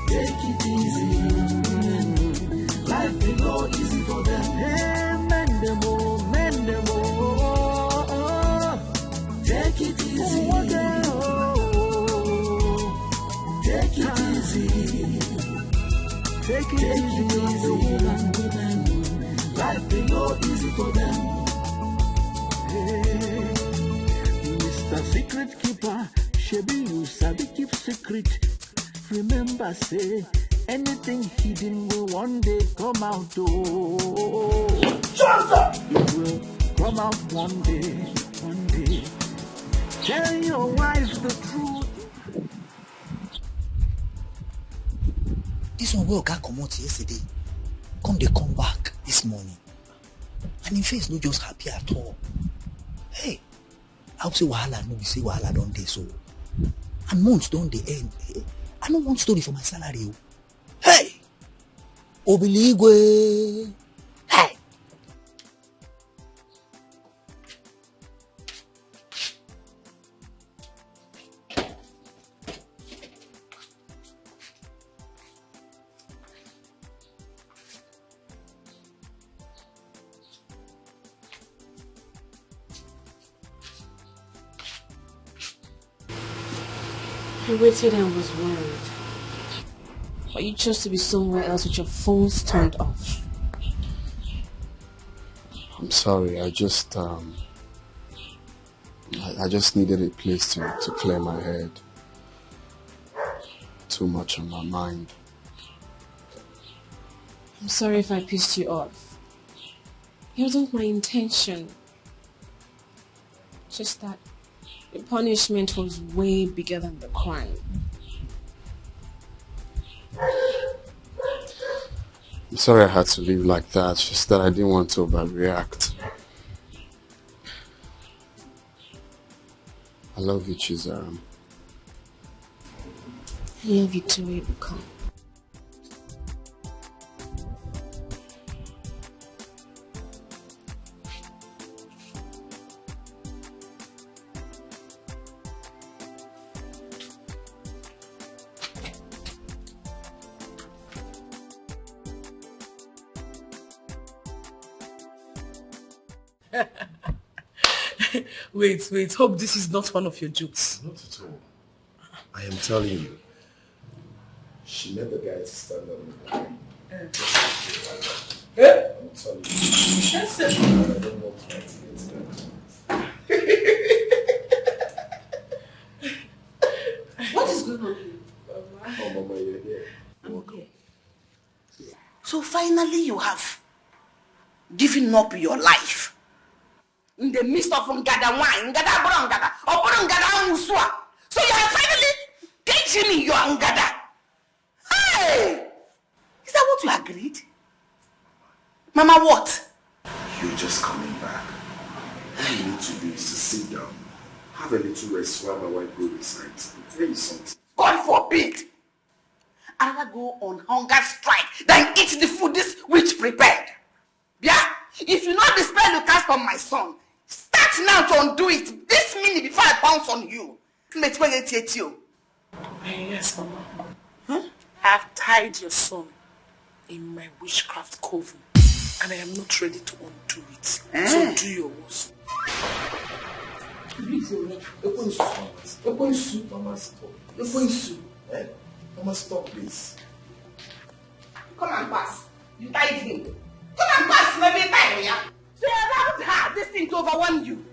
Take it easy. Life will go easy for them. Hey, mend them all, mend them all. Take it easy. Take it easy. Take it easy. Life will go easy for them. Hey, Mr. Secret Keeper, Shebi you sabi keep secret. Remember, say, anything hidden will one day come out. Oh, it will come out one day, one day. Tell your wife the truth. This one will come out yesterday. They come back this morning. And in face, no just happy at all. Hey, I would say wahala, no, we say wahala don't they so. And months don't they end. I don't want story for my salary. Hey! Obiligwe! Hey! I waited and was worried. But you chose to be somewhere else with your phones turned off. I'm sorry, I just needed a place to clear my head. Too much on my mind. I'm sorry if I pissed you off. It wasn't my intention. Just that the punishment was way bigger than the crime. I'm sorry I had to leave like that, it's just that I didn't want to overreact. I love you, Chizaram. I love you too, Ebuka. Wait, hope this is not one of your jokes. Not at all. I am telling you, she made the guy to stand up in the I'm telling you. That's I don't want to get What is going on here? Oh, Mama, you're here. Welcome. So finally you have given up your life. In the midst of Ngada wine, Ngada Brangada, or Ngada Muswa. So you are finally teaching me your Ngada. Hey! Is that what you agreed? Mama, what? You're just coming back. All you need to do is to sit down, have a little rest while my wife goes inside. I'll tell you something. God forbid! I'd rather go on hunger strike than eat the food this witch prepared. Yeah? If you know the spell you cast on my son, start now to undo it this minute before I bounce on you. Yes, Mama. Huh? I have tied your son in my witchcraft coven, and I am not ready to undo it. So do your worst. Mama, stop, please. Come and pass. You tied him. Come and pass, maybe time, yeah? So you allowed her this thing to overwhelm you.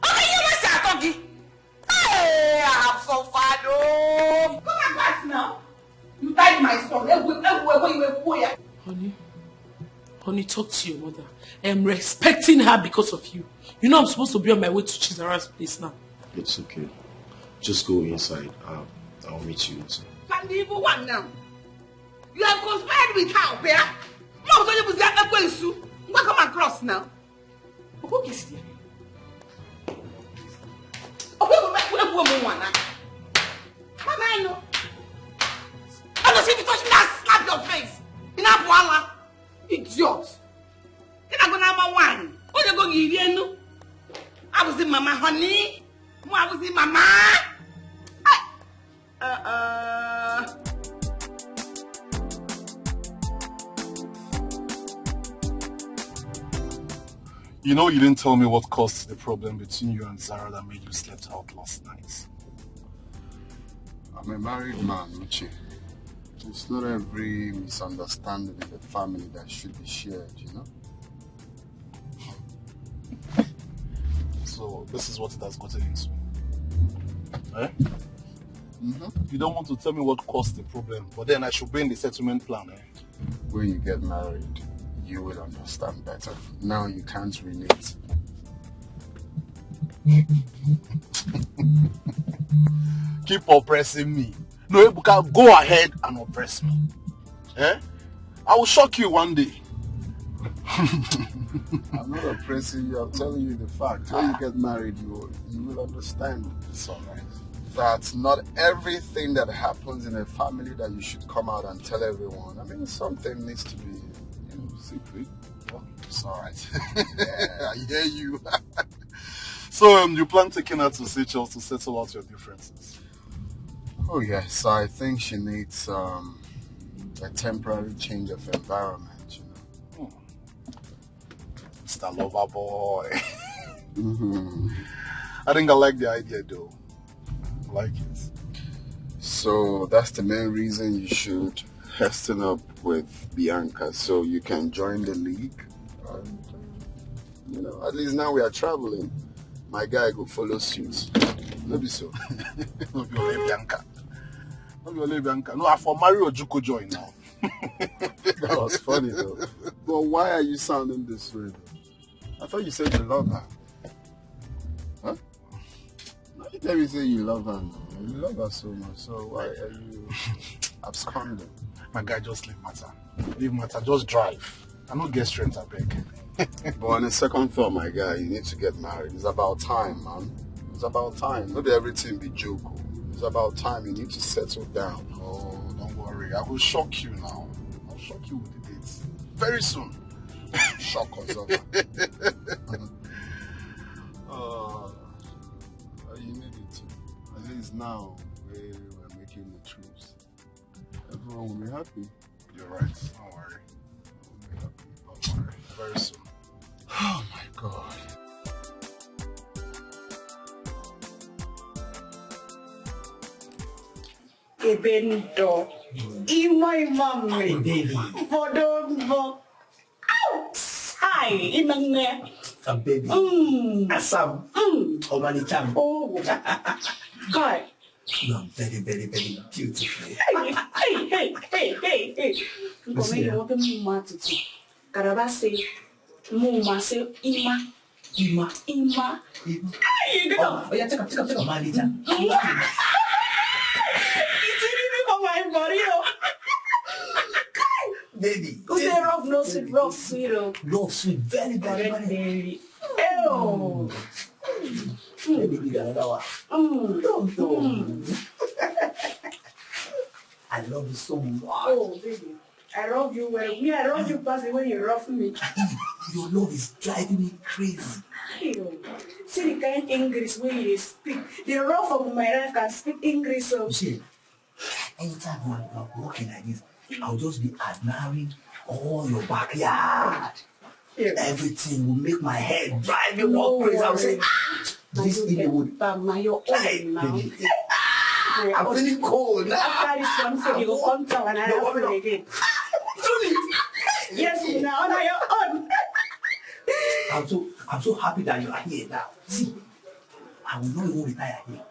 Okay, you must have talking. Hey, I have so far, though. Come and pass now. You tied my son. Honey, talk to your mother. I am respecting her because of you. You know I'm supposed to be on my way to Chizara's place now. It's okay. Just go inside. I'll meet you inside. Can you even one now? You have conspired with her, Bear. Mom told you to get going soon. Come across now. Who is here? Mama, I know. I don't see if you touch me, I'll slap your face. In a voila. Idiot. You're not gonna have a one. What you going to give? I was in Mama, honey. I was in Mama. You know, you didn't tell me what caused the problem between you and Zara that made you slept out last night. I'm a married man, Uche. It's not every misunderstanding in the family that should be shared, you know? So, this is what it has gotten into. Eh? Mm-hmm. You don't want to tell me what caused the problem, but then I should bring the settlement plan, eh? When you get married, you will understand better. Now you can't relate. Keep oppressing me. No, Ebuka, go ahead and oppress me. Eh? I will shock you one day. I'm not oppressing you, I'm telling you the fact. When you get married, you will understand. It's alright. That not everything that happens in a family that you should come out and tell everyone. I mean, something needs to be, secret. Well, it's alright. Yeah, I hear you. So, you plan taking her to Seychelles to settle out your differences? Oh yes, I think she needs a temporary change of environment, you know. Mr. Lover Boy. Mm-hmm. I think I like the idea though. I like it. So that's the main reason you should hasten up with Bianca so you can join the league. And, at least now we are traveling. My guy go follow suit. Maybe so. Not be only Bianca. Not be only Bianca. No, I for Mario Ojuko join now. That was funny though. But why are you sounding this way though? I thought you said you love her. Huh? No, you tell me say you love her. You love her so much. So why are you absconding? My guy, just leave matter. Leave matter. Just drive. I don't get strength, I beg. But on a second thought, my guy, you need to get married. It's about time, man. It's about time. Not everything be joke. It's about time. You need to settle down. Oh, don't worry. I will shock you now. I'll shock you with the dates. Very soon. Shock us up. You need it to. At least now, we're making the truce. Everyone will be happy. You're right. Don't worry. We'll be happy. Don't worry. Very soon. Oh my God. Ebendo. Imay mami. Baby. Vodon. Outside. Inang Baby. Asam. Omanicham. Oh. God. You are very, very, very beautiful. Hey. Come here, open my mouth to Karabase. Muma say Ima. Hey, you go. Oh, yeah, take up, Malita. It's really for my body. Baby. Who's the rough nose with rough sweet? Rough sweet, very, very, very. Ew. Baby, you got another one. I love you so much. Oh, baby. I love you well. I love you past when you rough me. Your love is driving me crazy. See the kind English way you speak. The rough of my life can speak English. So. See, anytime you're walking like this, I'll just be admiring all your backyard. Yeah. Everything will make my head drive you more crazy. I'll say, this thing would. Now you're old now. I'm feeling cold now. After this one, so you go come down and I have to again. Yes, now you're on. I'm so happy that you are here now. See, I will not even retire here.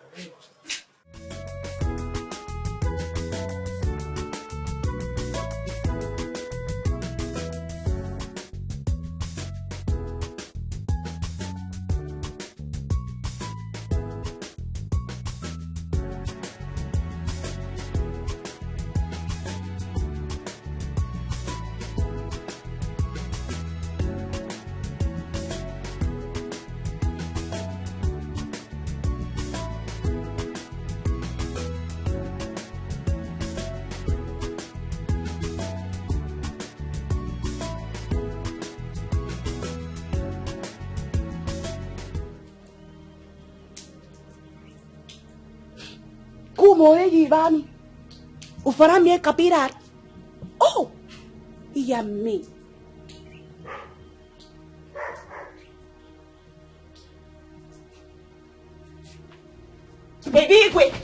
Umo Yibani. Ufara me capirat. Oh, iya me. Baby, wait.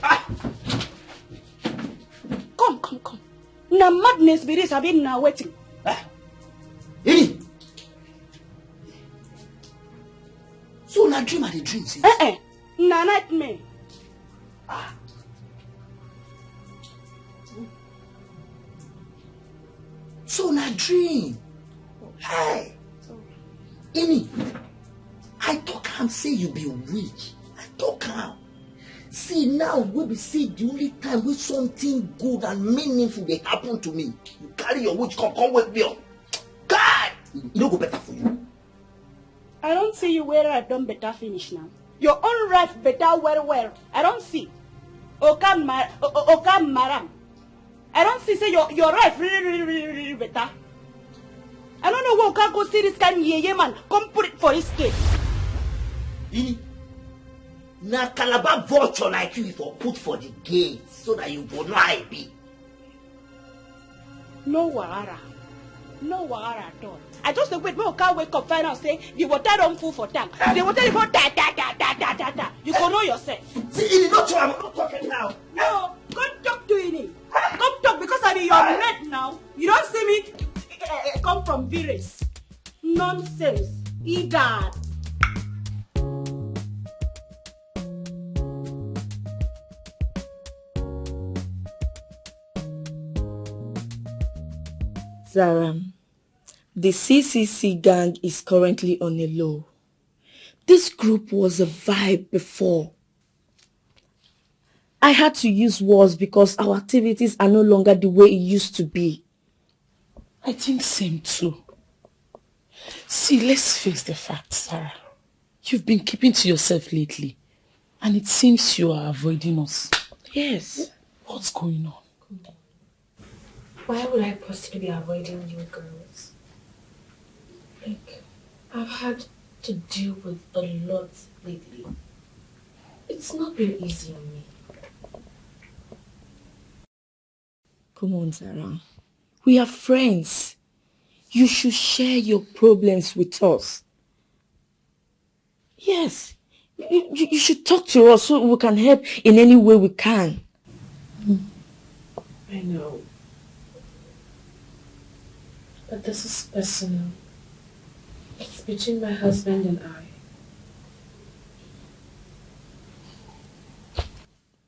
Come. Na madness be this, I've been now waiting. So na dream are the dreams? Na nightmare. So na dream. Hey. Ini. I talk am say you be weak. I talk am. See now we be see the only time when something good and meaningful they happen to me. You carry your witch come wake me up. God, it no go better for you. I don't see you where I've done better finish now. Your own life better well. I don't see. Okam maram. I don't see say your life really better. I don't know who can go see this kind of ye man. Come put it for his case. Na Calabar vulture like you for put for the gate so that you go know how it be. No wahara at all. I just wait when can't wake up find out say the water don't full for tank. The water is for da. You can know yourself. See, it not true. I'm not talking now. No, come talk to it. Come talk because I'm your mate now. You don't see me come from village. Nonsense. Egad. Zara, the CCC gang is currently on a low. This group was a vibe before. I had to use words because our activities are no longer the way it used to be. I think same too. See, let's face the facts, Sarah. You've been keeping to yourself lately, and it seems you are avoiding us. Yes. What's going on? Why would I possibly be avoiding you girls? Like, I've had to deal with a lot lately. It's not been easy on me. Come on, Sarah. We are friends. You should share your problems with us. Yes. You should talk to us so we can help in any way we can. I know. But this is personal. It's between my husband and I.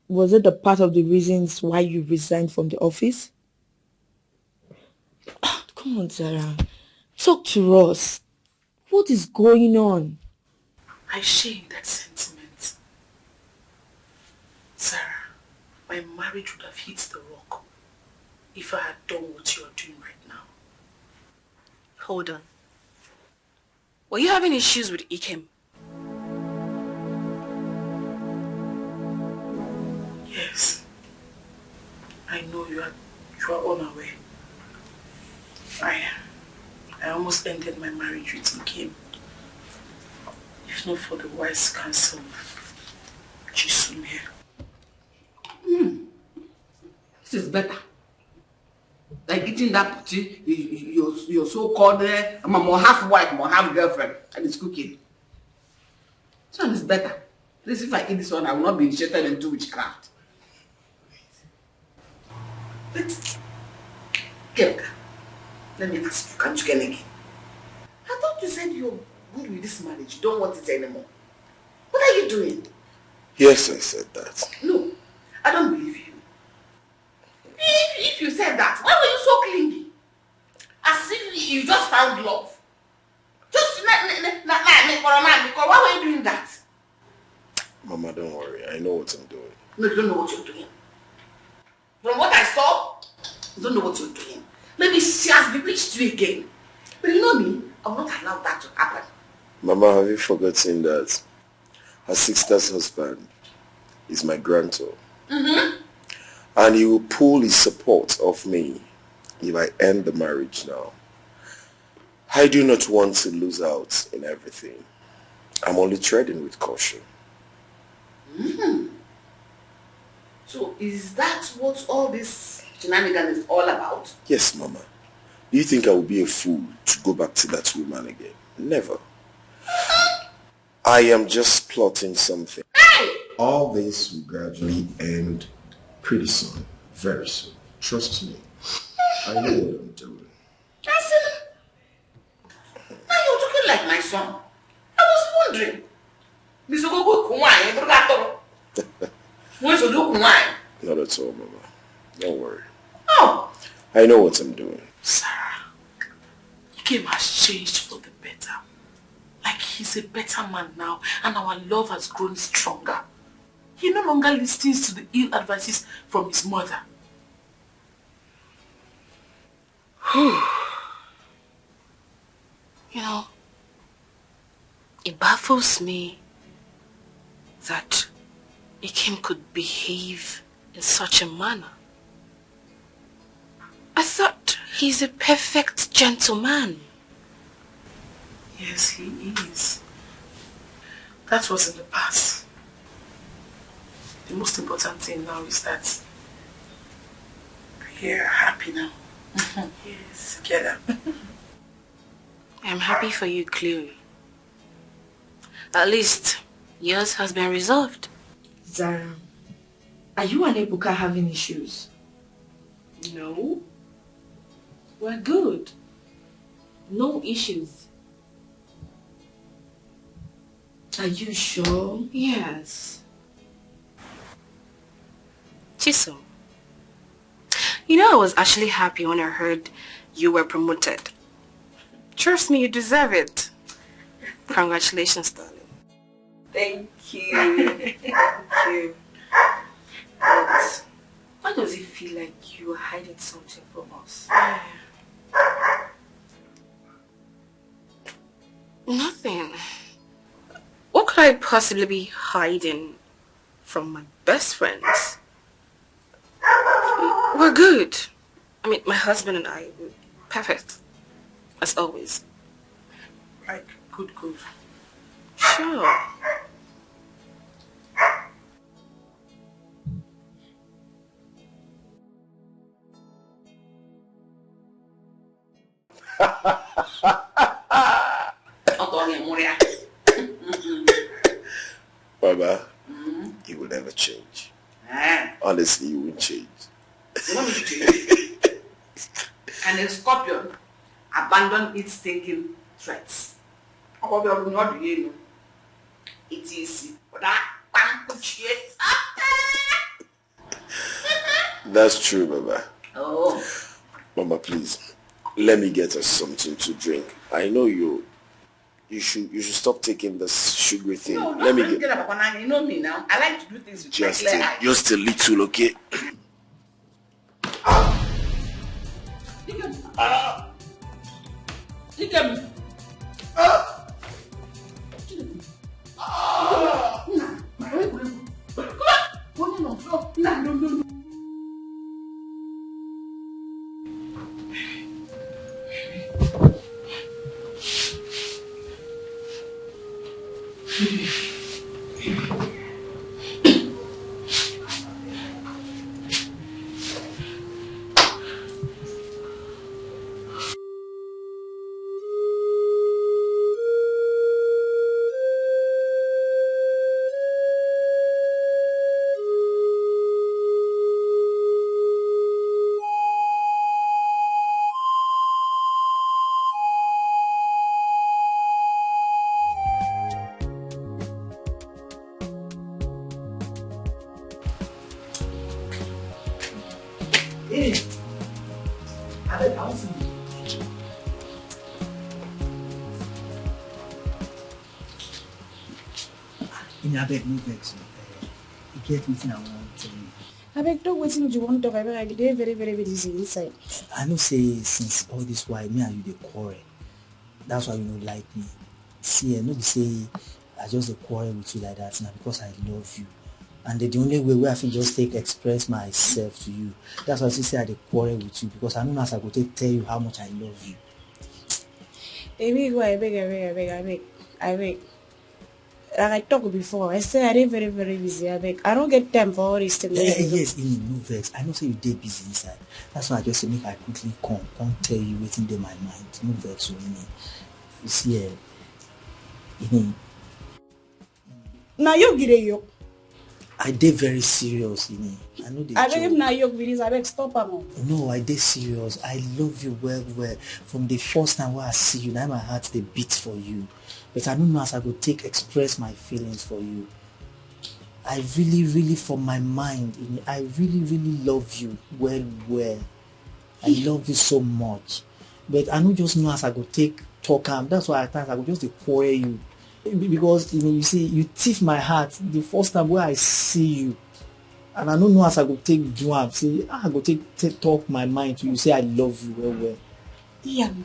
Was it a part of the reasons why you resigned from the office? Oh, come on, Sarah. Talk to us. What is going on? I share in that sentiment. Sarah, my marriage would have hit the rock if I had done what you are doing right now. Hold on. Were you having issues with Ikem? Yes. I know you are unaware. I almost ended my marriage with Ikem. If not for the wise counsel of Chisum here. This is better. Like eating that putty, your so-called more half wife, more half girlfriend, and it's cooking. This one is better. This if I eat this one, I will not be initiated into witchcraft. But, Kelka, let me ask you, can't you get again? I thought you said you're good with this marriage. You don't want it anymore. What are you doing? Yes, I said that. No, I don't believe you. If you said that, why were you so clingy? As if you just found love. Just because why were you doing that? Mama, don't worry. I know what I'm doing. No, you don't know what you're doing. From what I saw, you don't know what you're doing. Maybe she has bewitched you again. But you know me, I will not allow that to happen. Mama, have you forgotten that her sister's husband is my grantor? And he will pull his support off me if I end the marriage now. I do not want to lose out in everything. I'm only treading with caution. So is that what all this shenanigans is all about? Yes, Mama. Do you think I would be a fool to go back to that woman again? Never. I am just plotting something. All this will gradually end pretty soon. Very soon. Trust me. I know what I'm doing. That's it. Now you're talking like my son. I was wondering. Not at all, Mama. Don't worry. Oh. I know what I'm doing. Sarah, Kim has changed for the better. Like he's a better man now, and our love has grown stronger. He no longer listens to the ill advices from his mother. You know, it baffles me that Ikem could behave in such a manner. I thought he's a perfect gentleman. Yes, he is. That was in the past. The most important thing now is that we are happy now. Yes, together. I'm happy for you, Chloe. At least, yours has been resolved. Zara, are you and Ebuka having issues? No. We're good. No issues. Are you sure? Yes. Chisom, you know I was actually happy when I heard you were promoted. Trust me, you deserve it. Congratulations, darling. Thank you. Thank you. But why does it feel like you are hiding something from us? Nothing. What could I possibly be hiding from my best friends? We're good. I mean, my husband and I, we're perfect. As always. Right, good. Sure. Baba, you will never change. Honestly, you won't change. You want me to change? And a scorpion abandon its stinking threats. It is. That's true, Baba. Oh. Mama, please, let me get us something to drink. I know you should stop taking this sugary thing. No, let me get up. You know me now. I like to do things with just my clear eyes. just a little, okay? No. I beg no vex. You get wetin I want to tell you. I beg don't wait you want to talk. I beg I dey very busy inside. I know say since all this while me and you dey quarrel. That's why you no like me. See, no be say I just dey quarrel with you like that now because I love you. And the only way where I can just express myself to you. That's why I say I dey quarrel with you because I know as I go to tell you how much I love you. I beg. like I talked before, I said I did very, very busy. I don't get time for all this thing. Yes, no vex. I know say you dey busy inside. That's why I just say make I quickly come tell you wetin dey my mind. No vex o, you see, Now you get you. I dey very serious, I know the I beg joke. if now you videos, I beg stop am. No, I dey serious. I love you well. From the first time when I see you, now my heart dey beat for you. But I don't know as I go take express my feelings for you. I really, really, from my mind, I really, really love you well. I love you so much. But I don't just know as I go take talk am. That's why at times I go just quarrel you. Because you see, you thief my heart the first time where I see you. And I don't know as I go take do am. Say, I go take talk my mind to you. Say I love you well. Yeah, me.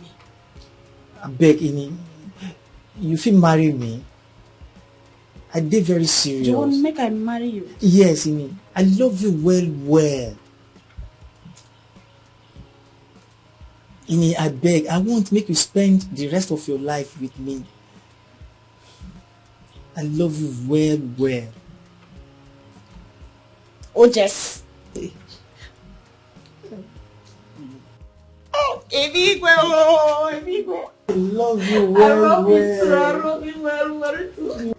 I beg, you feel marry me? I dey very serious. You want make I marry you? Yes, I love you well. I beg, I want to make you spend the rest of your life with me. I love you well. Oh, Jess. Oh, Evigo. I love you well. I love you well.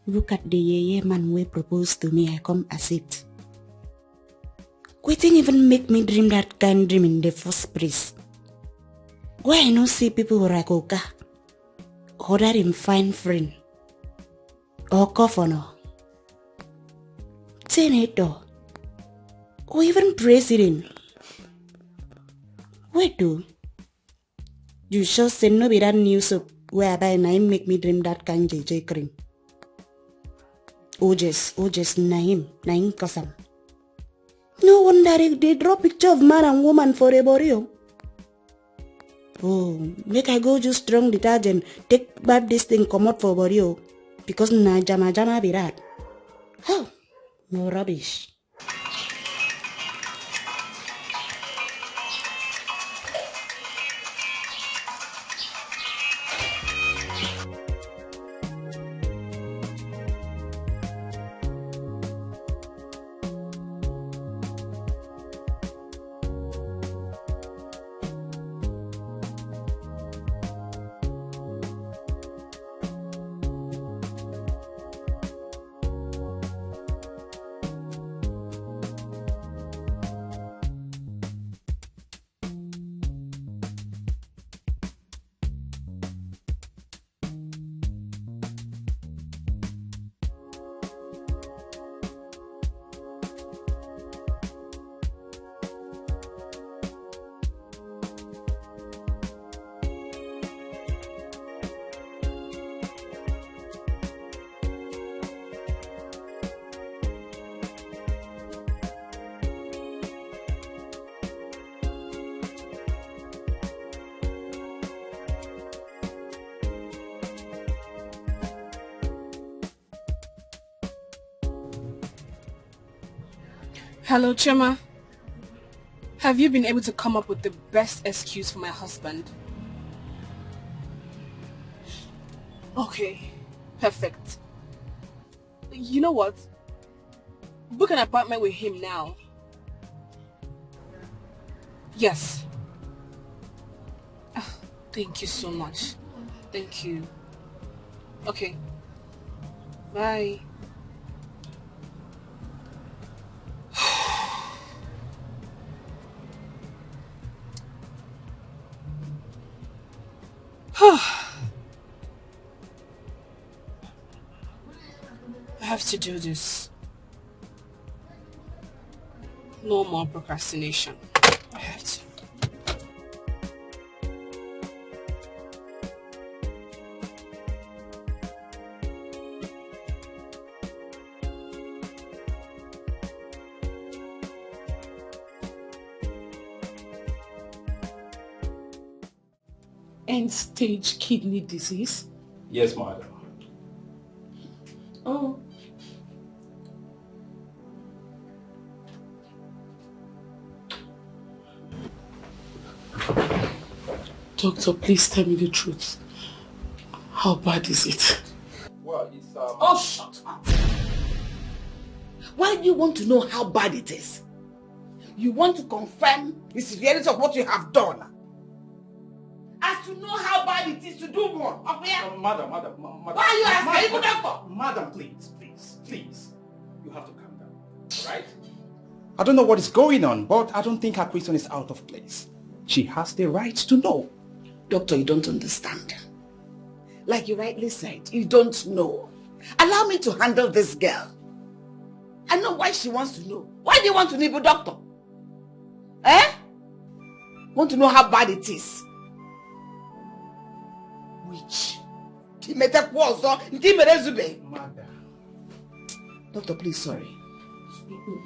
Look at the yeye man who proposed to me, I come accept. Quitting even make me dream that kind dream in the first place. Why I no see people like Oka, or that him fine friend, or governor, senator, or even president. Wait do? You sure say no be that news up whereby I make me dream that kind JJ cream. Ojes, Naim Kasam. No wonder if they draw picture of man and woman for a burial. Oh, make I go just strong detergent, take back this thing, come out for burial. Because na jama be that. Oh, no rubbish. Hello, Chema. Have you been able to come up with the best excuse for my husband? Okay, perfect. You know what? Book an appointment with him now. Yes. Thank you so much. Thank you. Okay. Bye. I have to do this. No more procrastination. I have to. End-stage kidney disease? Yes, madam. Oh. Doctor, please tell me the truth. How bad is it? Well, it's Oh, shut up. Why do you want to know how bad it is? You want to confirm the severity of what you have done. As to know how bad it is to do more. Madam. Why are you asking me, doctor? Madam, please. You have to calm down, alright? I don't know what is going on, but I don't think her question is out of place. She has the right to know. Doctor, you don't understand. Like you rightly said, you don't know. Allow me to handle this girl. I know why she wants to know. Why do you want to nibble, doctor? Eh? Want to know how bad it is? Which? Doctor, please, sorry.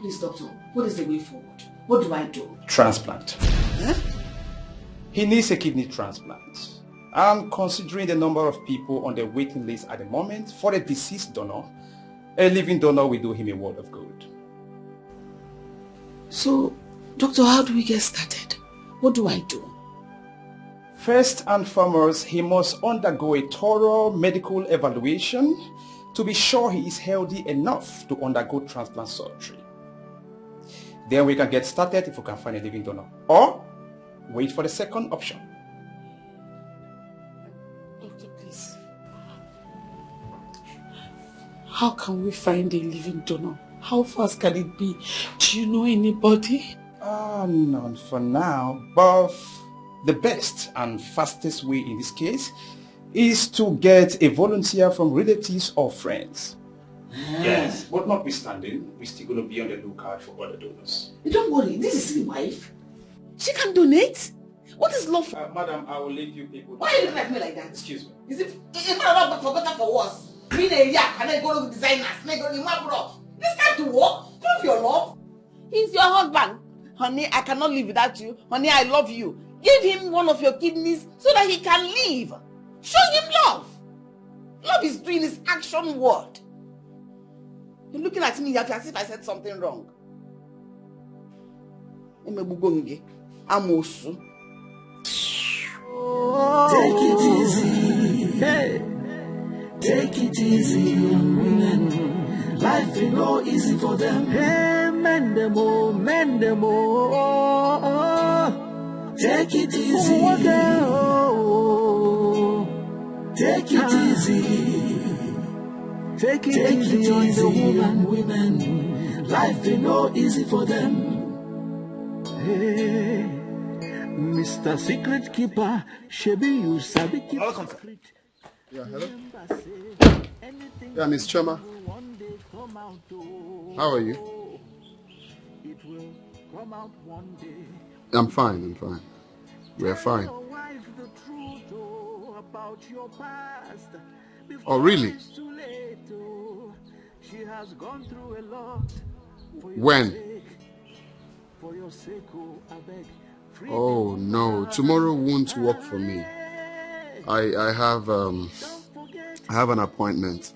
Please, doctor, what is the way forward? What do I do? Transplant. Huh? He needs a kidney transplant. I'm considering the number of people on the waiting list at the moment for a deceased donor. A living donor will do him a world of good. So, doctor, how do we get started? What do I do? First and foremost, he must undergo a thorough medical evaluation to be sure he is healthy enough to undergo transplant surgery. Then we can get started if we can find a living donor. Or wait for the second option. Doctor, please. How can we find a living donor? How fast can it be? Do you know anybody? None for now, but the best and fastest way in this case is to get a volunteer from relatives or friends. Yes, but notwithstanding, we're still going to be on the lookout for other donors. Don't worry, this is his wife. She can donate. What is love for? Madam, I will leave you people. Why are you looking at me like that? Excuse me. Is it not forgotten for worse? Being a yak and then go to designers, then go to Mabro. This time to work, prove your love. He's your husband. Honey, I cannot live without you. Honey, I love you. Give him one of your kidneys so that he can live. Show him love. Love is doing his action word. You're looking at me as if I said something wrong. Amosu. Take it easy, hey. Take it easy on women. Life is no easy for them. Hey, mend them all. Take it easy. Take it easy. Take it easy on the women. Life is no easy for them. Hey, Mr. Secret Keeper, Shebi, you sabi keep secret. Yeah, hello? Yeah, Miss Choma. How are you? I'm fine. We're fine. Oh, really? When? Oh, no. Tomorrow won't work for me. I have an appointment.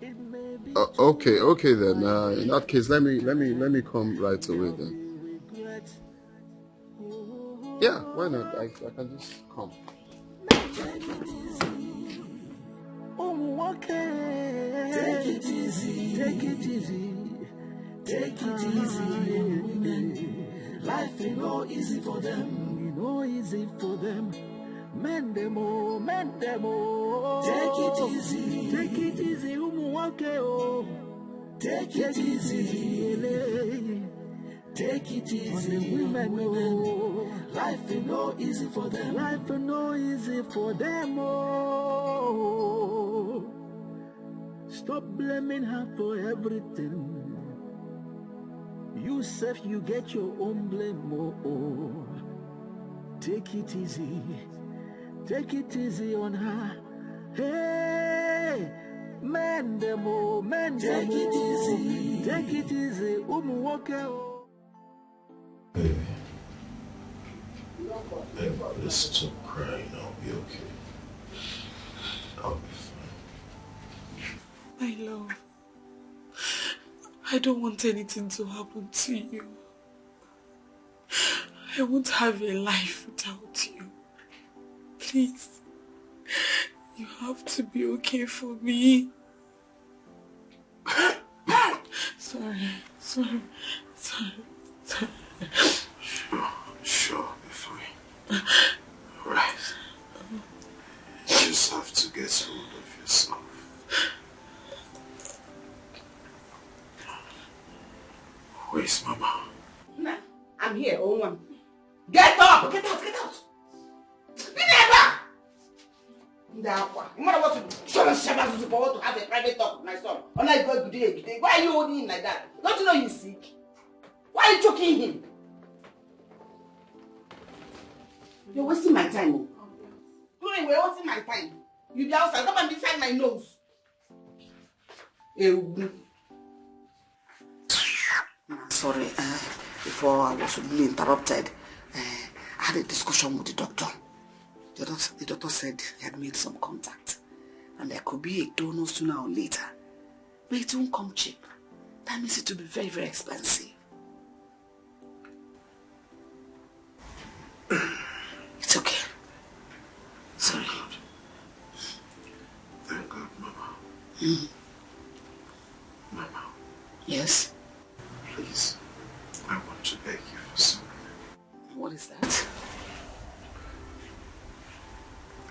Okay then. In that case, let me come right away then. Yeah, why not? I can just come. Take it easy, take it easy, take it easy. Life is no easy for them, no easy for them. Mend them all, mend them all. Take it easy, take it easy, oh. Take it easy, take it easy, women. Life is no easy for them, life is no easy for them, oh. Stop blaming her for everything. You self, you get your own blame, oh. Take it easy. Take it easy on her. Hey, man, demo, man, take it easy. Take it easy. Baby, let's stop crying. I'll be okay. I'll be fine. My love, I don't want anything to happen to you. I won't have a life without you. Please, you have to be okay for me. Sorry. Sure, I'll be fine. Alright. You just have to get hold of yourself. Where's Mama? Nah, I'm here, own one. Get up! Get out! Be never! No matter what to do, Shaman to have a private talk with my son. Unlike God, good day. Why are you holding him like that? Don't you know he's sick? Why are you choking him? You're wasting my time. Chloe, we're wasting my time. You be outside, come and beside my nose. Sorry, before I was really interrupted, I had a discussion with the doctor. The doctor said he had made some contact and there could be a donor sooner or later. But it won't come cheap. That means it will be very, very expensive. It's okay. Sorry. Thank God, Mama. Mama. Yes? Please, I want to beg you for something. What is that?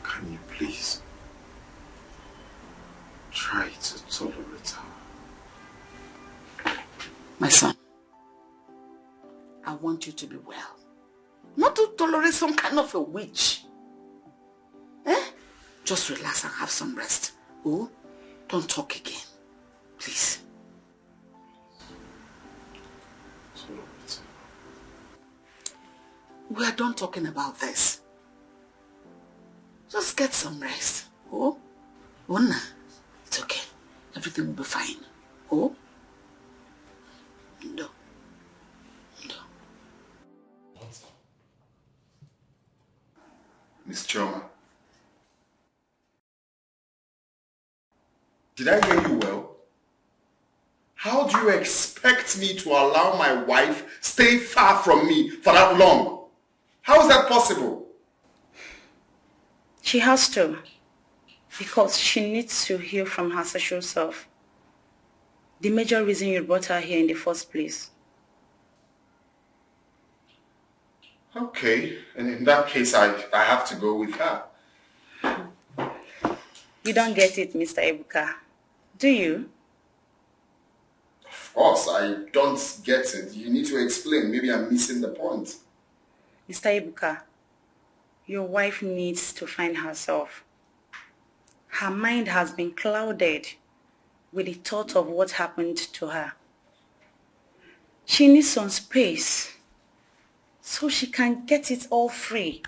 Can you please try to tolerate her? My son, I want you to be well. Not to tolerate some kind of a witch. Just relax and have some rest. Oh, don't talk again. Please. We are done talking about this. Just get some rest. Oh? Nah. It's okay. Everything will be fine. Oh? No. Miss Choma. Did I hear you well? How do you expect me to allow my wife stay far from me for that long? How is that possible? She has to, because she needs to heal from her sexual self. The major reason you brought her here in the first place. Okay, and in that case, I have to go with her. You don't get it, Mr. Ebuka. Do you? Of course, I don't get it. You need to explain. Maybe I'm missing the point. Mr. Ebuka, your wife needs to find herself. Her mind has been clouded with the thought of what happened to her. She needs some space so she can get it all free.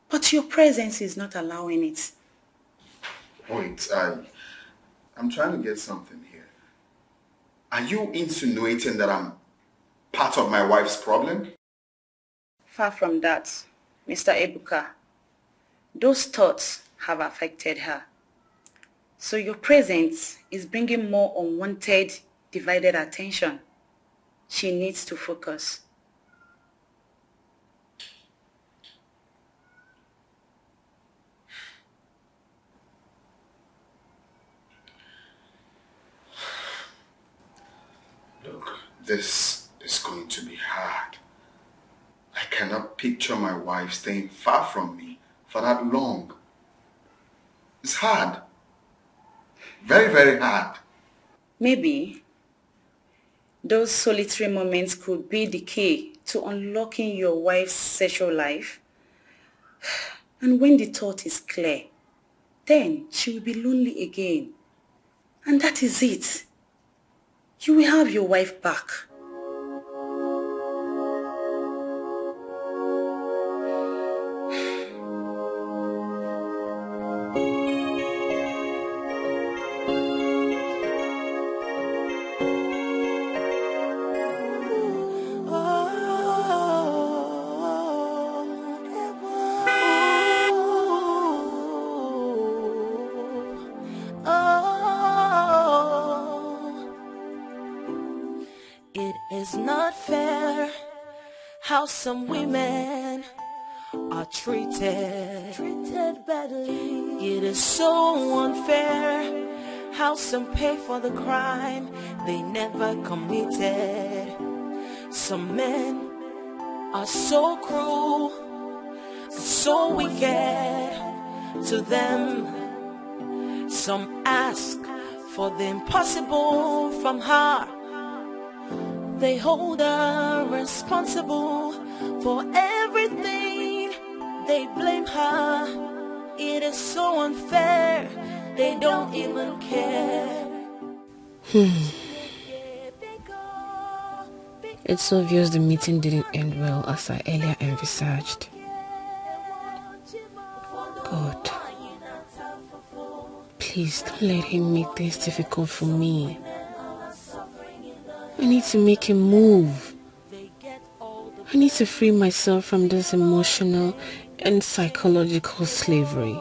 But your presence is not allowing it. Wait, I'm trying to get something here. Are you insinuating that I'm part of my wife's problem? Far from that, Mr. Ebuka. Those thoughts have affected her. So your presence is bringing more unwanted, divided attention. She needs to focus. Look, this is going to be hard. I cannot picture my wife staying far from me for that long. It's hard. Very, very hard. Maybe those solitary moments could be the key to unlocking your wife's sexual life. And when the thought is clear, then she will be lonely again. And that is it. You will have your wife back. It is not fair how some women are treated badly. It is so unfair how some pay for the crime they never committed. Some men are so cruel, so wicked to them. Some ask for the impossible from her. They hold her responsible for everything. They blame her. It is so unfair. They don't even care. It's obvious the meeting didn't end well as I earlier envisaged. God, please don't let him make this difficult for me. I need to make him move. I need to free myself from this emotional and psychological slavery.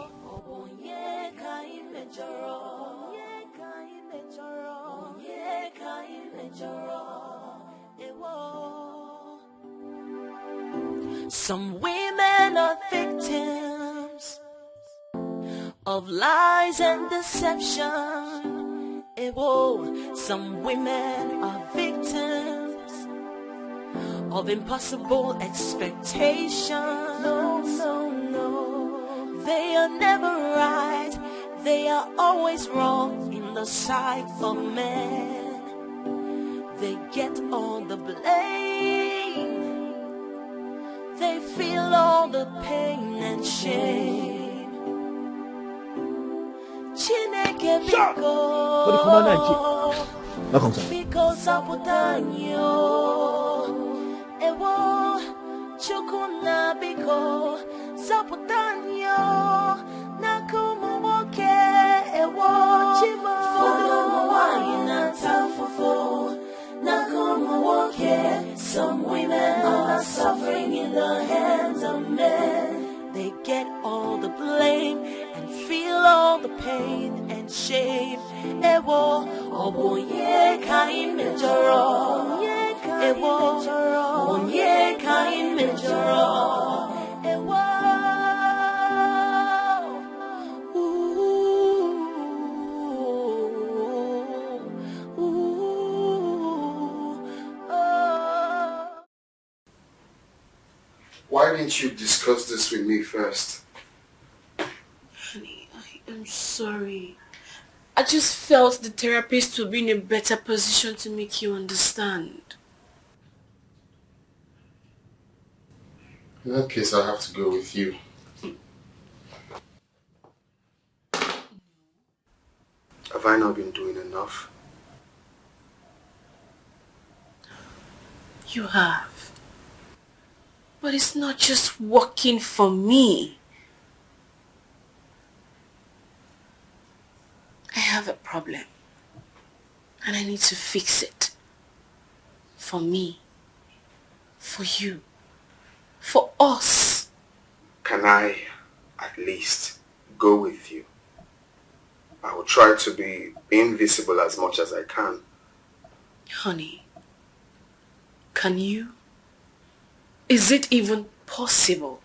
Some women are victims of lies and deception. Some women are victims of impossible expectations. No. They are never right. They are always wrong in the sight of men. They get all the blame. They feel all the pain and shame. Chineke biko saputanyo ewo chukuna biko saputanyo nakumuwoke ewo fodo mwaina tafufo nakumuwoke. Some women are suffering in the hands of men. They get all the blame and feel all the pain and shame. Ewo obonye kaimejoro. Ewo obonye kaimejoro. Ewo Why didn't you discuss this with me first? Honey, I am sorry. I just felt the therapist would be in a better position to make you understand. In that case, I have to go with you. Have I not been doing enough? You have. But it's not just working for me. I have a problem. And I need to fix it. For me. For you. For us. Can I at least go with you? I will try to be invisible as much as I can. Honey, can you? Is it even possible?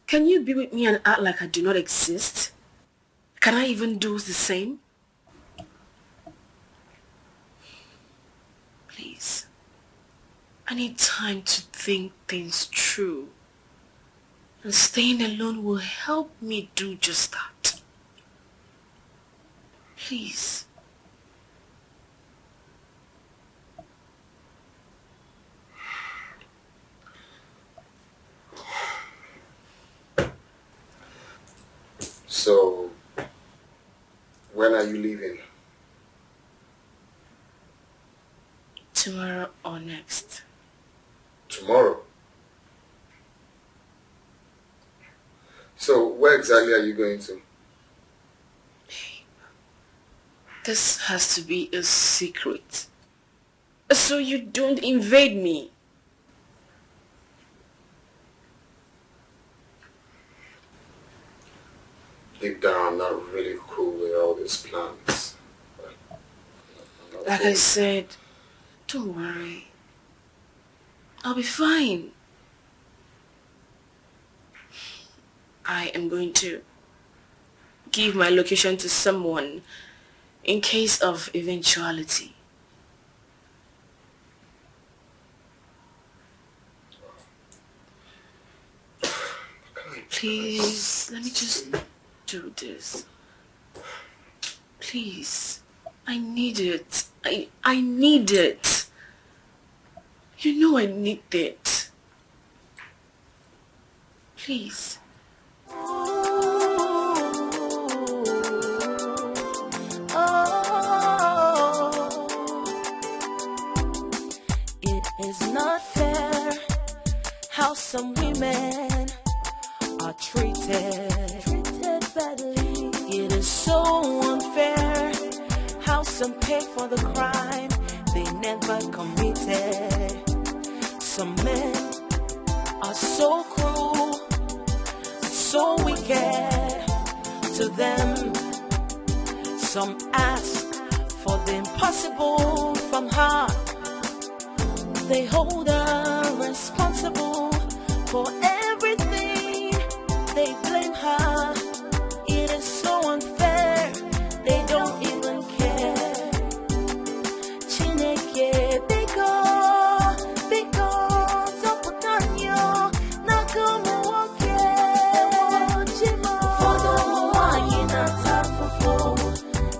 Can you be with me and act like I do not exist? Can I even do the same? Please. I need time to think things through. And staying alone will help me do just that. Please. So, when are you leaving? Tomorrow or next. Tomorrow? So, where exactly are you going to? This has to be a secret. So you don't invade me. Deep down, I'm not really cool with all these plans. Like I said, don't worry. I'll be fine. I am going to give my location to someone in case of eventuality. Please, let me just do this. Please, I need it. I need it. You know I need it. Please. It is not fair how some women are treated badly. It is so unfair how some pay for the crime they never committed. Some men are so cruel, so wicked to them. Some ask for the impossible from her. They hold her responsible for everything. They blame her. It is so unfair. They don't even care. Chineke biko zaputanyo nakumu woke. Fodo mwanyi natafufu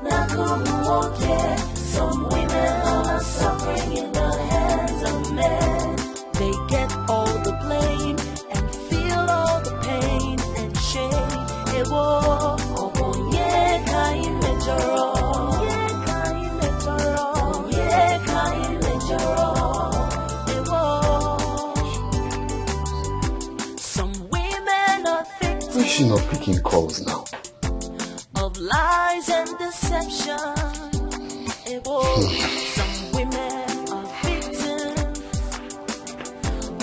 nakumu woke. Some women are suffering in the hands of men. They get all the blame and feel all the pain and shame. Ewo obonye kai mejoro. Some women are victims. Why is she not picking calls now? Of lies and deception. Some women are victims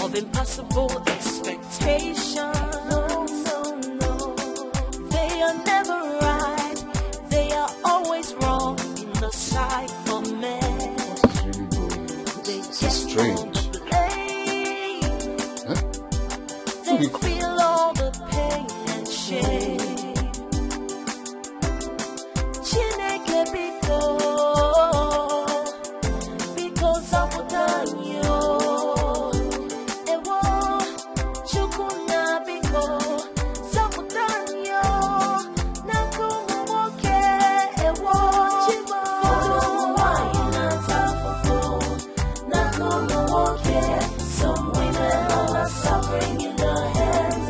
of impossible expectation. No. They are never right. They are always wrong in the sight of men. They get strange. all the blame. They feel all the pain and shame. Chineke biko zaputanyo. Ewo chukuna biko zaputanyo. Nakumu woke. Ewo fodo mwanyi natafufu nakumu woke. Some women are suffering in the hands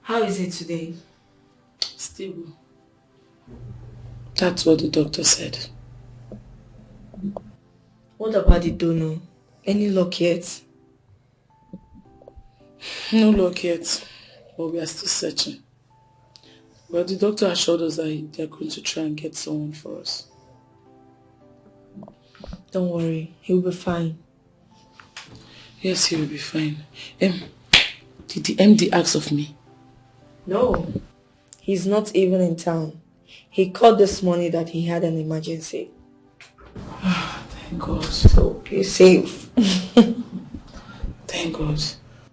How is it today? Stable. That's what the doctor said. What about the donor? Any luck yet? No luck yet, but we are still searching. But the doctor assured us that they are going to try and get someone for us. Don't worry, he'll be fine. Yes, he will be fine. Did the MD ask of me? No, he's not even in town. He called this morning that he had an emergency. Thank God. So you're safe. Thank God.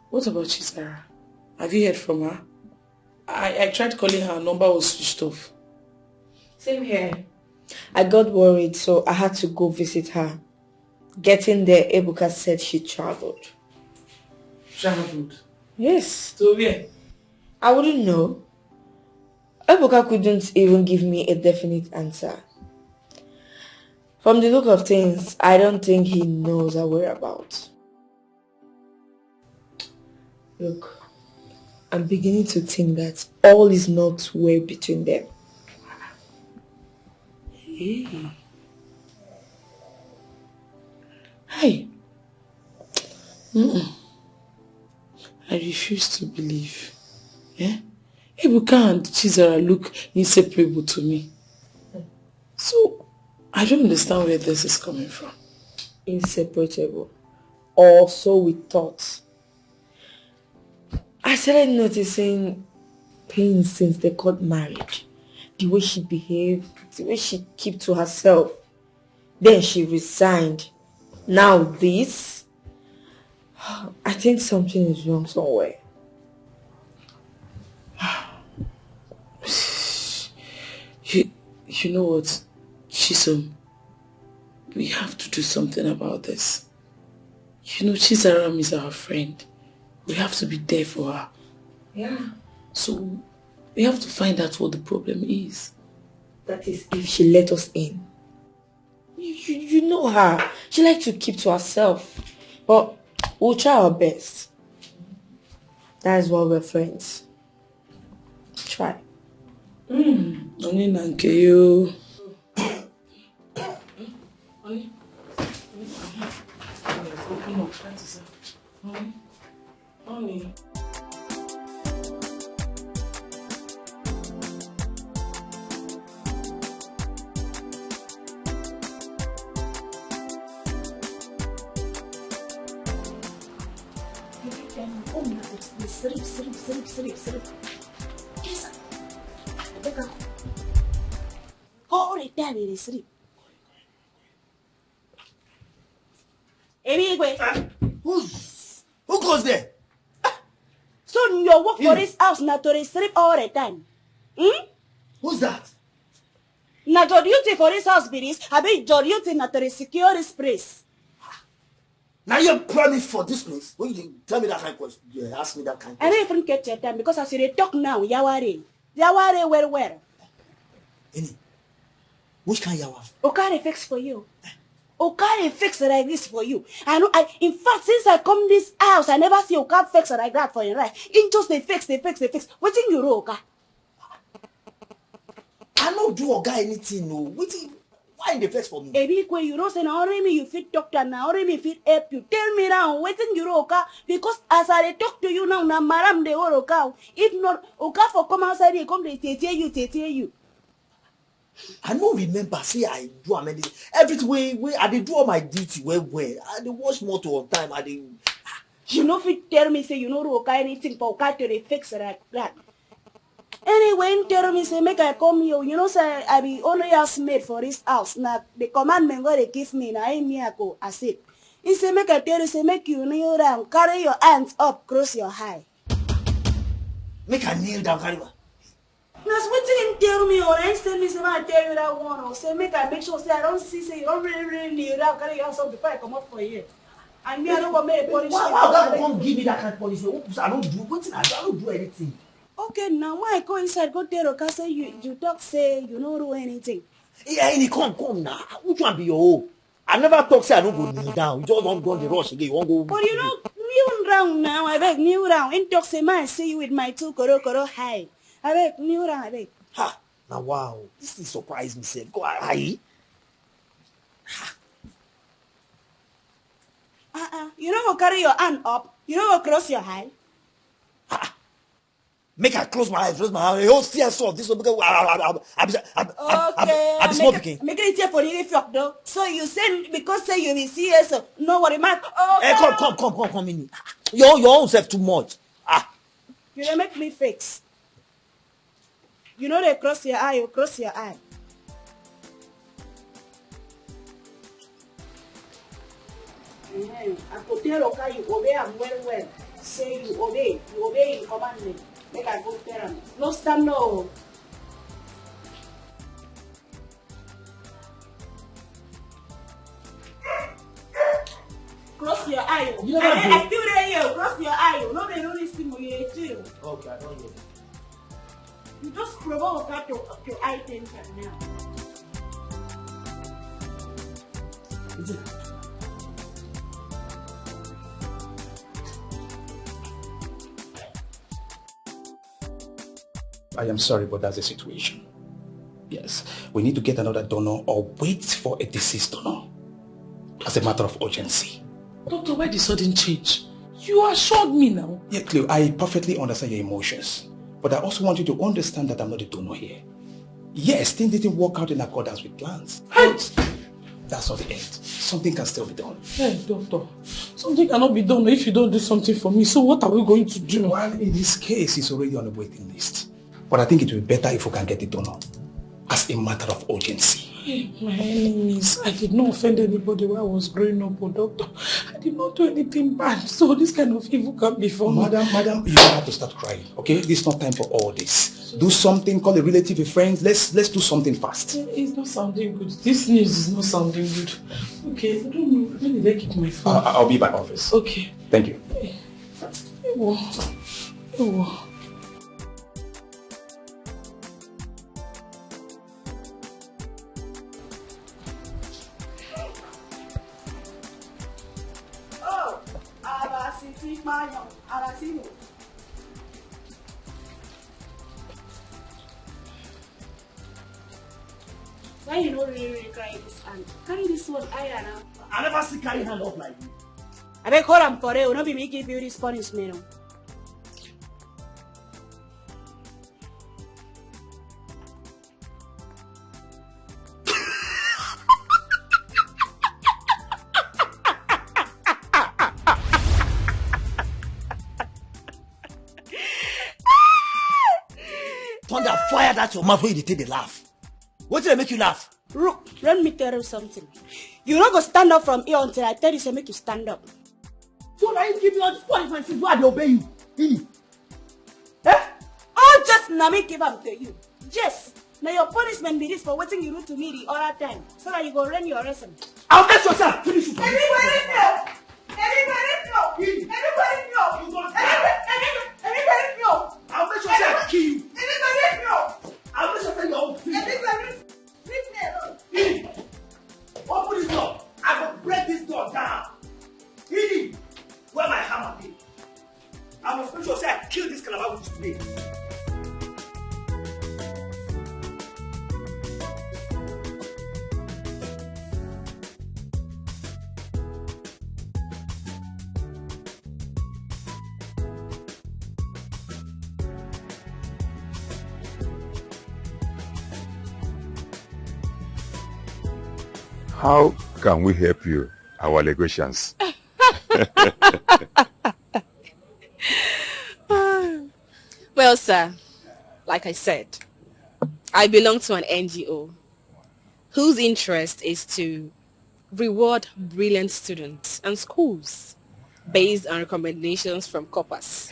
What about Chisara? Have you heard from her? I tried calling her number was switched off. Same here. I got worried, so I had to go visit her. Getting there, Ebuka said she traveled. Traveled? Yes. So where? I wouldn't know. Ebuka couldn't even give me a definite answer. From the look of things, I don't think he knows her whereabouts. Look, I'm beginning to think that all is not well between them. Hey. Hey. I refuse to believe. Ebuka and Chizara look inseparable to me. So, I don't understand where this is coming from. Inseparable. Or so we thought. I started noticing pain since they got married. The way she behaved, the way she kept to herself. Then she resigned. Now this. I think something is wrong somewhere. You know what, Chisom? We have to do something about this. You know, Chizaram is our friend. We have to be there for her. Yeah. So, we have to find out what the problem is. That is if she let us in. You know her. She likes to keep to herself. But we'll try our best. That is why we're friends. Try. Oni nanke yo. Oni. Oni. Yes, all the time they sleep. Who goes there? So you work for this house now to sleep all the time. Who's that? Now your duty for this house be this. I mean your duty now to secure this place. Now you promise for this place. When you tell me that kind of question, you ask me that kind of I question. don't even get your time because as you talk now, Yawari where? Any? Which kind of yawa? Okay, fix for you. Okay, fix like this for you. I know. In fact, since I come this house, I never see okay fix like that for you, right? In just they fix. What thing you do, okay? I don't do or guy anything, no. Why in the fix for me? When you don't say now, me you fit doctor now, me fit help you. Tell me now, what thing you do, okay? Because as I talk to you now, madam they all okay. If not, okay for come outside, they come they tell you. I don't remember. See, I do everything way. I did do all my duty well. I did watch motor on time. I did. You know, if you tell me say you know okay anything for okay to fix like that. Anyway, tell me say make I come here. You know say I be only housemaid for this house. Now the commandment God they give me now I me I go as it. He say make I tell you say make you kneel down, carry your hands up, cross your high. Make I kneel down, carry my. That's what you tell me or instead me say I tell you that one or say make I make sure say I don't see say you don't really kneel down, carry your hands up before I come up for you. And me I don't want me to punish you. Why don't give me that kind of punishment? I don't do what I don't do anything. Okay, now why I go inside go tell Oka say you talk say you don't do anything. Yeah, come now. Which one be your own? I never talk say I don't go kneel down. You just don't go on the rush again. You won't go. But you know, you wrong now. I beg, new round. In talk say man, see you with my 2 koro high. I beg, new round, I beg. Ha! Now wow, this thing surprised me, sef. Go high. You know go carry your hand up. You know go cross your high. Make I close my eyes, You whole see saw this one because I be small picking. Make it here for you if you though. So you say because say you will see us, no worry, man. Hey, come in. Your own self too much. You don't make me fix. You know they cross your eye, you cross your eye. I put there, okay, you obey am well. Say you obey in commandment. Make I go tell him. No stand no. Cross your eye. I still there you. Cross your eye. No, they don't listen to you too. Okay, I don't know. You just provoke that to eye tension now. Is it? I am sorry, but that's the situation. Yes, we need to get another donor or wait for a deceased donor as a matter of urgency. Doctor, why the sudden change? You assured me now. Yeah, Cleo, I perfectly understand your emotions, but I also want you to understand that I'm not a donor here. Yes, things didn't work out in accordance with plans. But that's not the end. Something can still be done. Hey, doctor, something cannot be done if you don't do something for me. So what are we going to do? Well, in this case, it's already on the waiting list. But I think it will be better if we can get it done as a matter of urgency. Hey, my enemies, I did not offend anybody while I was growing up, but doctor, I did not do anything bad. So this kind of evil can't be for me. Madam, you don't have to start crying, okay? This is not time for all this. Do something, call a relative, a friend. Let's do something fast. It's not sounding good. This news is not sounding good. Okay, I don't know. Where did I keep my phone? I'll be by office. Okay. Thank you. Ewo. Why you don't really carry this hand? Carry this one higher now. I never see carry hand up like you. I beg hold am for real. Not be me give you this punishment. Thunder fire that your mouth when you take the laugh. What did I make you laugh? Look, let me tell you something. You not go stand up from here until I tell you to make you stand up. So now you give me all this punishment since why they obey you? All just na me give am to you. Yes. Now your punishment be this for waiting you do to me the other time. So that you go learn your lesson. I'll get yourself. Finish it. Everybody know. Everybody know. Everybody know. You don't Everybody know. I'll make yourself kill you. Everybody know. I'll make yourself your own thing. Everybody. Leave me alone. Open this door. I will break this door down. Where my hammer be? I must make sure I kill this calabar witch today. How can we help you, our allegations? Well, sir, like I said, I belong to an NGO whose interest is to reward brilliant students and schools based on recommendations from corpus.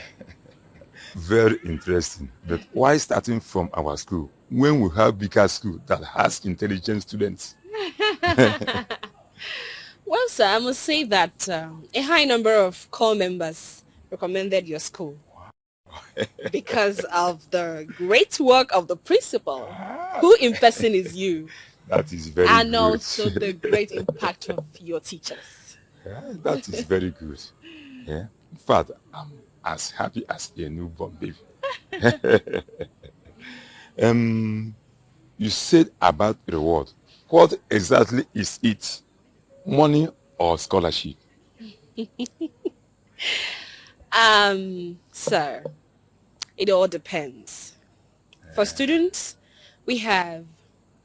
Very interesting. But why starting from our school when we have bigger school that has intelligent students? Well, sir, I must say that a high number of core members recommended your school because of the great work of the principal, who in person is you. That is very and good. Also the great impact of your teachers. Yeah, that is very good. Yeah. In fact, as happy as a newborn baby. You said about reward. What exactly is it? Money or scholarship? Sir, it all depends. For students, we have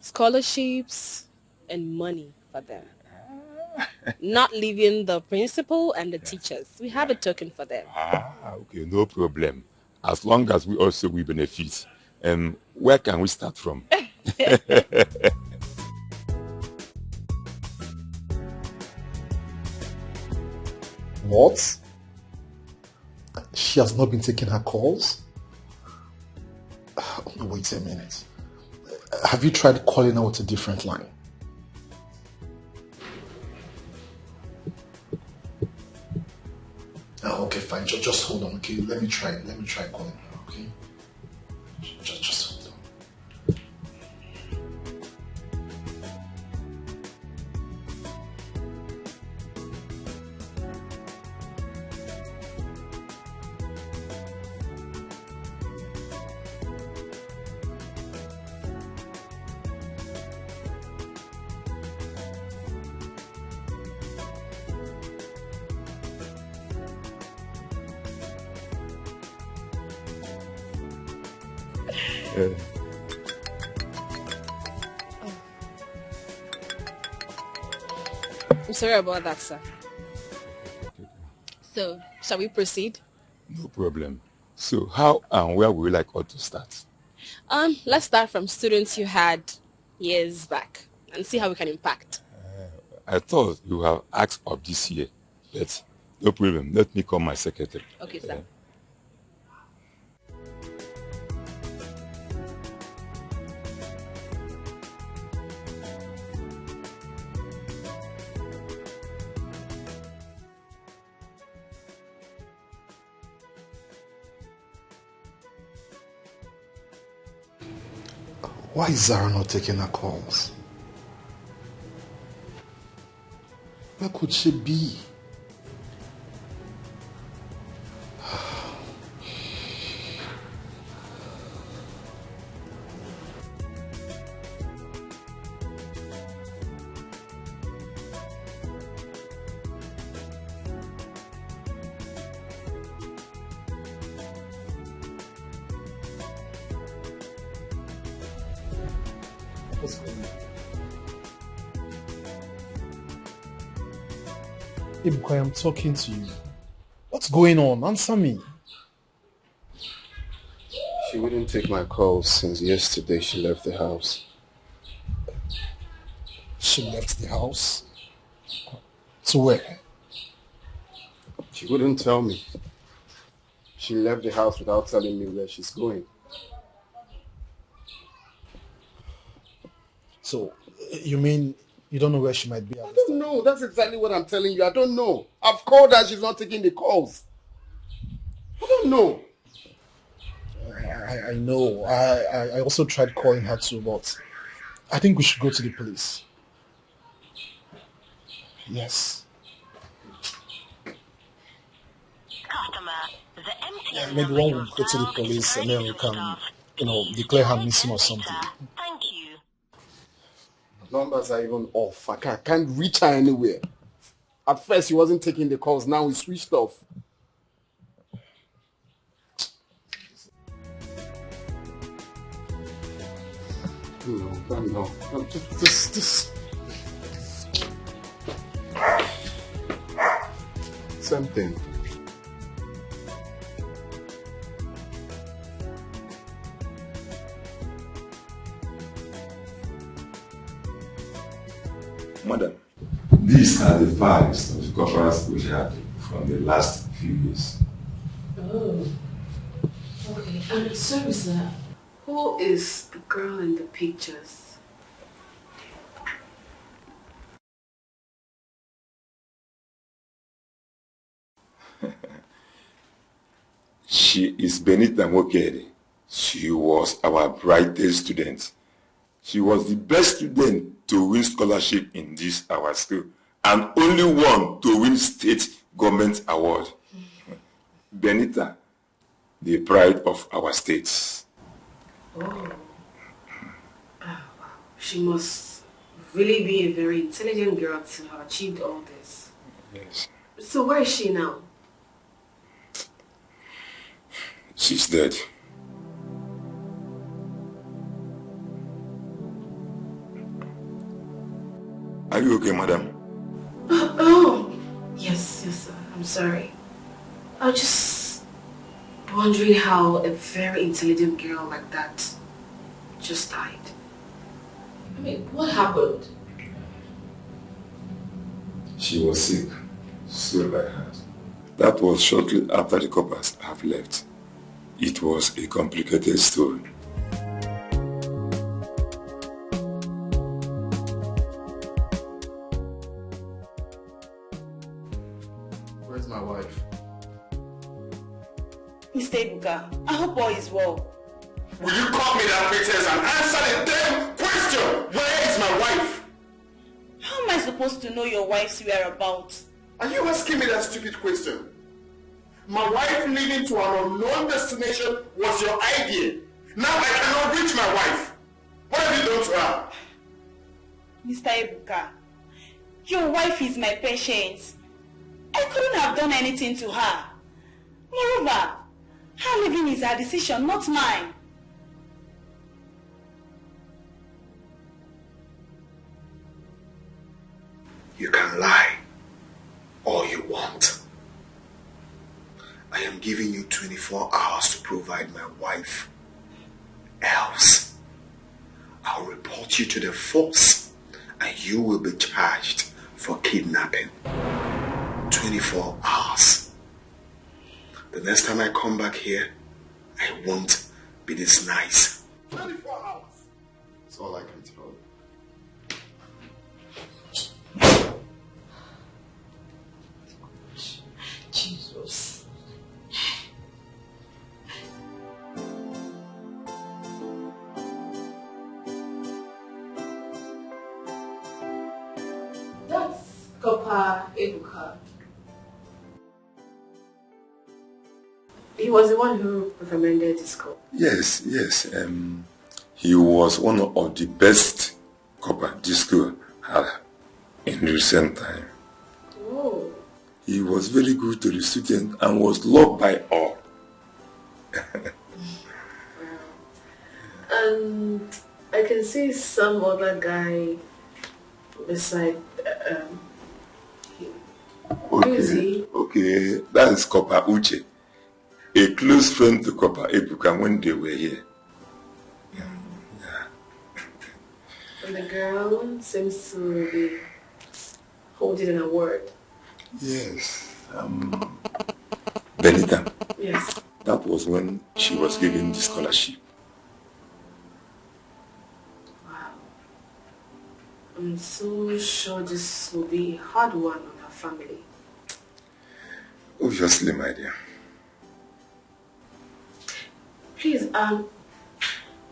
scholarships and money for them. Not leaving the principal and the teachers. We have a token for them. Okay, no problem. As long as we also will benefit. Where can we start from? What? She has not been taking her calls? Wait a minute. Have you tried calling her with a different line? Oh, okay, fine. Just hold on, okay? Let me try calling her, okay? Just hold on. I'm sorry about that, sir. So, shall we proceed? No problem. So how and where would you like us to start? Let's start from students you had years back and see how we can impact. I thought you have asked of this year, but no problem. Let me call my secretary. Okay, sir. Why is Zara not taking her calls? Where could she be? What's going on? Ibuka, I'm talking to you. What's going on? Answer me. She wouldn't take my calls since yesterday she left the house. She left the house? To where? She wouldn't tell me. She left the house without telling me where she's going. So, you mean you don't know where she might be? I don't know. That's exactly what I'm telling you. I don't know. I've called her. She's not taking the calls. I don't know. I know. I also tried calling her too, but I think we should go to the police. Yes. Yeah, maybe when we go to the police and then we can, declare her missing or something. Numbers are even off. I can't reach her anywhere. At first, she wasn't taking the calls. Now we switched off. No. Just. Something. Madam, these are the files of the conference we had from the last few years. Oh, okay. And sorry, sir. Who is the girl in the pictures? She is Benita Mokere. She was our brightest student. She was the best student to win scholarship in this our school and only one to win state government award. Benita, the pride of our states. Oh. Wow. She must really be a very intelligent girl to have achieved all this. Yes. So where is she now? She's dead. Are you okay, madam? Oh. Yes, sir. I'm sorry. I was just wondering how a very intelligent girl like that just died. I mean, what happened? She was sick, so by heart. That was shortly after the coppers have left. It was a complicated story. Where's my wife? Mr. Ebuka, I hope all is well. Will you call me that princess and answer the damn question? Where is my wife? How am I supposed to know your wife's whereabouts? Are you asking me that stupid question? My wife leading to an unknown destination was your idea. Now I cannot reach my wife. What have you done to her? Mr. Ebuka, your wife is my patient. I couldn't have done anything to her. Moreover, her living is her decision, not mine. You can lie all you want. I am giving you 24 hours to provide my wife. Else, I'll report you to the force and you will be charged for kidnapping. 24 hours. The next time I come back here, I won't be this nice. 24 hours. That's all I can tell you. Jesus. That's Papa Ebuka. He was the one who recommended this call. Yes. He was one of the best copper this school had in recent time. Oh. He was very good to the students and was loved by all. And I can see some other guy beside him. Who is he? Okay, that is Copper Uche, a close friend to Copper Ebuka when they were here. And the girl seems to be holding an award. Yes. Benita. Yes. That was when she was given the scholarship. Wow. I'm so sure this will be a hard one on her family. Obviously, my dear. Please,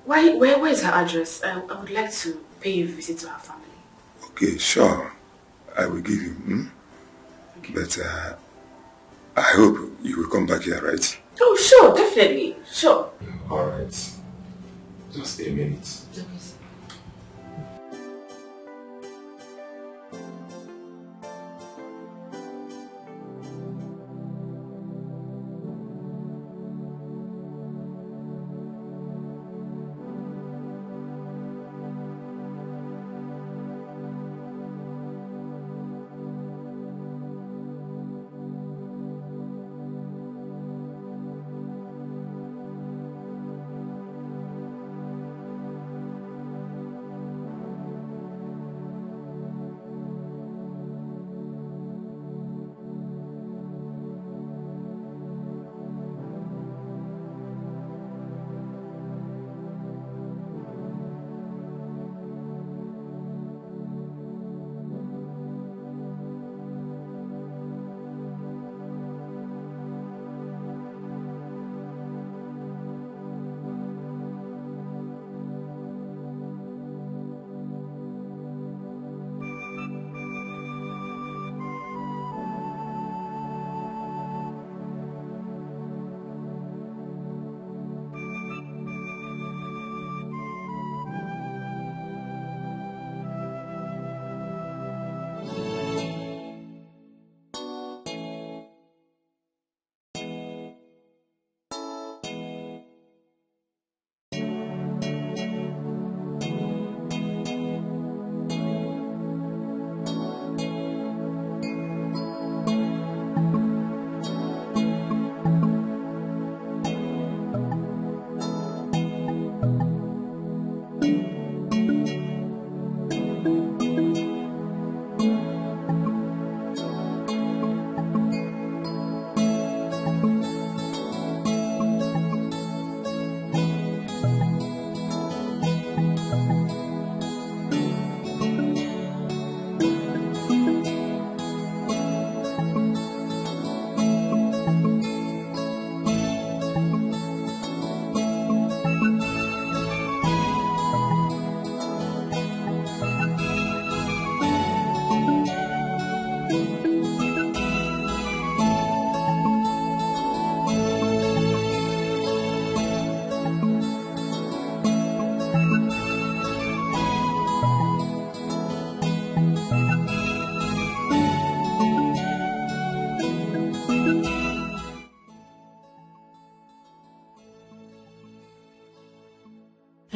where is her address? I would like to pay a visit to her family. Okay, sure. I will give you. Okay. But I hope you will come back here, right? Oh, sure, definitely. Sure. All right. Just a minute.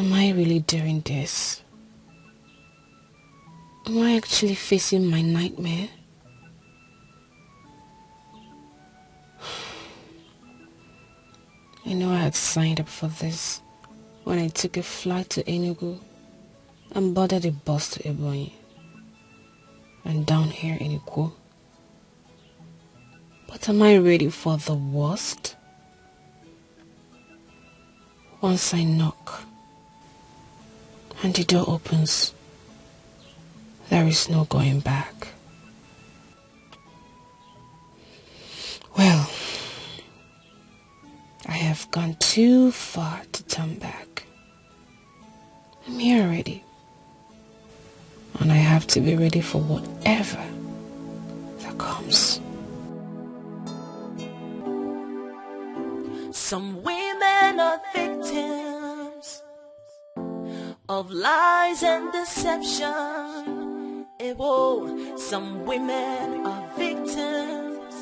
Am I really doing this? Am I actually facing my nightmare? I know I had signed up for this when I took a flight to Enugu and boarded a bus to Ebonyi and down here in Ikwo. But am I ready for the worst? Once I knock and the door opens, there is no going back. Well, I have gone too far to turn back. I'm here already. And I have to be ready for whatever that comes. Some women are victims of lies and deception. Some women are victims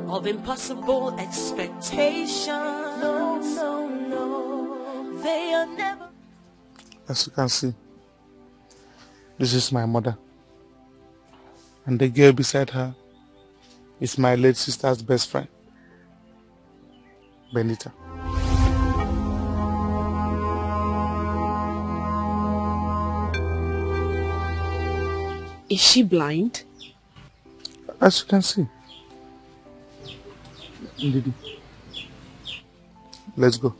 of impossible expectations. No, they are never. As you can see, this is my mother. And the girl beside her is my late sister's best friend, Benita. Is she blind? As you can see. Ndidi, let's go.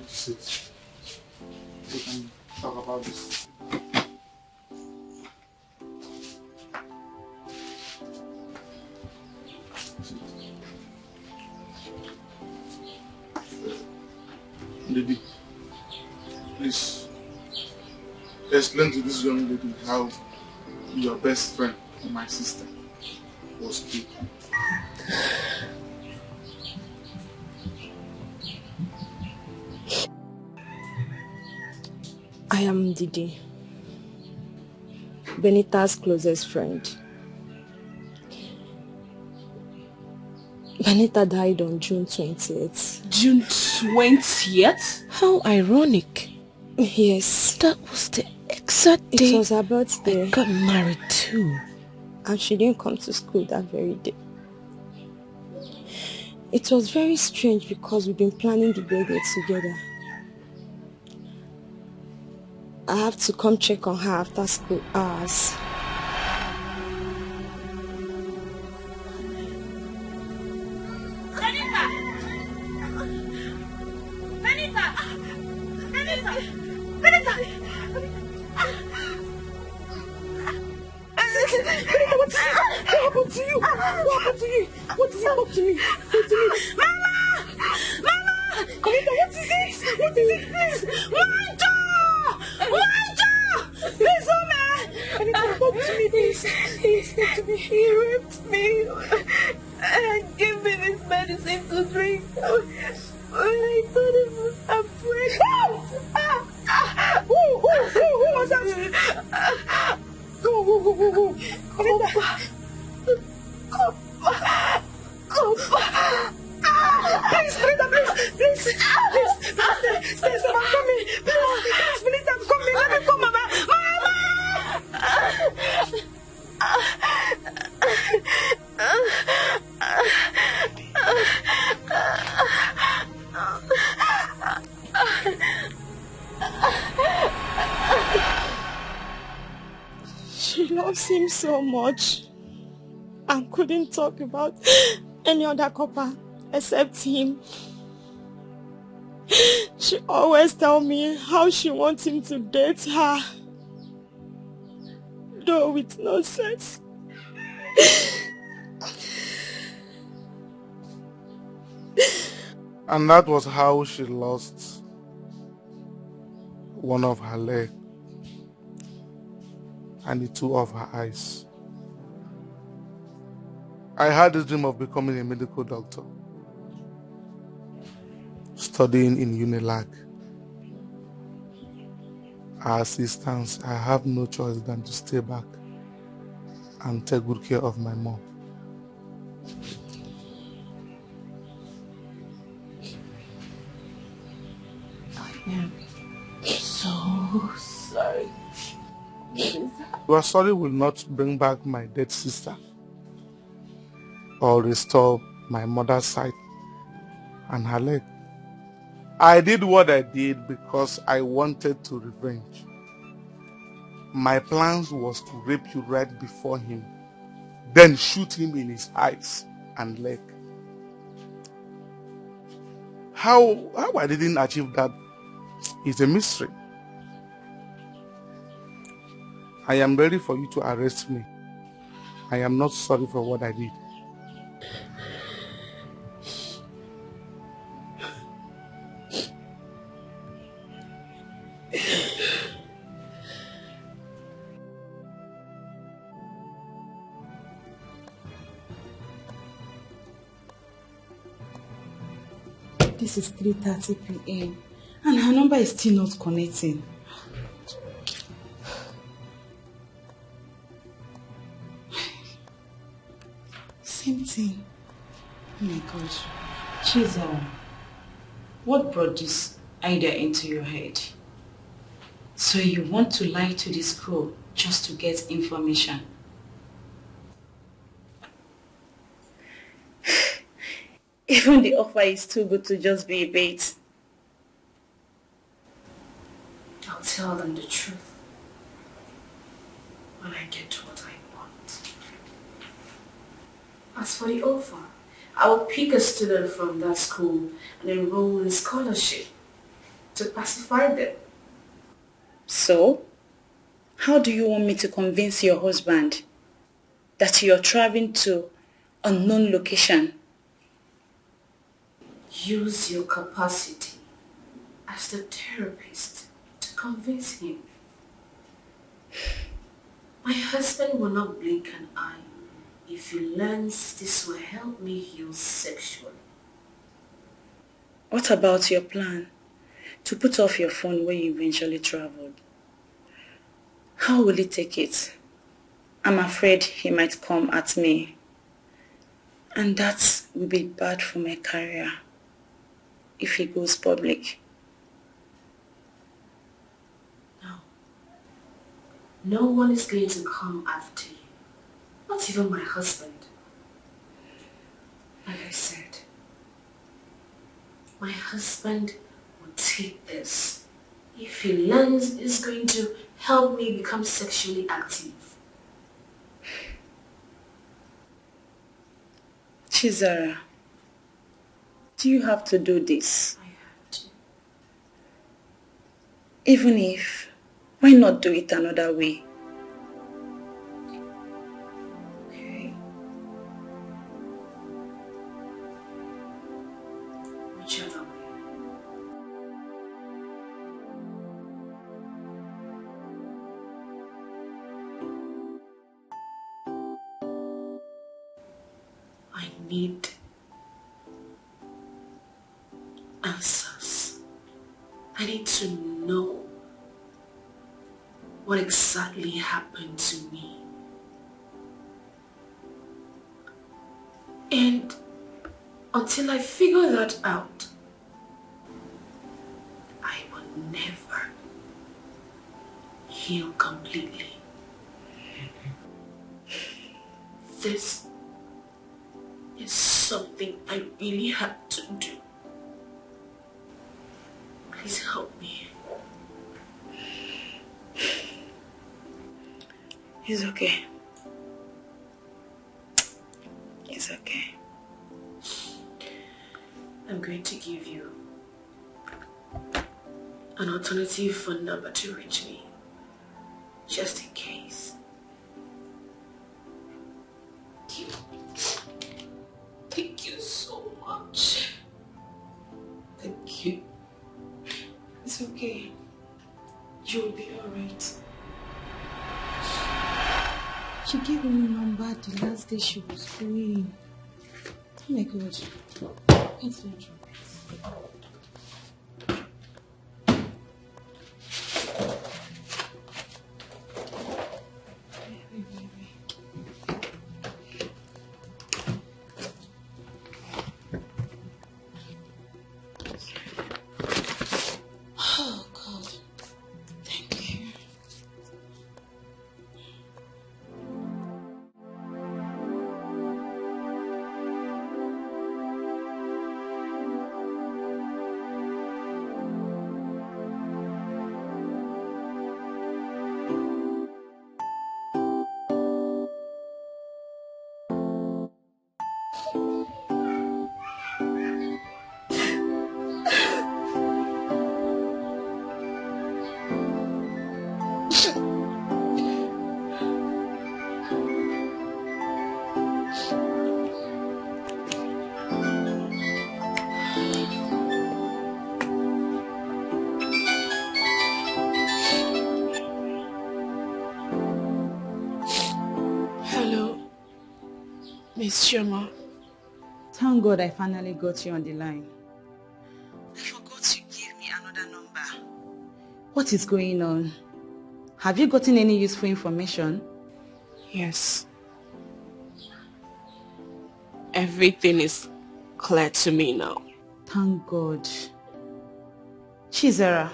Sit. We can talk about this. Lady, please explain to this young lady how your best friend and my sister was killed. I am Didi, Benita's closest friend. Benita died on June 20th. June 20th? How ironic. Yes. That was the exact day it was her birthday. I got married too. And she didn't come to school that very day. It was very strange because we've been planning the birthday together. I have to come check on her after school hours. miss him so much and couldn't talk about any other couple except him. She always tell me how she wants him to date her, though with no sense. And that was how she lost one of her legs and the two of her eyes. I had this dream of becoming a medical doctor, studying in Unilag. As it stands, I have no choice than to stay back and take good care of my mom. I am so sorry. Your sorry will not bring back my dead sister or restore my mother's sight and her leg. I did what I did because I wanted to revenge. My plans was to rape you right before him, then shoot him in his eyes and leg. How I didn't achieve that is a mystery. I am ready for you to arrest me. I am not sorry for what I did. This is 3:30 p.m. and her number is still not connecting. Same thing. Oh my gosh. Chisel, what brought this idea into your head? So you want to lie to this girl just to get information? Even the offer is too good to just be a bait. I'll tell them the truth when I get what I want. As for the offer, I will pick a student from that school and enroll in scholarship to pacify them. So, how do you want me to convince your husband that you're traveling to a unknown location? Use your capacity as the therapist to convince him. My husband will not blink an eye if he learns this will help me heal sexually. What about your plan to put off your phone when you eventually traveled? How will he take it? I'm afraid he might come at me. And that will be bad for my career if he goes public. No one is going to come after you. Not even my husband. Like I said, my husband will take this. If he learns, it's going to help me become sexually active. Chizara, do you have to do this? I have to. Even if, why not do it another way? Okay. Whichever way. I need answers. I need to know what exactly happened to me. And until I figure that out, I will never heal completely. This is something I really had to do. Please help me. It's okay. It's okay. I'm going to give you an alternative phone number to reach me, just in case. Thank you so much. Thank you. It's okay. You'll be alright. She gave me a number the last day she was going. Oh my God. Can't let you. Oh God. Thank you. Hello, Miss Shoma. Thank God I finally got you on the line. I forgot you gave me another number. What is going on? Have you gotten any useful information? Yes. Everything is clear to me now. Thank God. Chizera,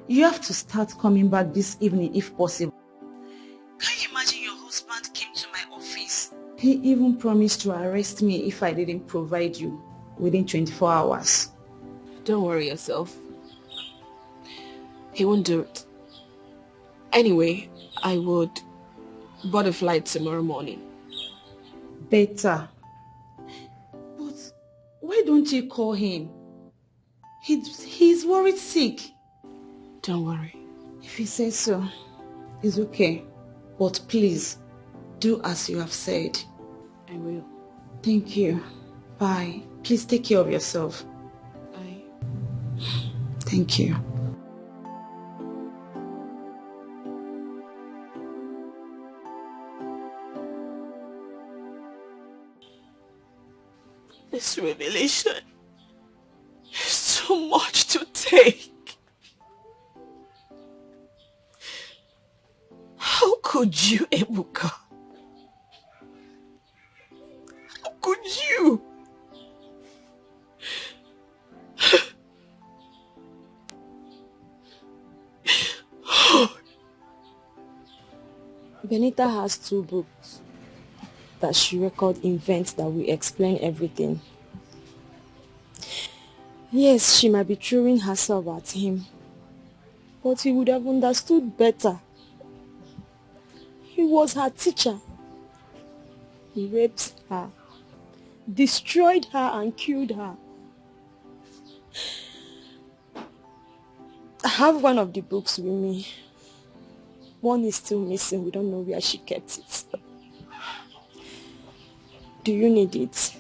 you have to start coming back this evening if possible. Can you imagine your husband came to my office? He even promised to arrest me if I didn't provide you within 24 hours. Don't worry yourself. He won't do it. Anyway, I would board a flight tomorrow morning. Better. But why don't you call him? He's worried sick. Don't worry. If he says so, it's okay. But please, do as you have said. I will. Thank you. Bye. Please take care of yourself. Bye. Thank you. This revelation is too much to take. How could you, Ebuka? How could you? Benita has 2 books that she records events that will explain everything. Yes, she might be throwing herself at him, but he would have understood better. He was her teacher. He raped her, destroyed her and killed her. I have one of the books with me. One is still missing. We don't know where she kept it. Do you need it?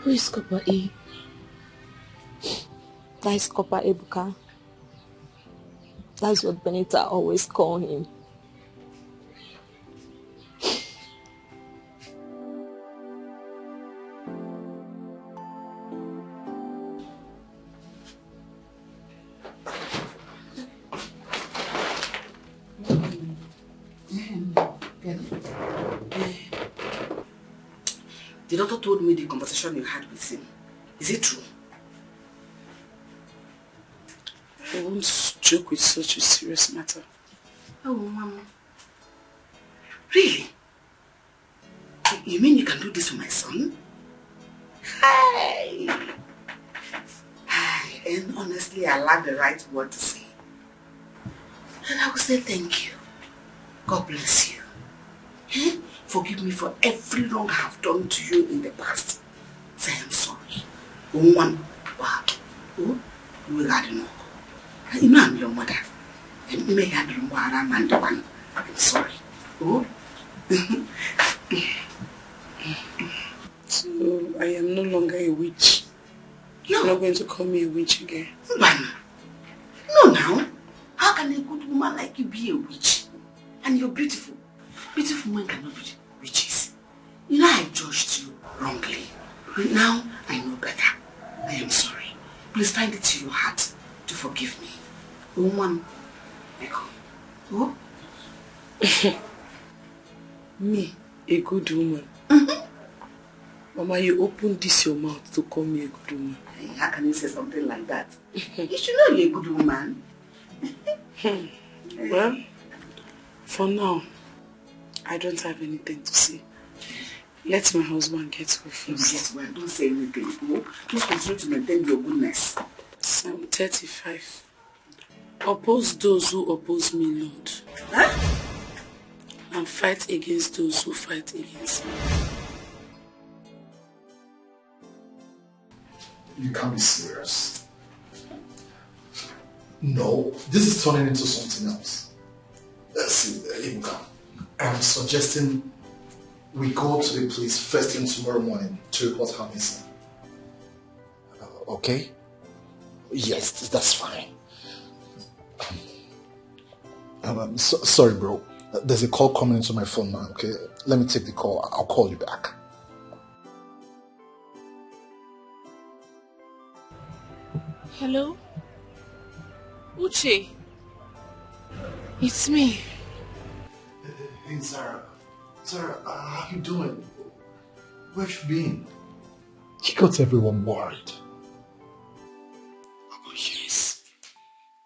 Who is Copper E? That is Copper Ebuka. That's what Benita always call him. The doctor told me the conversation you had with him. Is it true? I won't joke with such a serious matter. Oh, Mama. Really? You mean you can do this for my son? Hey! And honestly, I lack the right word to say. And I will say thank you. God bless you. Eh? Forgive me for every wrong I have done to you in the past. Say I'm sorry. One, wow. Oh, you will add no. You know I'm your mother. I'm sorry. Oh. So I am no longer a witch. You're not going to call me a witch again. No, now. How can a good woman like you be a witch? And you're beautiful. Beautiful women cannot be witches. You know I judged you wrongly. But now I know better. I am sorry. Please find it to your heart to forgive me. Woman, Echo. Oh? Me, a good woman. Mama, you opened this your mouth to call me a good woman. Hey, how can you say something like that? You should know you're a good woman. Well, for now, I don't have anything to say. Let my husband get well first. Get well, don't say anything. Oh? Just continue to maintain your goodness. Psalm 35. Oppose those who oppose me, Lord. Huh? And fight against those who fight against me. You can't be serious. No, this is turning into something else. See, Ibuka, I'm suggesting we go to the police first thing tomorrow morning to report her missing. Okay? Yes, that's fine. Sorry, bro. There's a call coming into my phone now, okay? Let me take the call. I'll call you back. Hello? Uche? It's me. Hey, Zara. Zara, how you doing? Where have you been? You got everyone worried. Oh, yes.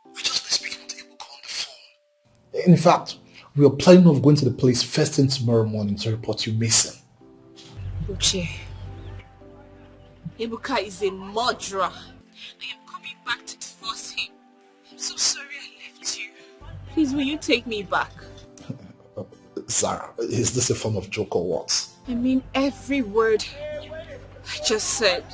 I just been speaking to Ibuka on the phone. In fact, we are planning on going to the police first thing tomorrow morning to report you missing. Uche, Ibuka is a murderer. I am coming back to divorce him. I'm so sorry I left you. Please, will you take me back? Zara, is this a form of joke or what? I mean every word I just said.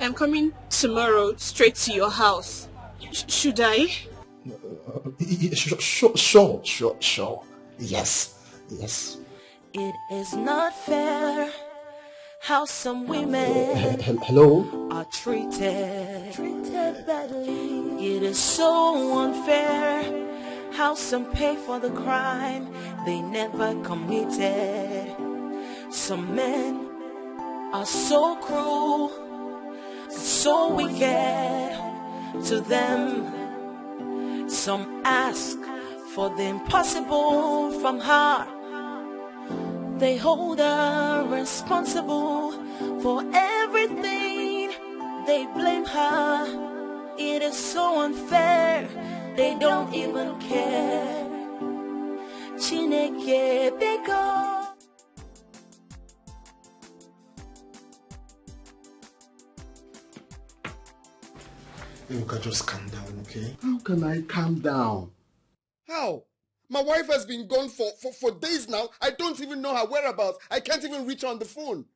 I'm coming tomorrow straight to your house. Should I? Sure. Yes. It is not fair how some women Hello? are treated badly. It is so unfair how some pay for the crime they never committed. Some men are so cruel, so wicked to them. Some ask for the impossible from her. They hold her responsible for everything. They blame her. It is so unfair. They don't even care. Chineke bego. You can just calm down, okay? How can I calm down? How? My wife has been gone for days now. I don't even know her whereabouts. I can't even reach her on the phone.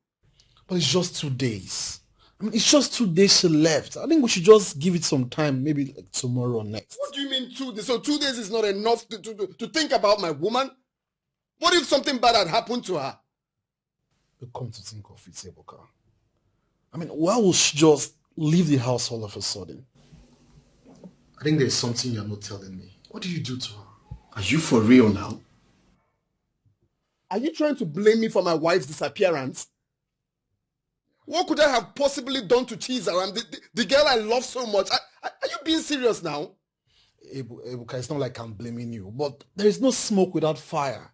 But it's just 2 days. I mean, it's just 2 days she left. I think we should just give it some time, maybe like tomorrow or next. What do you mean 2 days? So 2 days is not enough to think about my woman? What if something bad had happened to her? But come to think of it, Ebuka, I mean, why would she just leave the house all of a sudden? I think there's something you're not telling me. What did you do to her? Are you for real now? Are you trying to blame me for my wife's disappearance? What could I have possibly done to tease her? The girl I love so much. Are you being serious now? Ebuka, it's not like I'm blaming you, but there is no smoke without fire.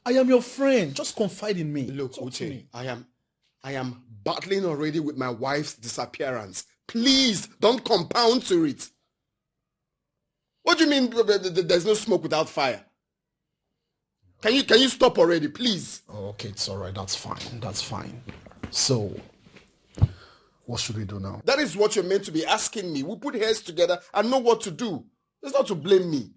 I am your friend. Just confide in me. Look, Uche, I am battling already with my wife's disappearance. Please don't compound to it. What do you mean there's no smoke without fire? Can you stop already, please? Oh, okay, it's all right. That's fine. That's fine. So, what should we do now? That is what you're meant to be asking me. We put heads together and know what to do. It's not to blame me.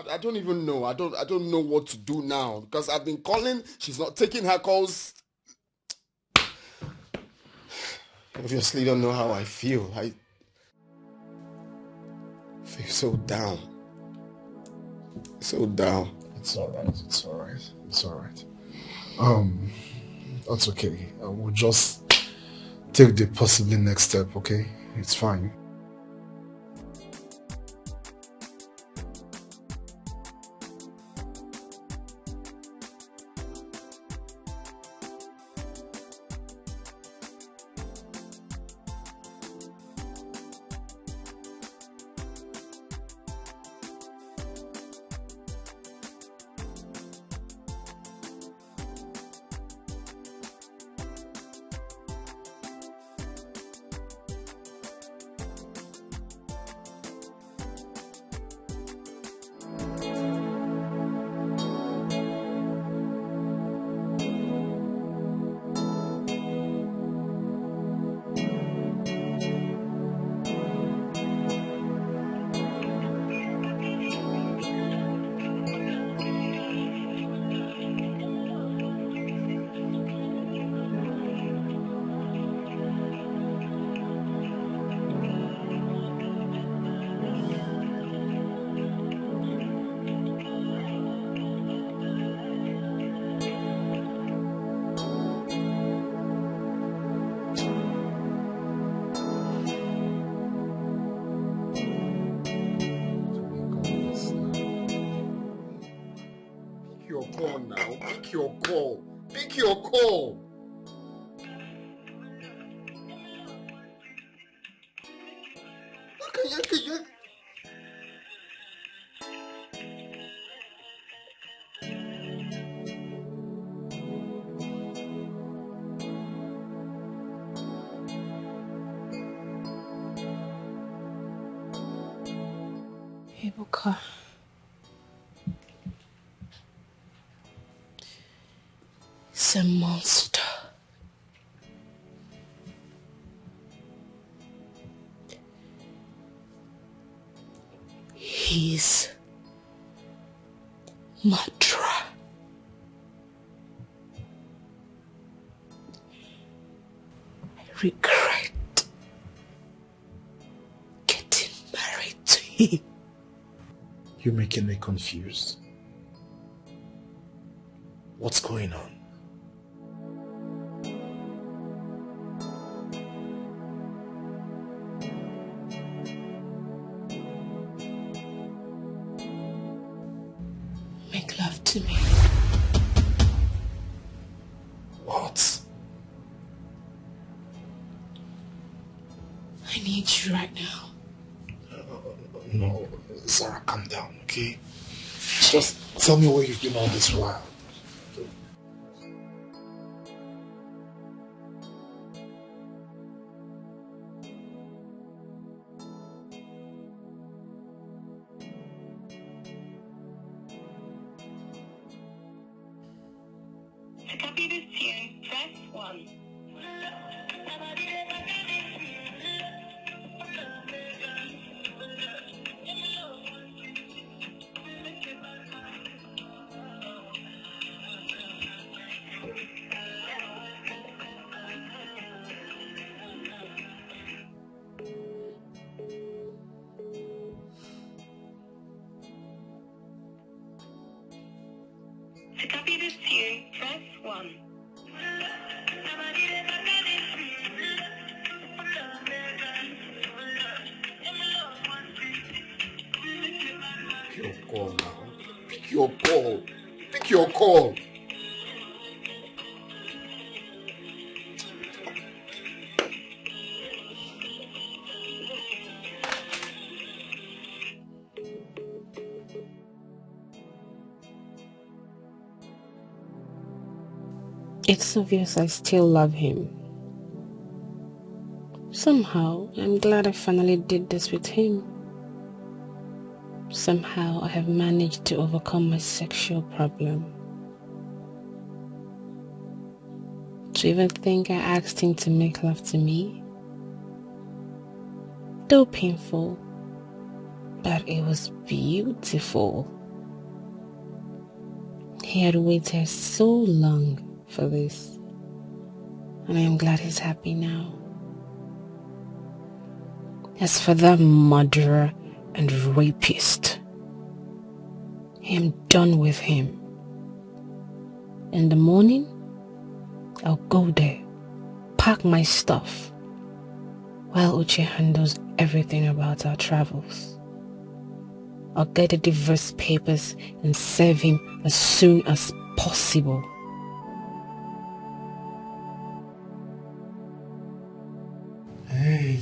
I don't even know. I don't know what to do now because I've been calling. She's not taking her calls. Obviously, don't know how I feel. I feel so down. So down. It's all right. It's all right. It's all right. That's okay. We'll just take the possibly next step. Okay, it's fine. Pick your call. Pick your call. Okay. Ebuka. He's a monster. He's Matra. I regret getting married to him. You're making me confused. What's going on? Make love to me. What? I need you right now. No, Sarah, calm down, okay? Just tell me where you've been all this while. To copy this tune, press 1. To To copy this tune, press 1. Pick your call now. Pick your call. Pick your call. It's obvious I still love him. Somehow, I'm glad I finally did this with him. Somehow, I have managed to overcome my sexual problem. To even think I asked him to make love to me, though painful, but it was beautiful. He had waited so long for this, and I am glad he's happy now. As for that murderer and rapist, I am done with him. In the morning, I'll go there, pack my stuff, while Uche handles everything about our travels. I'll get the divorce papers and serve him as soon as possible. Hey,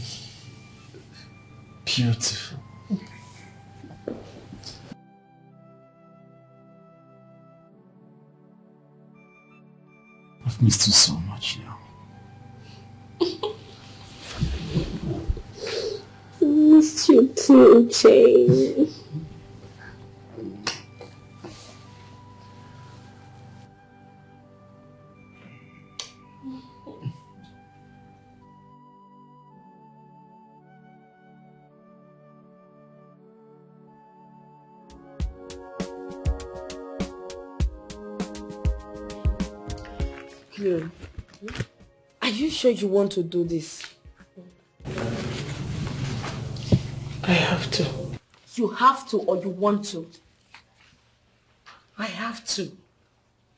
beautiful. I've missed you so much now. Miss you too, Jane. Cleo, are you sure you want to do this? I have to. You have to or you want to? I have to.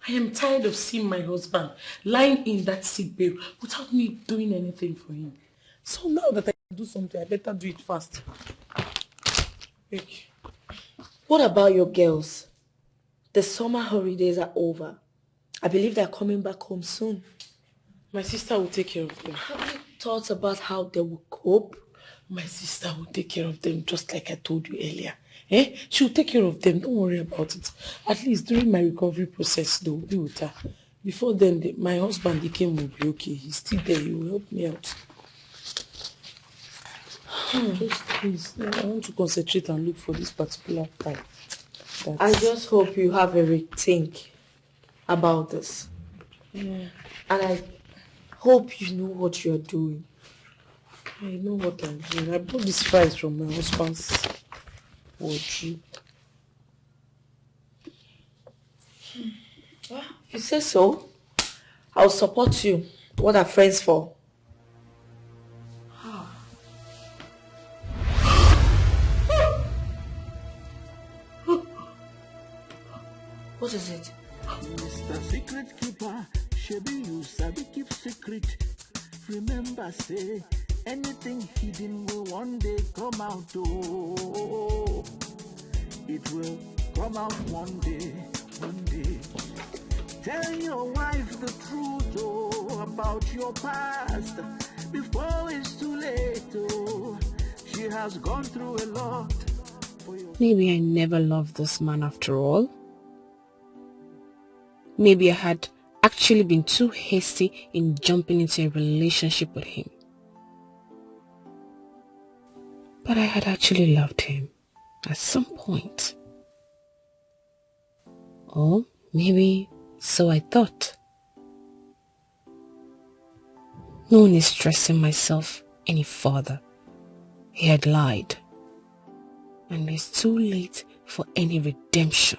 I am tired of seeing my husband lying in that sick bay without me doing anything for him. So now that I can do something, I better do it fast. Wait. What about your girls? The summer holidays are over. I believe they're coming back home soon. My sister will take care of them. Have you thought about how they will cope? My sister will take care of them just like I told you earlier. She will take care of them. Don't worry about it. At least during my recovery process, they will be with her. Before then, my husband, Ikem, will be okay. He's still there. He will help me out. Just please, I want to concentrate and look for this particular time. I just hope you have a rethink about this. Yeah. And I hope you know what you're doing. I know what I'm doing. I bought this fries from my husband's wardrobe. Well, if you say so, I'll support you. What are friends for? What is it? Mr. Secret Keeper, Shebi you sabi keep secret. Remember say, anything hidden will one day come out. Oh, it will come out one day, one day. Tell your wife the truth, oh, about your past, before it's too late, oh. She has gone through a lot. Maybe I never loved this man after all. Maybe I had actually been too hasty in jumping into a relationship with him. But I had actually loved him at some point. Or maybe so I thought. No one is stressing myself any further. He had lied. And it's too late for any redemption.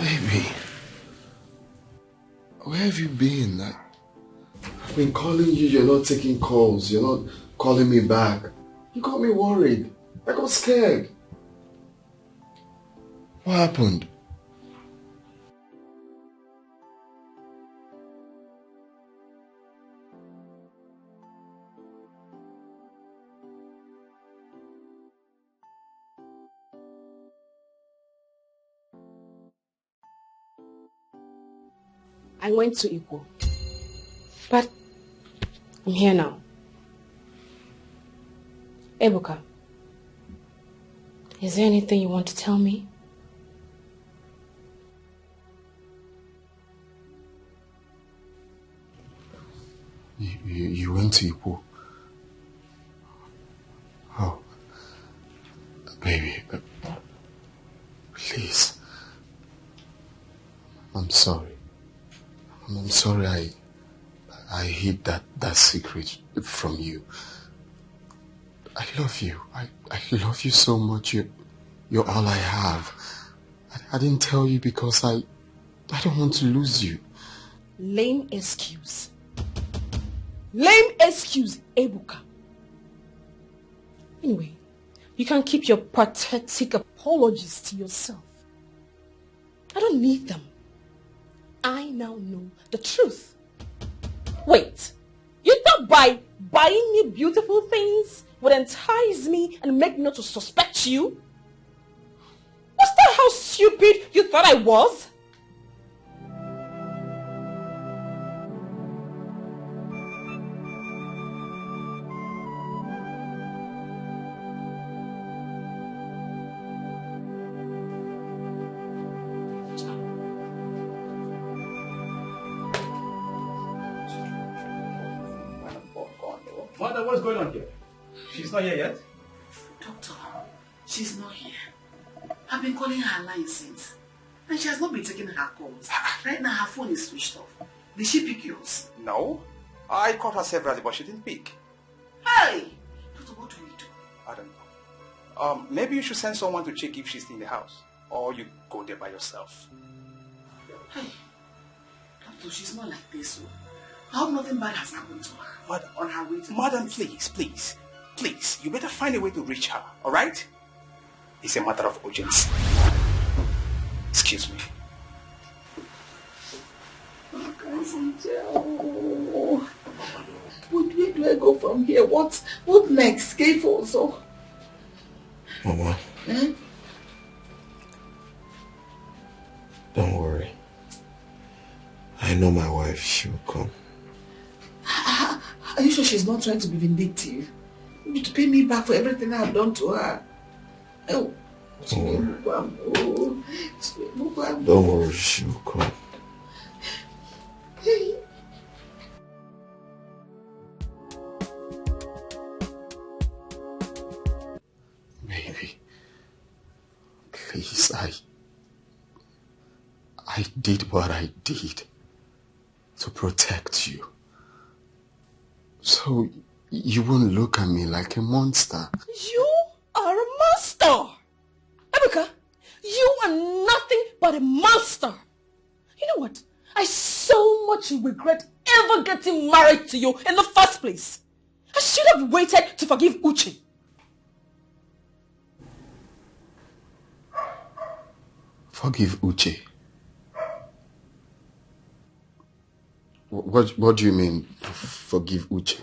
Baby, where have you been? I've been calling you, you're not taking calls, you're not calling me back. You got me worried. I got scared. What happened? I went to Igbo, but I'm here now. Ebuka, is there anything you want to tell me? You went to Igbo? Oh, baby, please. I'm sorry. I'm sorry I hid that secret from you. I love you. I love you so much. You're all I have. I didn't tell you because I don't want to lose you. Lame excuse. Lame excuse, Ebuka. Anyway, you can keep your pathetic apologies to yourself. I don't need them. I now know the truth. Wait, you thought by buying me beautiful things would entice me and make me not to suspect you? Was that how stupid you thought I was? Mother, what's going on here? She's not here yet? Doctor, she's not here. I've been calling her line since. And she has not been taking her calls. Right now her phone is switched off. Did she pick yours? No. I called her severally, but she didn't pick. Hey! Doctor, what do we do? I don't know. Maybe you should send someone to check if she's in the house. Or you go there by yourself. Hey, Doctor, she's not like this. So I hope nothing bad has happened to her. Madam, on her way to Madam, please. You better find a way to reach her, alright? It's a matter of urgency. Excuse me. Where do I go from here? What next? Cave also. Mama. Don't worry. I know my wife, she will come. Are you sure she's not trying to be vindictive? You need to pay me back for everything I've done to her. Oh. Don't worry, she will come. Baby, please, I did what I did to protect you. So you won't look at me like a monster. You are a monster! Ebuka, you are nothing but a monster! You know what? I so much regret ever getting married to you in the first place. I should have waited to forgive Uche. Forgive Uche? What do you mean, forgive Uche?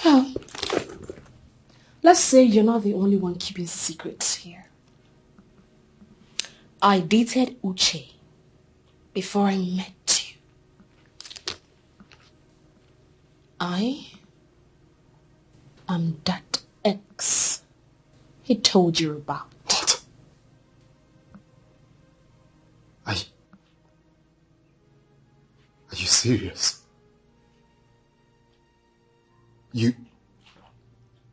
Well, let's say you're not the only one keeping secrets here. I dated Uche before I met you. I am that ex he told you about. What? Are you serious? You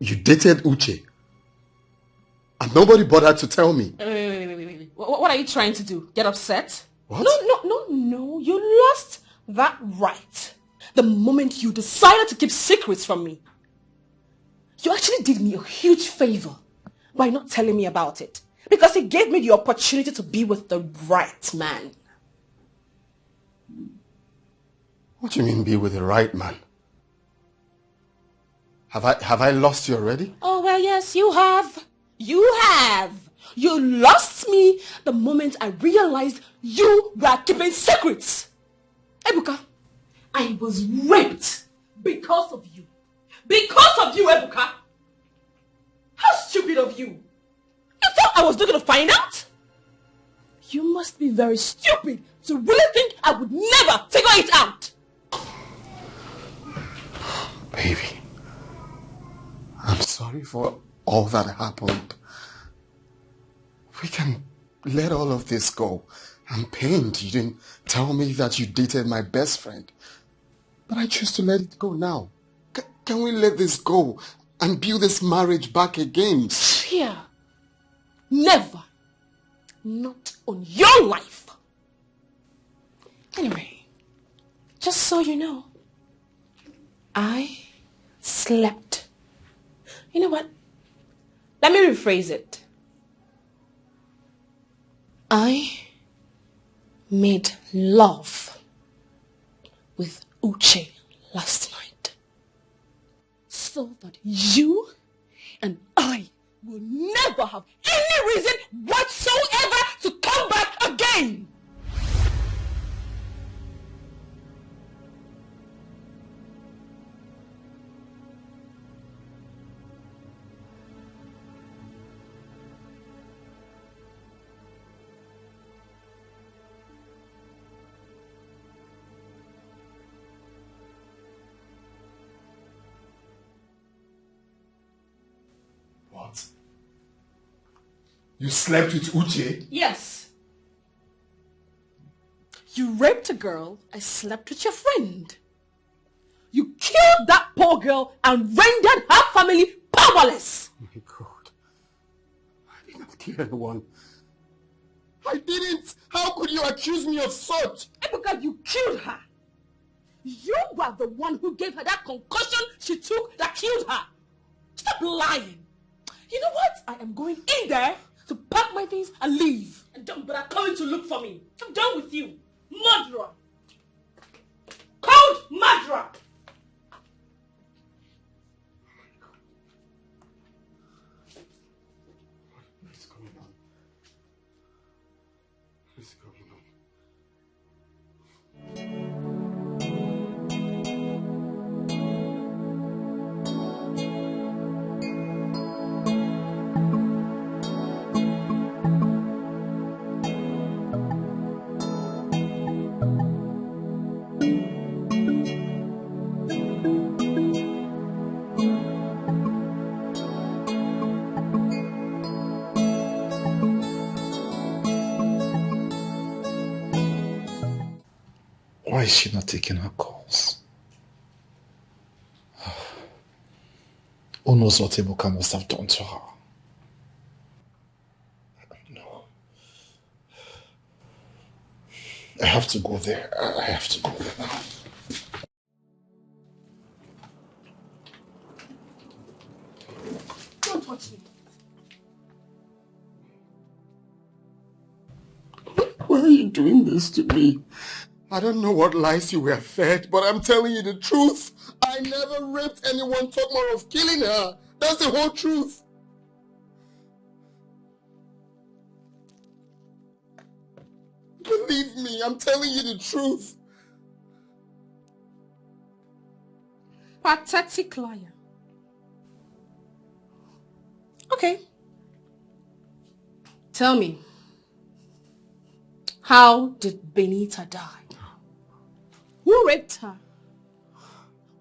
dated Uche and nobody bothered to tell me? Wait. What are you trying to do? Get upset? What? No. You lost that right the moment you decided to keep secrets from me. You actually did me a huge favor by not telling me about it. Because he gave me the opportunity to be with the right man. What do you mean be with the right man? Have I lost you already? Oh, well, yes, you have. You have. You lost me the moment I realized you were keeping secrets. Ebuka, I was raped because of you. Because of you, Ebuka. How stupid of you. You thought I was looking to find out? You must be very stupid to really think I would never figure it out. Baby, I'm sorry for all that happened. We can let all of this go. I'm pained you didn't tell me that you dated my best friend. But I choose to let it go now. Can we let this go and build this marriage back again? Yeah. Never. Not on your life. Anyway, just so you know, I slept. You know what? Let me rephrase it. I made love with Uche last night. So that you and I will never have any reason whatsoever to come back again. What? You slept with Uche? Yes. You raped a girl and slept with your friend. You killed that poor girl and rendered her family powerless. Oh my God. I did not kill anyone. I didn't. How could you accuse me of such? Because you killed her. You were the one who gave her that concussion she took that killed her. Stop lying. You know what? I am going in there to pack my things and leave. And don't bother coming to look for me. I'm done with you. Murderer. Cold murderer. What's going on? What's going on? Why is she not taking her calls? Who knows what Ebuka must have done to her? No. I have to go there. I have to go there now. Don't touch me. Why are you doing this to me? I don't know what lies you were fed, but I'm telling you the truth. I never raped anyone, talk more of killing her. That's the whole truth. Believe me, I'm telling you the truth. Pathetic liar. Okay. Tell me, how did Benita die? Who raped her?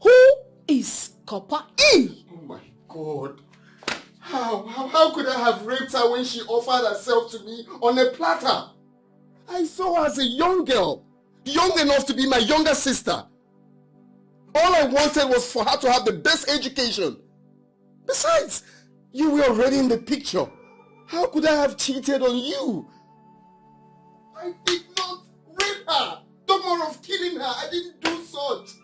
Who is Copper E? Oh my God. How could I have raped her when she offered herself to me on a platter? I saw her as a young girl, young enough to be my younger sister. All I wanted was for her to have the best education. Besides, you were already in the picture. How could I have cheated on you? I did not rape her. No more of killing her. I didn't do such.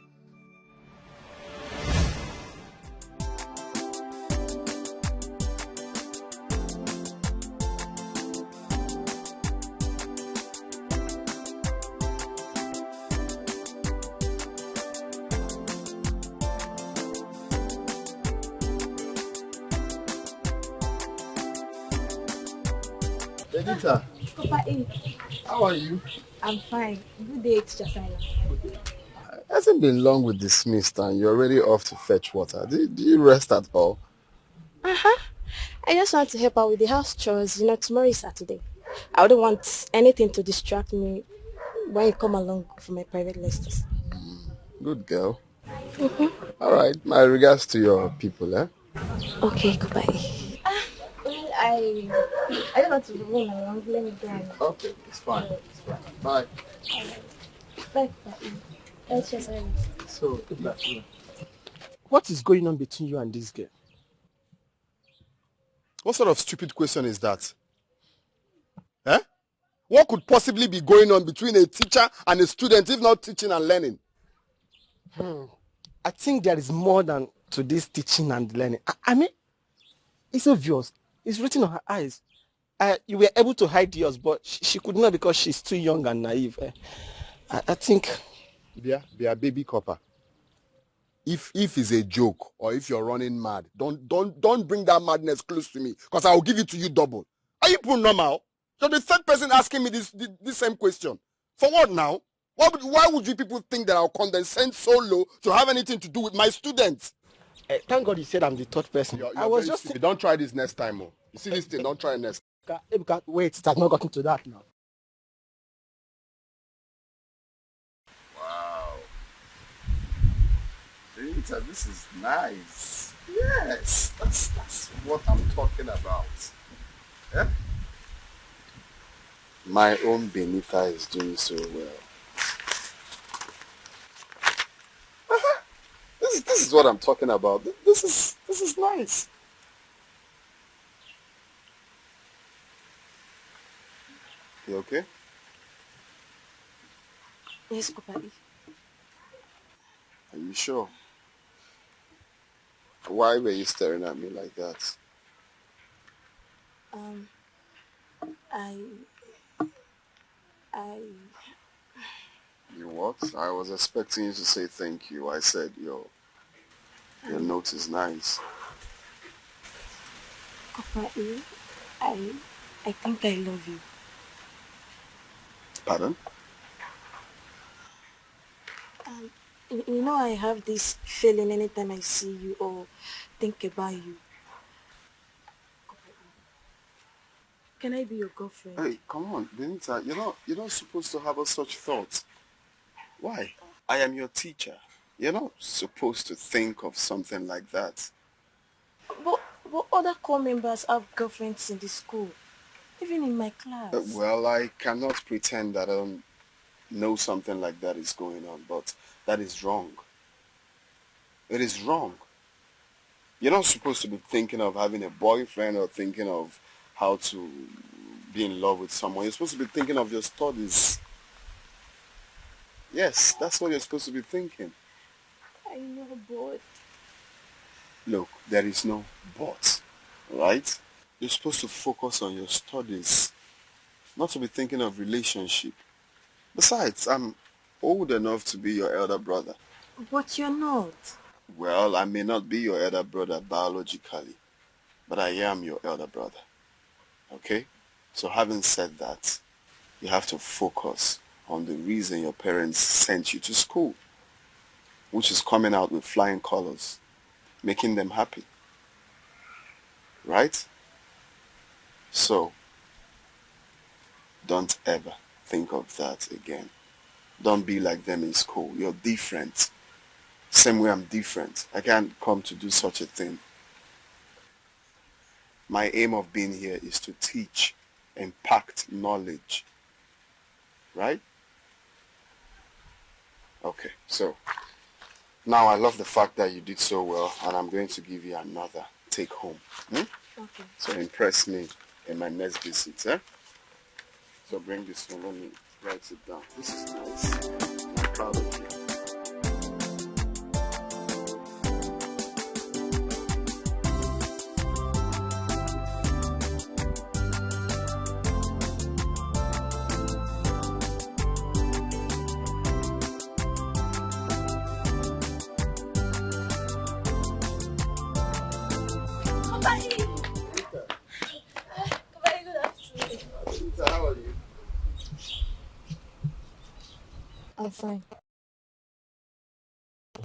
Benita, Papa A. how are you? I'm fine. Good day, Teacher Tyler. It hasn't been long with dismissed and you're already off to fetch water. Do you rest at all? I just want to help out with the house chores. You know, tomorrow is Saturday. I wouldn't want anything to distract me when you come along for my private lessons. Good girl. All right, my regards to your people, eh? Okay, goodbye. Well, I don't want to roam around. Let me go. Okay, it's fine. Bye. Bye, Papa. Let's just So, what is going on between you and this girl? What sort of stupid question is that? Eh? What could possibly be going on between a teacher and a student if not teaching and learning? I think there is more than to this teaching and learning. I mean, it's obvious. It's written on her eyes. You were able to hide yours, but she could not because she's too young and naive. I think... Be a baby copper. If it's a joke or if you're running mad, don't bring that madness close to me because I will give it to you double. Are you people normal? You're the third person asking me this same question. For what now? Why would you people think that I'll condescend so low to have anything to do with my students? Thank God you said I'm the third person. You're I was just stupid. Don't try this next time. Oh. You see this thing, don't try it next time. Wait, it has not gotten to that now. Wow. Rita, this is nice. Yes, that's what I'm talking about. Yeah? My own Benita is doing so well. This is what I'm talking about. This is nice. You okay? Yes, Papa. Are you sure? Why were you staring at me like that? You what? I was expecting you to say thank you. I said your note is nice. Papa, I think I love you. Pardon? You know, I have this feeling anytime I see you or think about you. Can I be your girlfriend? Hey, come on, Benita. You're not supposed to have such thoughts. Why? I am your teacher. You're not supposed to think of something like that. But other core members have girlfriends in the school, even in my class. Well, I cannot pretend that I don't know something like that is going on, but that is wrong. It is wrong. You're not supposed to be thinking of having a boyfriend or thinking of how to be in love with someone. You're supposed to be thinking of your studies. Yes, that's what you're supposed to be thinking. I know, but... Look, there is no but, right? You're supposed to focus on your studies, not to be thinking of relationship. Besides, I'm old enough to be your elder brother. But you're not. Well, I may not be your elder brother biologically, but I am your elder brother. Okay? So having said that, you have to focus on the reason your parents sent you to school, which is coming out with flying colors, making them happy. Right? So, don't ever think of that again. Don't be like them in school. You're different. Same way I'm different. I can't come to do such a thing. My aim of being here is to teach, impact knowledge. Right? Okay, so now I love the fact that you did so well, and I'm going to give you another take home. Okay. So impress me in my next visit, eh? So bring this one, let me write it down. This is nice. I'm proud of you.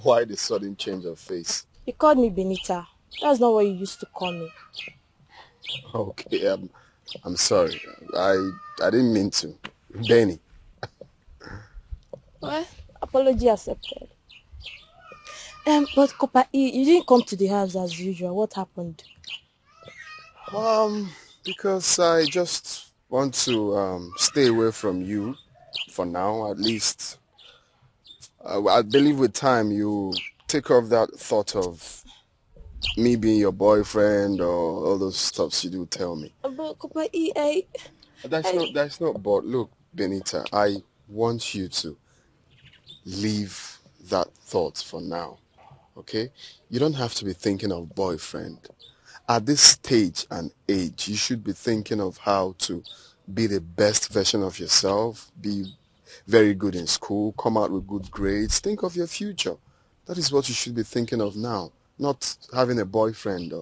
Why the sudden change of face? You called me Benita. That's not what you used to call me. Okay, I'm sorry. I didn't mean to. Benny. Well, apology accepted. But Kopa E, you didn't come to the house as usual. What happened? Because I just want to stay away from you for now, at least. I believe with time you take off that thought of me being your boyfriend or all those stuffs you do tell me. But Kopa E, That's not, but look, Benita, I want you to leave that thought for now, okay? You don't have to be thinking of boyfriend. At this stage and age, you should be thinking of how to be the best version of yourself, be very good in school, come out with good grades, think of your future. That is what you should be thinking of now, not having a boyfriend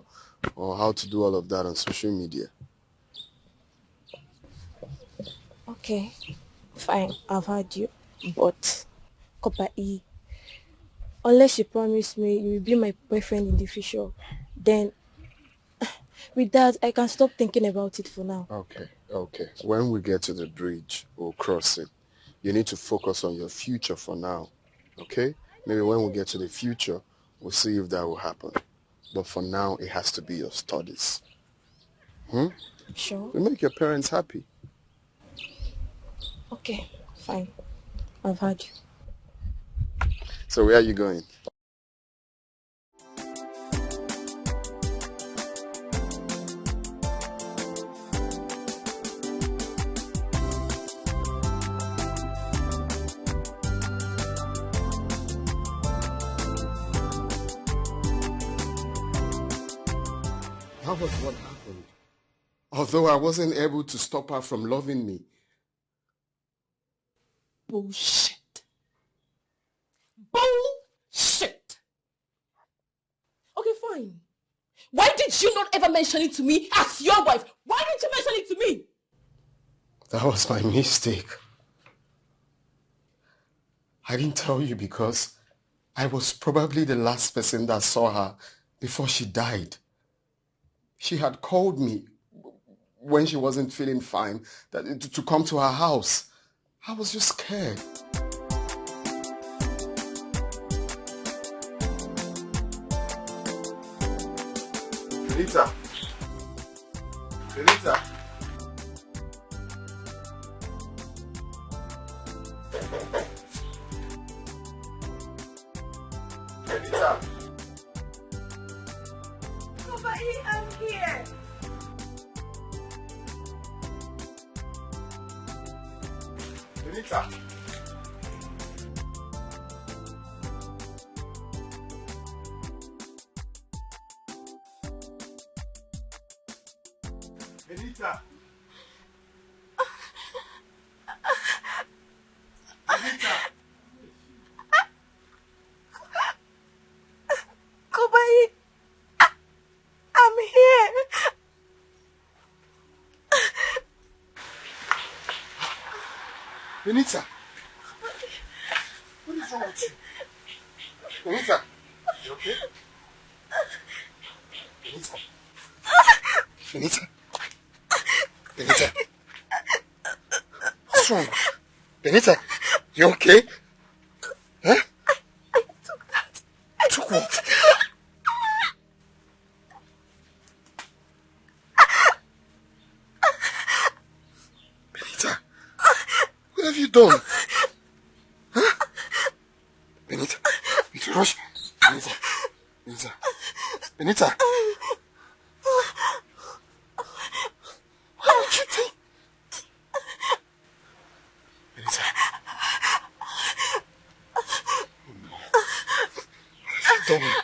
or how to do all of that on social media. Okay, fine, I've heard you. But, Kopa E, unless you promise me you will be my boyfriend in the future, then with that, I can stop thinking about it for now. Okay. When we get to the bridge, we'll cross it. You need to focus on your future for now, okay? Maybe when we get to the future, we'll see if that will happen. But for now, it has to be your studies. Sure. You make your parents happy. Okay, fine. I've heard you. So where are you going? That was what happened. Although I wasn't able to stop her from loving me. Bullshit. Bullshit. Okay, fine. Why did you not ever mention it to me as your wife? Why didn't you mention it to me? That was my mistake. I didn't tell you because I was probably the last person that saw her before she died. She had called me when she wasn't feeling fine to come to her house. I was just scared. Benita. Benita. Benita. Papa, I'm here. Benita. Benita. Benita. Kubai, I'm here. Benita. What is wrong with you? Benita. You okay? Benita. Benita. Benita. What's wrong? Benita, you okay? Huh? I took that. I took what? Benita, what have you done? Huh? Benita, you need to rush. Benita, Benita, Benita. Why would you think? Benita. Oh no. What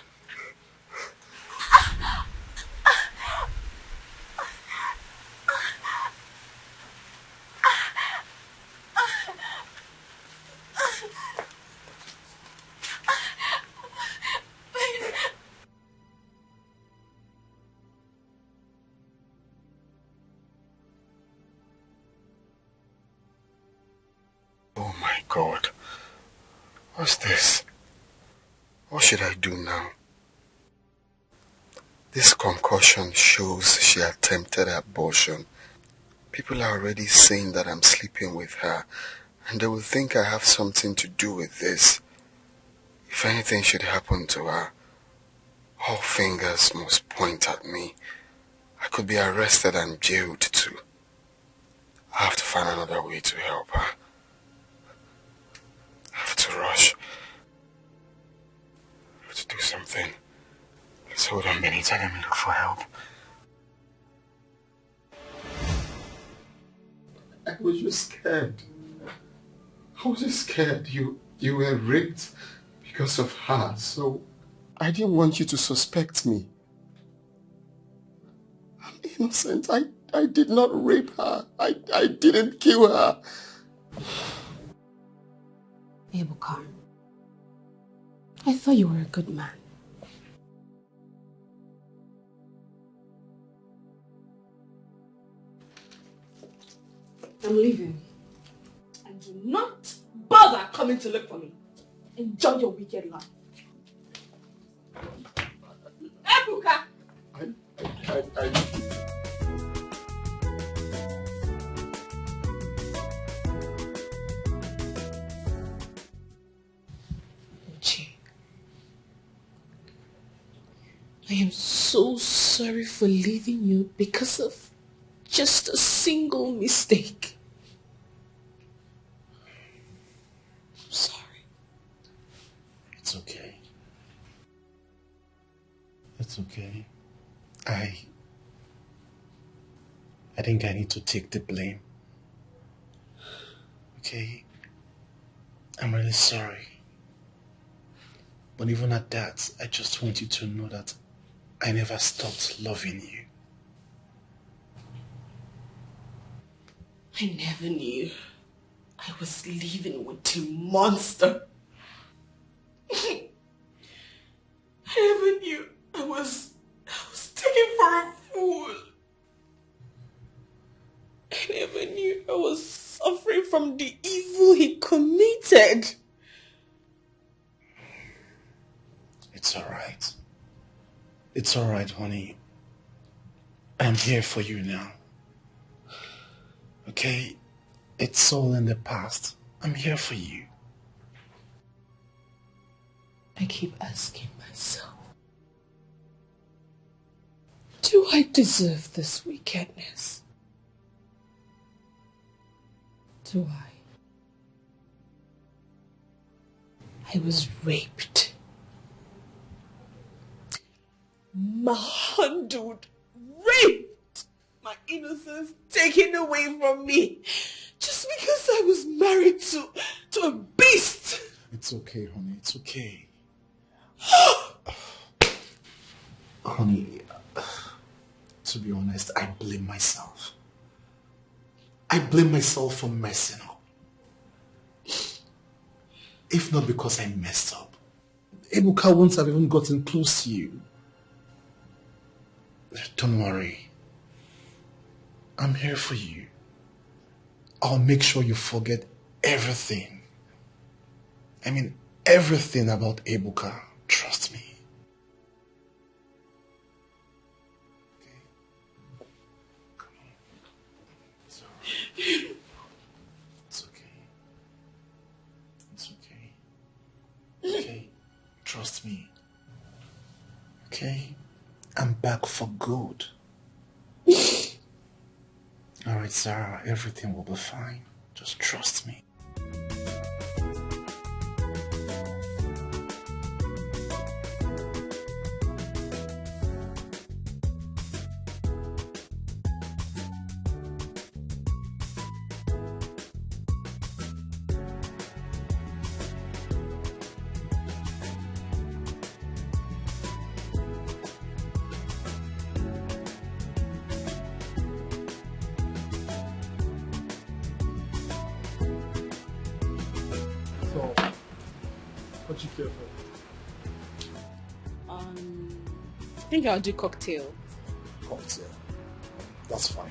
have you done? Oh my God. What's this? What should I do now? This concussion shows she attempted abortion. People are already saying that I'm sleeping with her, and they will think I have something to do with this. If anything should happen to her, all fingers must point at me. I could be arrested and jailed too. I have to find another way to help her. I have to rush. I have to do something. Let's hold on, Benita. Let me look for help. I was just scared. I was just scared. You were raped because of her, so I didn't want you to suspect me. I'm innocent. I did not rape her. I didn't kill her. Ebuka, I thought you were a good man. I'm leaving. And do not bother coming to look for me. Enjoy your wicked life. Ebuka! I am so sorry for leaving you because of just a single mistake. I'm sorry. It's okay. It's okay. I think I need to take the blame. Okay? I'm really sorry. But even at that, I just want you to know that I never stopped loving you. I never knew I was living with a monster. I never knew I was taken for a fool. I never knew I was suffering from the evil he committed. It's alright. It's alright, honey. I'm here for you now. Okay? It's all in the past. I'm here for you. I keep asking myself, do I deserve this wickedness? Do I was raped. Manhandled, raped, my innocence taken away from me, just because I was married to a beast. It's okay, honey. It's okay. Honey, to be honest, I blame myself. I blame myself for messing up. If not because I messed up, Ebuka wouldn't have even gotten close to you. Don't worry. I'm here for you. I'll make sure you forget everything. I mean, everything about Ebuka. Trust me. Okay. Come on. It's alright. It's okay. It's okay. Okay? Trust me. Okay? I'm back for good. Alright, Sarah, everything will be fine. Just trust me. What you care for? I think I'll do cocktail. Cocktail. That's fine.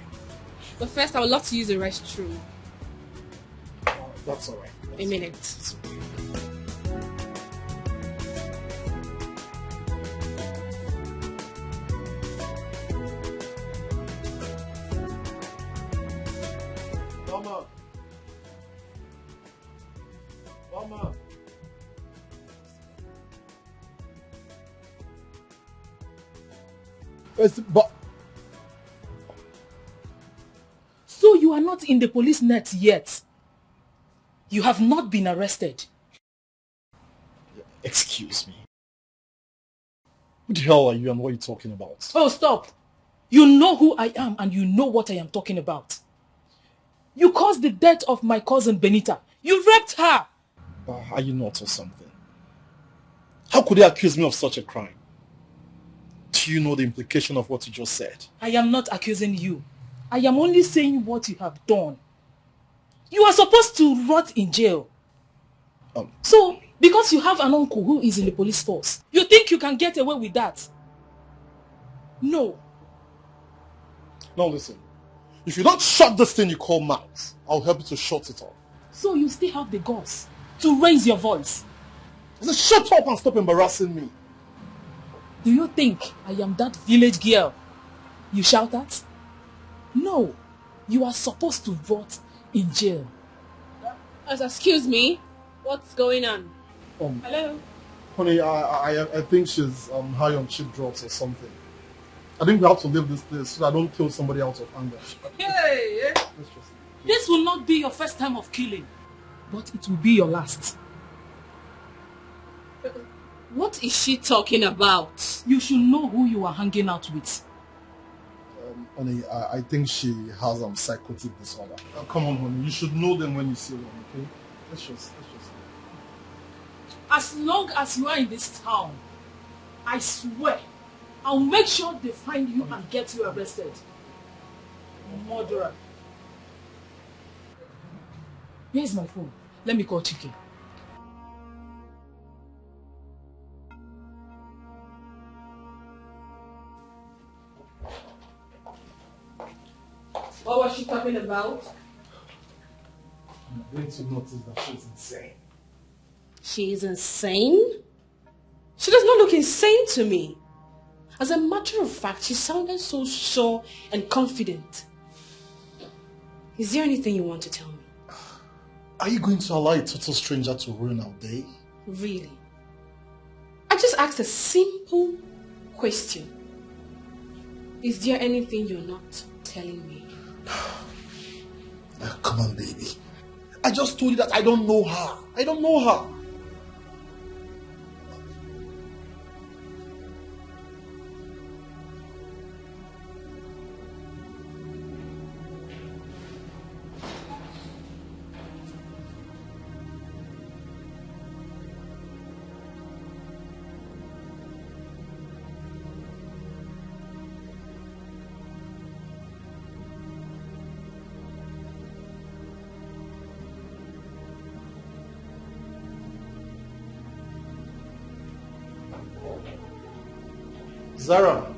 But first, I would love to use the restroom. That's alright. A minute. But... So you are not in the police net yet? You have not been arrested? Excuse me. Who the hell are you and what are you talking about? Oh, stop! You know who I am and you know what I am talking about. You caused the death of my cousin Benita. You raped her! Are you not or something? How could they accuse me of such a crime? Do you know the implication of what you just said? I am not accusing you. I am only saying what you have done. You are supposed to rot in jail. So, because you have an uncle who is in the police force, you think you can get away with that? No. Now listen, if you don't shut this thing you call mouth, I'll help you to shut it off. So you still have the guts to raise your voice? I said, shut up and stop embarrassing me. Do you think I am that village girl you shout at? No. You are supposed to rot in jail. Excuse me? What's going on? Hello? Honey, I think she's high on cheap drugs or something. I think we have to leave this place so I don't kill somebody out of anger. Hey! This will not be your first time of killing, but it will be your last. What is she talking about? You should know who you are hanging out with. Honey, I think she has psychotic disorder. Come on, honey. You should know them when you see them, okay? Let's just... As long as you are in this town, I swear, I'll make sure they find you and get you arrested. Murderer. Here's my phone. Let me call Chike. What was she talking about? I'm going to notice that she's insane. She is insane? She does not look insane to me. As a matter of fact, she sounded so sure and confident. Is there anything you want to tell me? Are you going to allow a total stranger to ruin our day? Really? I just asked a simple question. Is there anything you're not telling me? Come on, baby. I just told you that I don't know her. I don't know her. Zara.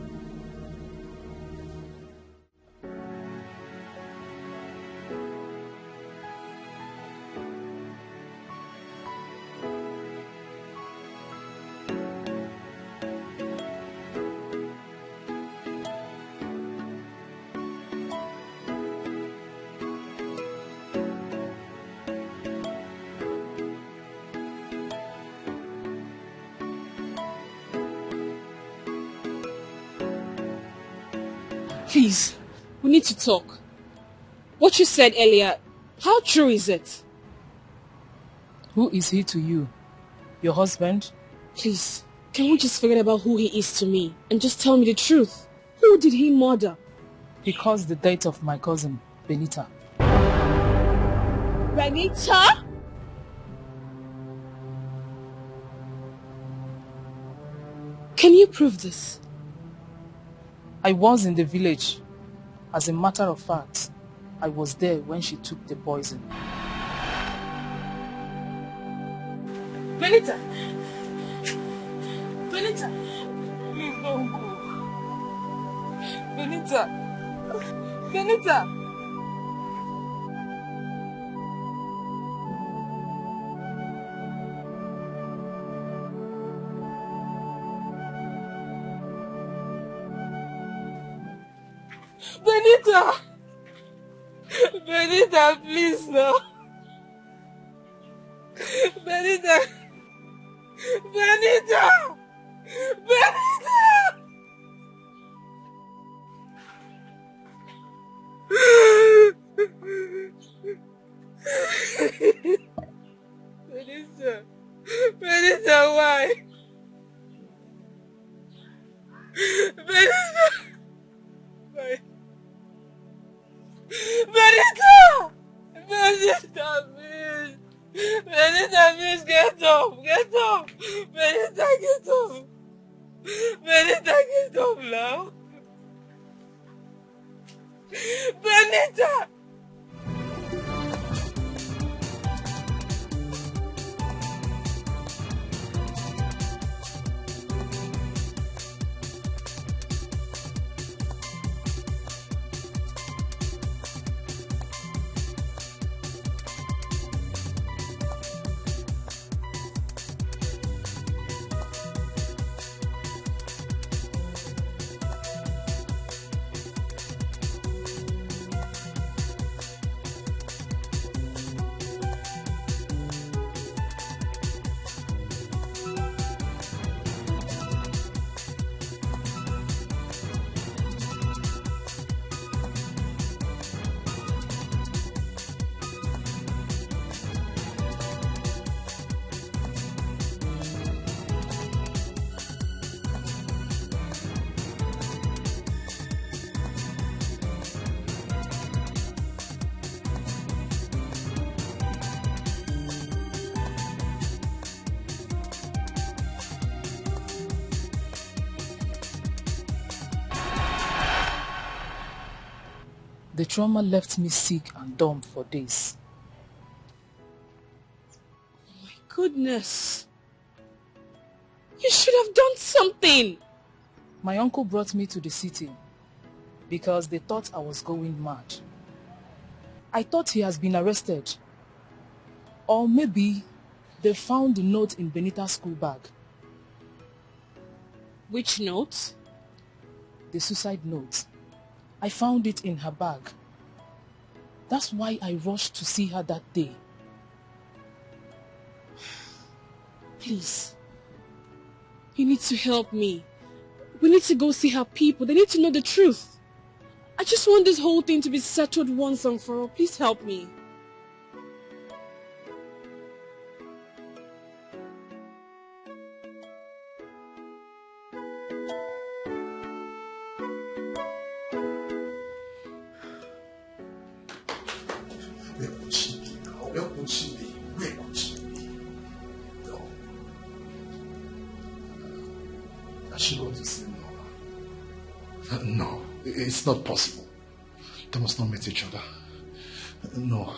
Please, we need to talk. What you said earlier, how true is it? Who is he to you? Your husband? Please, can we just forget about who he is to me and just tell me the truth? Who did he murder? He caused the death of my cousin, Benita. Benita? Can you prove this? I was in the village. As a matter of fact, I was there when she took the poison. Benita! Benita! Please don't go. Benita! Benita! Benita! Benita, please no. Benita! Benita! Benita! why. Benita! Benita! Benita, please! Benita, please get up! Get up! Benita, get up! Benita, get up now! Benita! The trauma left me sick and dumb for days. Oh my goodness. You should have done something. My uncle brought me to the city because they thought I was going mad. I thought he has been arrested. Or maybe they found the note in Benita's school bag. Which note? The suicide note. I found it in her bag. That's why I rushed to see her that day. Please. You need to help me. We need to go see her people. They need to know the truth. I just want this whole thing to be settled once and for all. Please help me. No, it's not possible. They must not meet each other. No.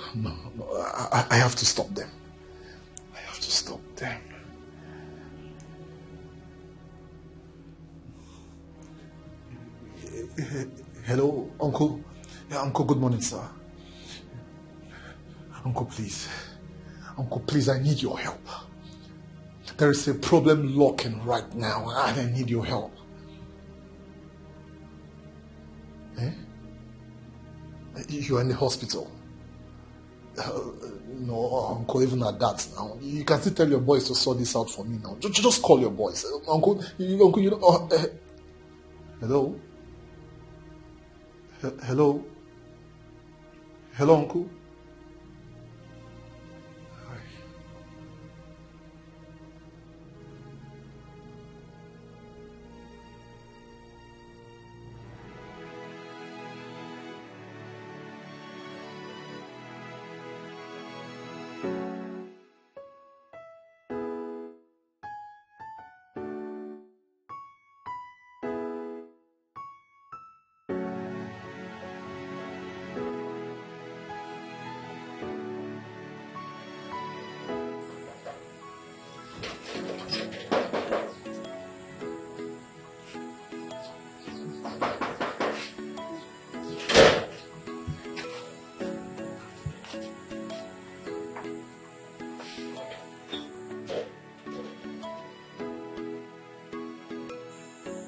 I have to stop them. I have to stop them. Hello, Uncle. Yeah, Uncle, good morning, sir. Uncle, please. Uncle, please, I need your help. There is a problem lurking right now, and I need your help. Eh? You are in the hospital. No, Uncle, even at that now. You can still tell your boys to sort this out for me now. Just call your boys. Uncle, you know... hello? Hello? Hello, Uncle?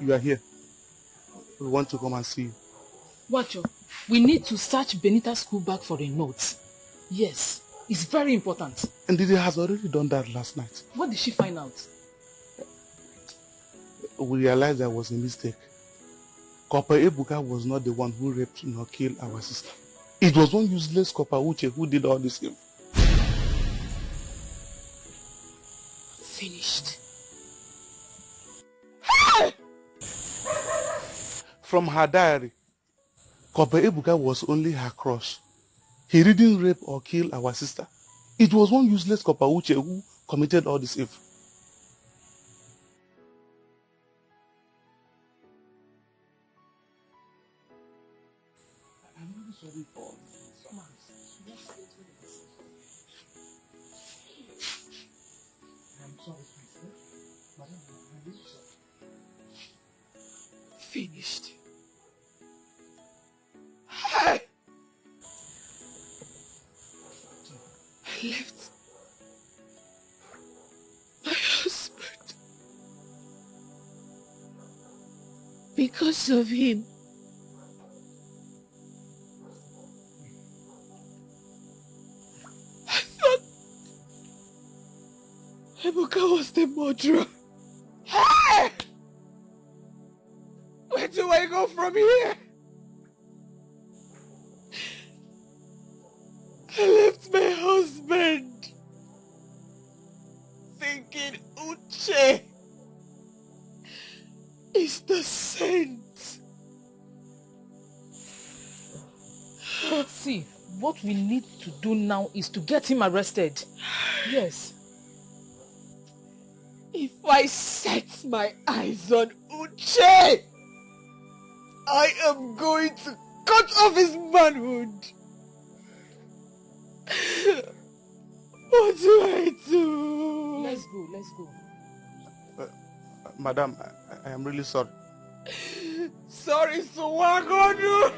You are here. We want to come and see you. Wacho, we need to search Benita's school bag for a note. Yes, it's very important. And Didi has already done that last night. What did she find out? We realized there was a mistake. Copper Ebuka was not the one who raped nor killed our sister. It was one useless Copper Uche who did all this. Finished. From her diary, Kope Ebuka was only her crush. He didn't rape or kill our sister. It was one useless Kopa Uche who committed all this evil. I'm really sorry for all this. I'm sorry, madam. I'm really sorry. Finished. Hey! I left my husband because of him. I thought Ebuka was the murderer. Hey! Where do I go from here? I left my husband thinking Uche is the saint. See, what we need to do now is to get him arrested. Yes. If I set my eyes on Uche, I am going to cut off his manhood. What do I do? Let's go. Madam, I am really sorry. Sorry, so what am I going to do?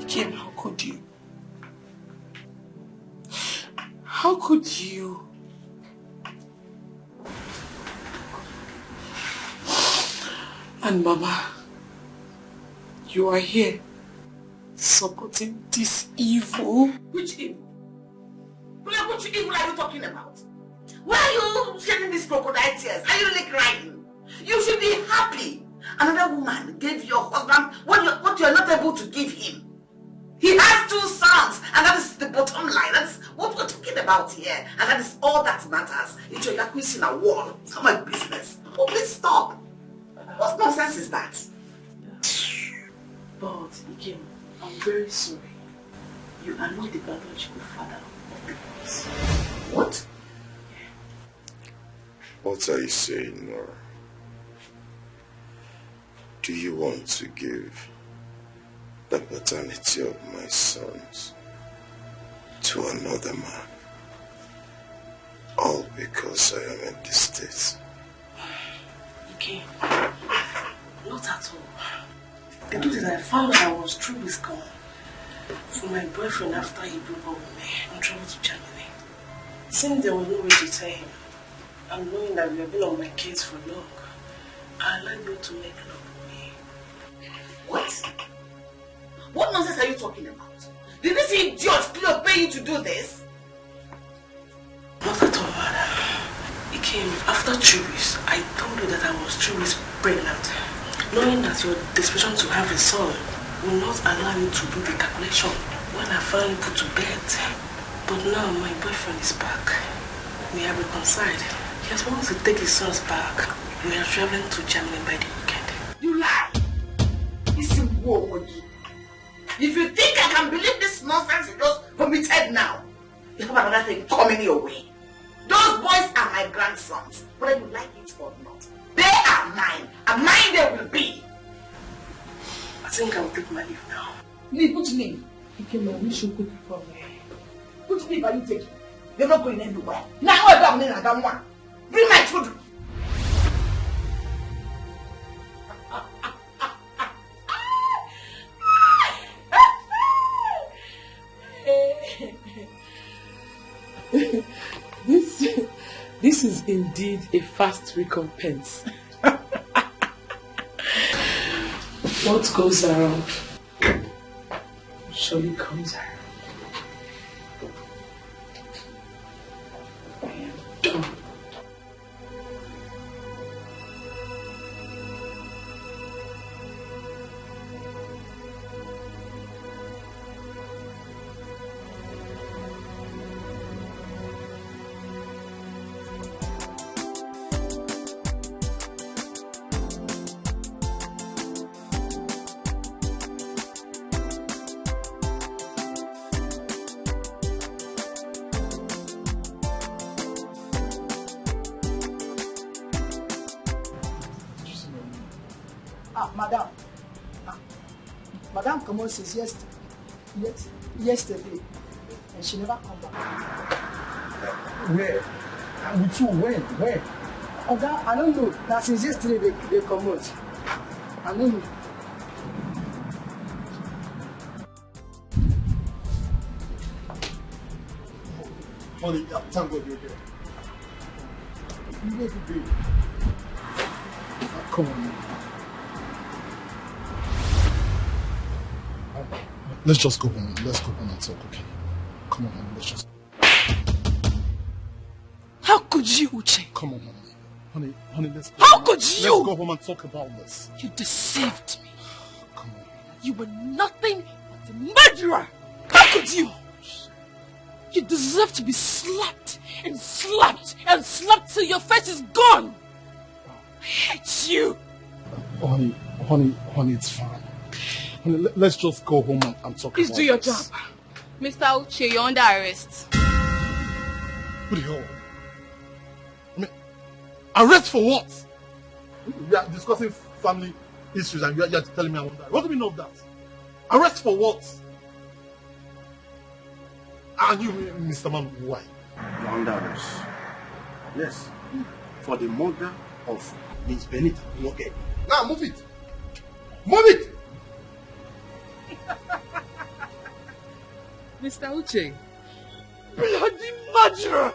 Kim, how could you? How could you? And Mama, you are here supporting this evil. Which evil? Which evil are you talking about? Why are you shedding these crocodile tears? Are you really crying? You should be happy. Another woman gave your husband what you're not able to give him. He has 2 sons, and that is the bottom line. That's what we're talking about here. And that is all that matters. It's your yakuza in a wall. It's not my business. Oh, please stop. What nonsense is that? But, Ikem, I'm very sorry. You are not the biological father of the boys. What? What are you saying, Nora? Do you want to give the paternity of my sons to another man? All because I am in this state? Ikem, not at all. The truth is I found that I was through with God for my boyfriend after he broke up with me and traveled to Germany. Since there was no way to tell him, and knowing that we have been on my case for long, I allowed you to make love with me. What? What nonsense are you talking about? Did this idiot Cleo pay you to do this? Not at all, madam. It came after 2 weeks. I told you that I was 2 weeks pregnant. Knowing that your decision to have a son will not allow you to do the calculation when I finally put to bed. But now my boyfriend is back. We are reconciled. He has wanted to take his sons back. We are traveling to Germany by the weekend. You lie! Listen, Wogi. If you think I can believe this nonsense you just committed now, you have another thing coming your way. Those boys are my grandsons, whether you like it or not. They are mine, and mine they will be. I think I will take my leave now. Leave? Which leave? Ikem, I wish you could from me. Which leave are you taking? You're not going anywhere. Now I'm going to one. Bring my children. This is indeed a fast recompense. What goes around surely comes around. I am done. Madam. Madam come on since yesterday. And she never come back. Where? With who? When? Oga, I don't know. Now since yesterday they come out. I don't know. Honey, thank God you're here. You need to be. Come on. Let's just go home. Let's go home and talk, okay? Come on, honey, let's just. How could you, Uche? Come on, honey, let's go. How could you? Let's go home and talk about this. You deceived me. Come on. You were nothing but a murderer. How could you? You deserve to be slapped and slapped and slapped till your face is gone. I hate you. Honey, it's fine. Honey, let's just go home and talk Please about do your this. job. Mr. Uche, you're under arrest. What the hell? I mean, arrest for what? We are discussing family issues and you're telling me I'm under arrest. What do we know of that? Arrest for what? And you, Mr. Man, why? You're under arrest. Yes. For the murder of Miss Benita. Okay. Now move it. Move it! Mr. Uche, bloody murderer!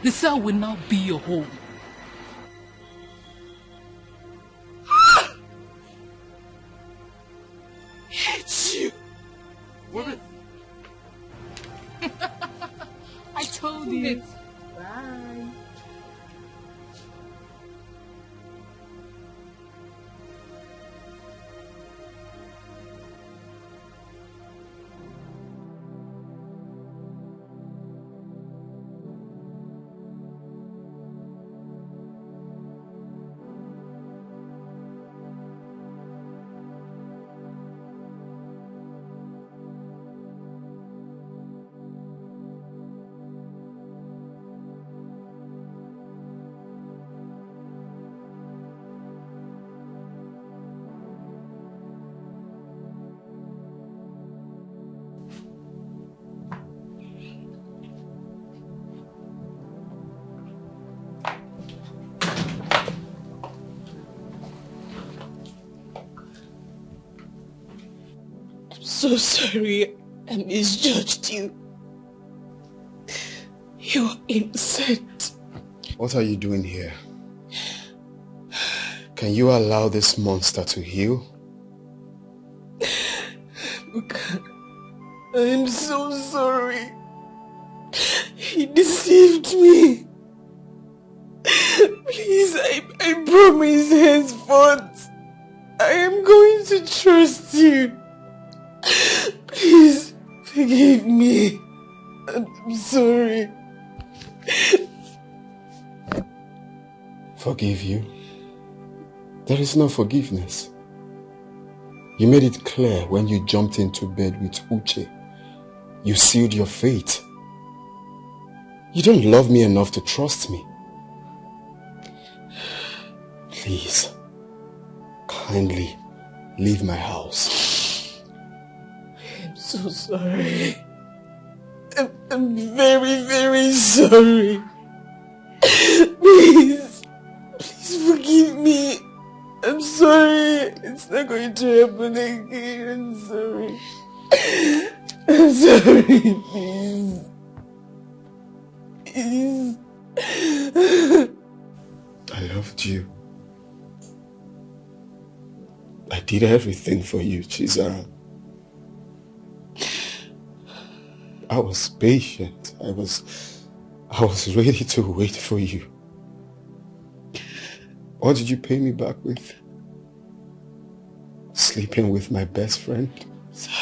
The cell will now be your home. Hate you! Move it! I told you. Bye. So sorry I misjudged you. You're innocent. What are you doing here? Can you allow this monster to heal? I'm so sorry. He deceived me. Please, I promise henceforth I am going to trust you. Please forgive me. I'm sorry. Forgive you? There is no forgiveness. You made it clear when you jumped into bed with Uche. You sealed your fate. You don't love me enough to trust me. Please, kindly leave my house. I'm so sorry. I'm very, very sorry. Please forgive me. I'm sorry. It's not going to happen again. I'm sorry. I'm sorry, please. Please. I loved you. I did everything for you, Chizara. I was patient. I was ready to wait for you. What did you pay me back with? Sleeping with my best friend? Sorry.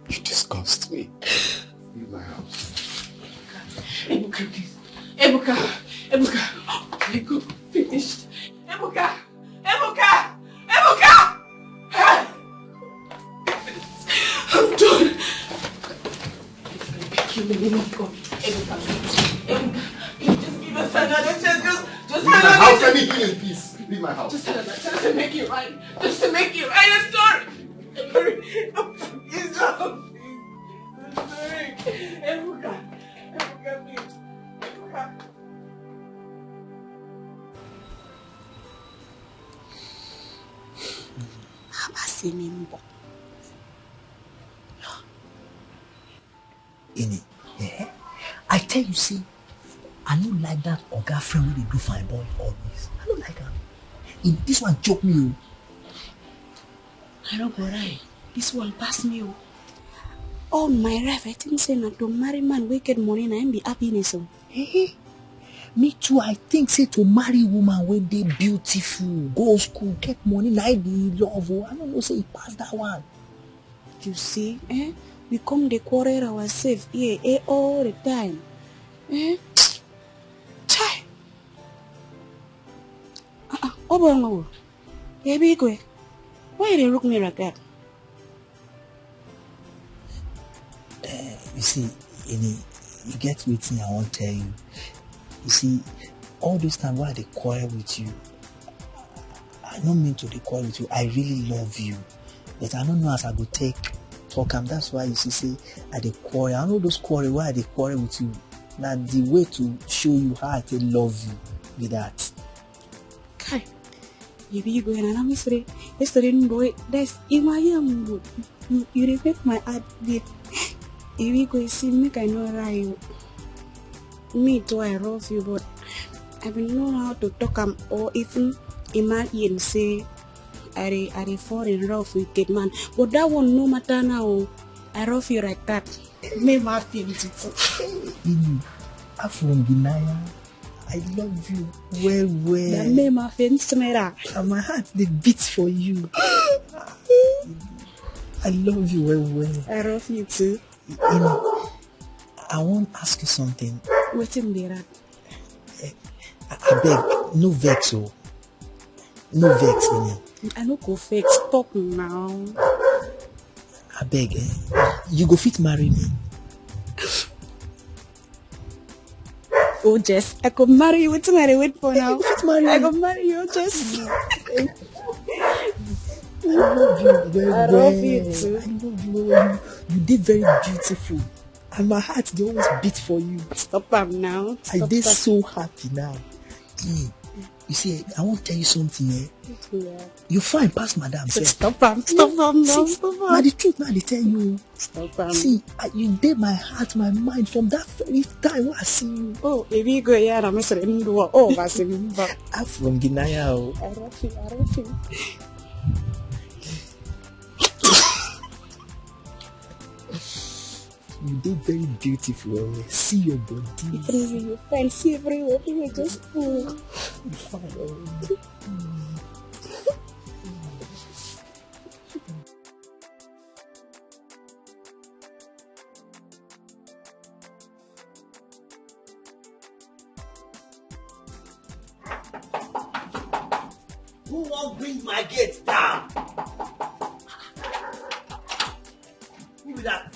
You disgust me. Leave my house. Ebuka, please. Ebuka. My God, finished. Ebuka. I'm done. Kill me, oh God. Ebuka, just give us another chance. Just leave my house. Let me heal in peace. Leave my house. Just to make it right. Just to make it right. I'm sorry. I'm sorry. I'm sorry. Ebuka, please. Ebuka. Ini, yeah. I tell you, see, I don't like that oga friend when they do fine boy always. I don't like him. This one choke me. I don't go right. This one pass me. Oh my life, I think say not to marry man wicked money and be happiness. Hey, me too. I think say to marry woman when they beautiful, go school, get money, now be love. I don't know say he pass that one. You see, we come the quarrel ourselves here all the time. Chai. Obongo. Baby, go. Why they look me like that? You see, you get with me, I won't tell you. You see, all this time while they quarrel with you, I don't mean to quarrel with you. I really love you. But I don't know as I go talk am. That's why you see, say, I dey quarrel. I know those quarrel, why I dey quarrel with you. Now the way to show you how I love you with that. Kai, you go and I'm sorry. Yesterday, boy, that's in my young. You respect my heart, dear. If you go see me, I know lie. Me too, I love you, but I don't know how to talk or even imagine say I fall in love with that man. But that one no matter now. I love you like that. Me my feelings. I'm from Ghanaian. I love you well. That made my feelings and my heart they beat for you. I love you well. I love you too. I want to ask you something. What's in there? I beg, no vex, oh. No vex, I no go vex. Stop now. I beg, you go fit marry me. Oh, Jess, I could marry you. What's the matter with for now? I could marry you, Jess. I love you well. I love you too. I love you well. You did very beautiful. And my heart, they always beat for you. Stop am now. I did so happy now. You see, I want to tell you something, Yeah. You fine past madam. Stop am now. Now the truth, now they tell you. Stop am. See, you did my heart, my mind from that very time when I see you. Oh, if you go here, I'm saying, oh, I'm saying, I'm from Ghanaian. I love you. You did very beautiful. See your body. You fine. See everywhere. You just you fine. Who won't bring my gate down? Who is that?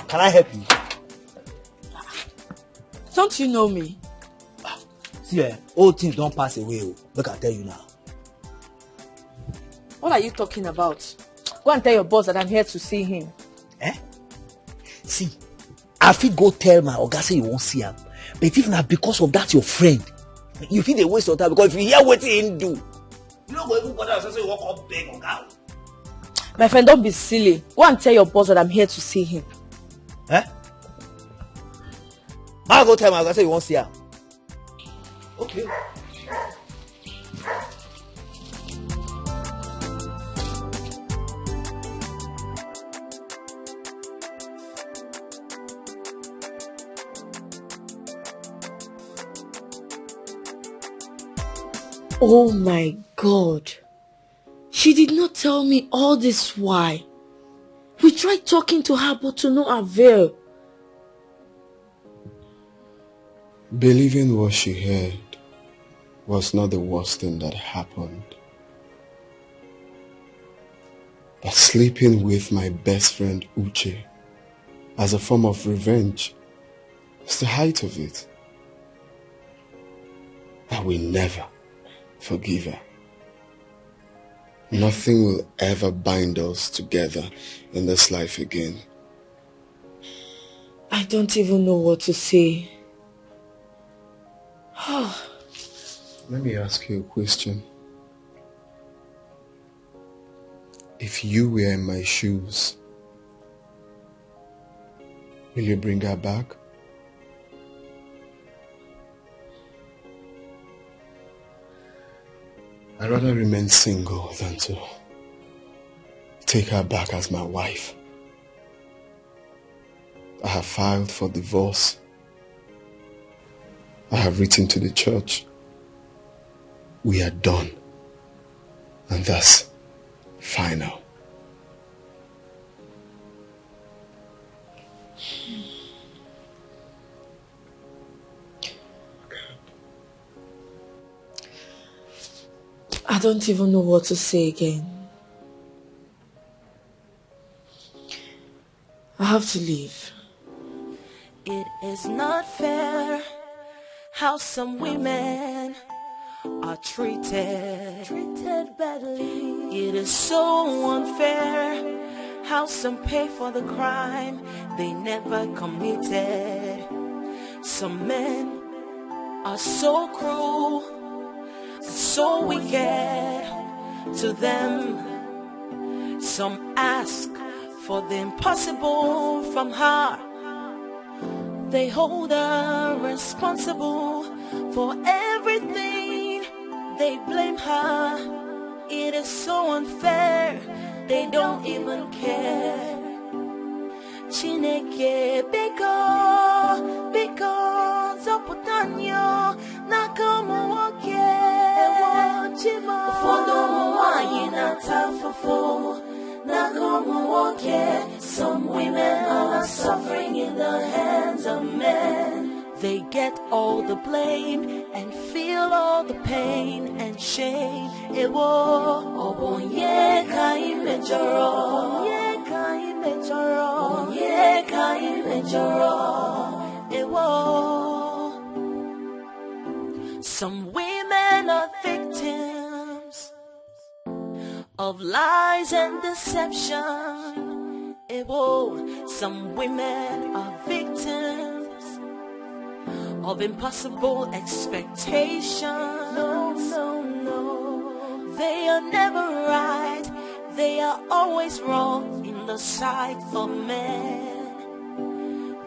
Can I help you? Don't you know me? See, old things don't pass away. Look, I tell you now. What are you talking about? Go and tell your boss that I'm here to see him. See, I fit go tell my oga say you won't see him. But if not because of that your friend, you feel the waste of time because if you hear what he do, you know what everybody else say walk up beg oga. My friend, don't be silly. Go and tell your boss that I'm here to see him. I'll go tell my oga say you won't see him. Okay. Oh my God. She did not tell me all this why. We tried talking to her but to no avail. Believing what she heard was not the worst thing that happened. But sleeping with my best friend Uche as a form of revenge It's the height of it. I will never forgive her. Nothing will ever bind us together in this life again. I don't even know what to say. Let me ask you a question. If you were in my shoes, will you bring her back? I'd rather remain single than to take her back as my wife. I have filed for divorce. I have written to the church. We are done. And that's final. I don't even know what to say again. I have to leave. It is not fair how some women are treated badly. It is so unfair how some pay for the crime they never committed. Some men are so cruel, so wicked to them. Some ask for the impossible from her. They hold her responsible for everything. They blame her. It is so unfair. They don't even care. Chineke biko zoputanyo nakamu wake. Ụfọdụ ụmụ nwanyị na-ata afụfụ n'akamu nwoke. Some women are suffering in the hands of men. They get all the blame and feel all the pain and shame. Ewo obonye ka imejoro, onye ka imejoro, onye ka imejoro. Ewo. Some women are victims of lies and deception. Ewo. Some women are victims of impossible expectations. No. They are never right. They are always wrong in the sight of men.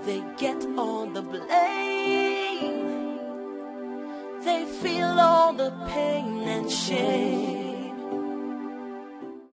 They get all the blame. They feel all the pain and shame.